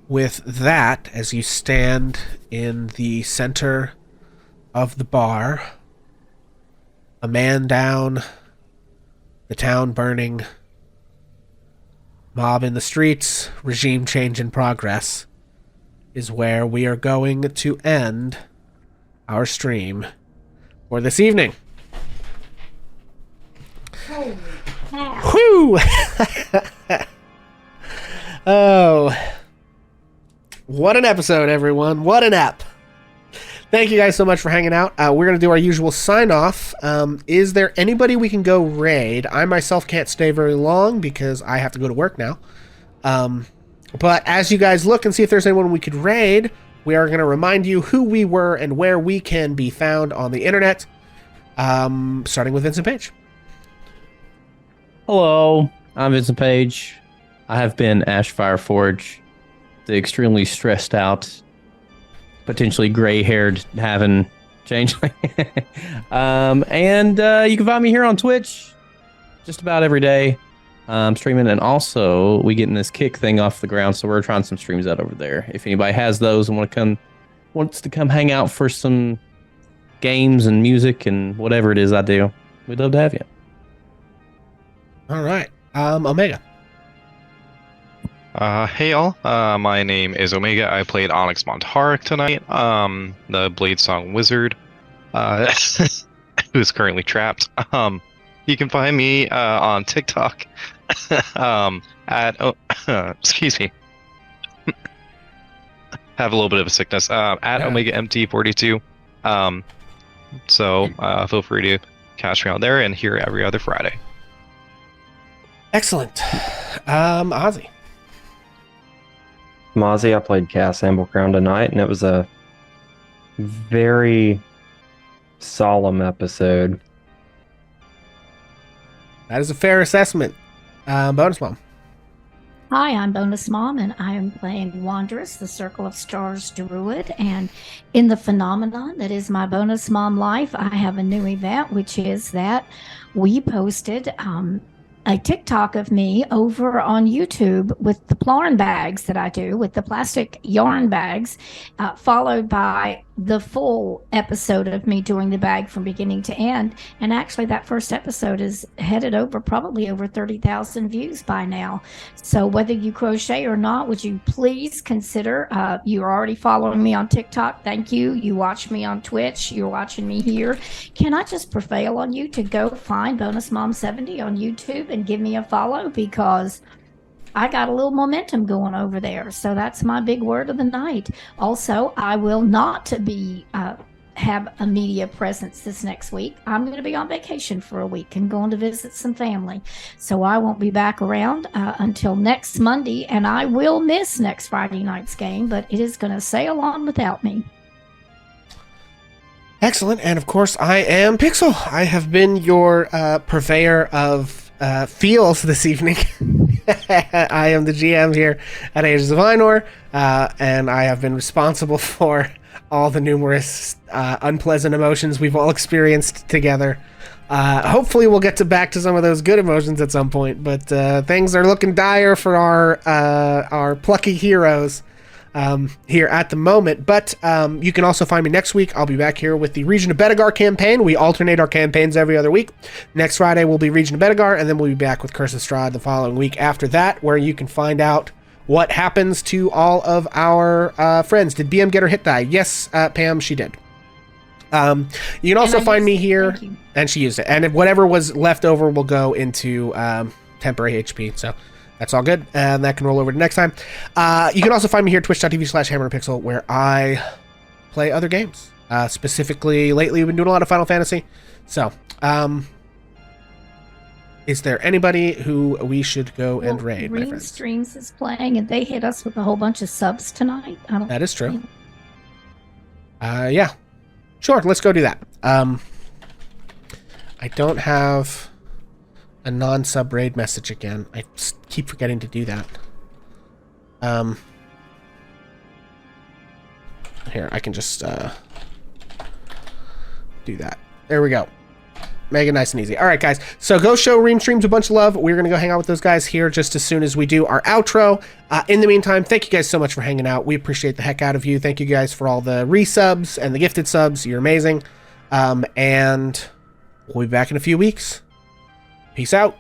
with that, as you stand in the center of the bar, a man down, the town burning, mob in the streets, regime change in progress, is where we are going to end our stream for this evening. Holy cow. Whew! Oh. What an episode, everyone. What an ep. Thank you guys so much for hanging out. We're going to do our usual sign-off. Is there anybody we can go raid? I myself can't stay very long because I have to go to work now. But as you guys look and see if there's anyone we could raid, we are going to remind you who we were and where we can be found on the internet. Starting with Vincent Page. Hello, I'm Vincent Page. I have been Ashfire Forge, the extremely stressed out, potentially gray-haired having changeling. And you can find me here on Twitch just about every day. Streaming, and also we getting this kick thing off the ground, so we're trying some streams out over there. If anybody has those and wants to come hang out for some games and music and whatever it is I do, we'd love to have you. All right. Omega. Hey y'all, my name is Omega. I played Onyx Montarik tonight, the Bladesong Wizard, who is currently trapped. You can find me on TikTok at excuse me, have a little bit of a sickness, at Omega MT42. So feel free to catch me out there and here every other Friday. Excellent. Ozzy. Mozzie, I played Cass Amblecrown tonight, and it was a very solemn episode. That is a fair assessment. Bonus Mom. Hi, I'm Bonus Mom, and I am playing Wanderess, the Circle of Stars Druid. And in the phenomenon that is my Bonus Mom life, I have a new event, which is that we posted a TikTok of me over on YouTube with the plarn bags that I do, with the plastic yarn bags, followed by the full episode of me doing the bag from beginning to end. And actually that first episode is headed over probably over 30,000 views by now. So whether you crochet or not, would you please consider, you're already following me on TikTok. Thank you. You watch me on Twitch. You're watching me here. Can I just prevail on you to go find Bonus Mom 70 on YouTube and give me a follow, because I got a little momentum going over there. So that's my big word of the night. Also, I will not be have a media presence this next week. I'm going to be on vacation for a week and going to visit some family. So I won't be back around until next Monday, and I will miss next Friday night's game, but it is going to sail on without me. Excellent. And of course, I am Pixel. I have been your purveyor of feels this evening. I am the GM here at Ages of Einor, and I have been responsible for all the numerous unpleasant emotions we've all experienced together. Hopefully we'll get back to some of those good emotions at some point, but things are looking dire for our plucky heroes here at the moment. But you can also find me next week. I'll be back here with the Region of Bedegar campaign. We alternate our campaigns every other week. Next Friday will be Region of Bedegar, and then we'll be back with Curse of Strahd the following week after that, where you can find out what happens to all of our friends. Did BM get her hit die? Yes, Pam, she did. You can also And I find me used it. here, Thank you. and she used it. And if whatever was left over will go into temporary HP. So that's all good. And that can roll over to next time. You can also find me here, twitch.tv/hammerandpixel, where I play other games. Specifically, lately we've been doing a lot of Final Fantasy. So, is there anybody who we should go and raid, my Ream friends? Streams is playing, and they hit us with a whole bunch of subs tonight. I don't That is true. Yeah. Sure, let's go do that. I don't have a non-sub raid message again. I keep forgetting to do that. Here, I can just do that. There we go. Make it nice and easy. All right, guys. So go show Ream Streams a bunch of love. We're going to go hang out with those guys here just as soon as we do our outro. In the meantime, thank you guys so much for hanging out. We appreciate the heck out of you. Thank you guys for all the resubs and the gifted subs. You're amazing. And we'll be back in a few weeks. Peace out.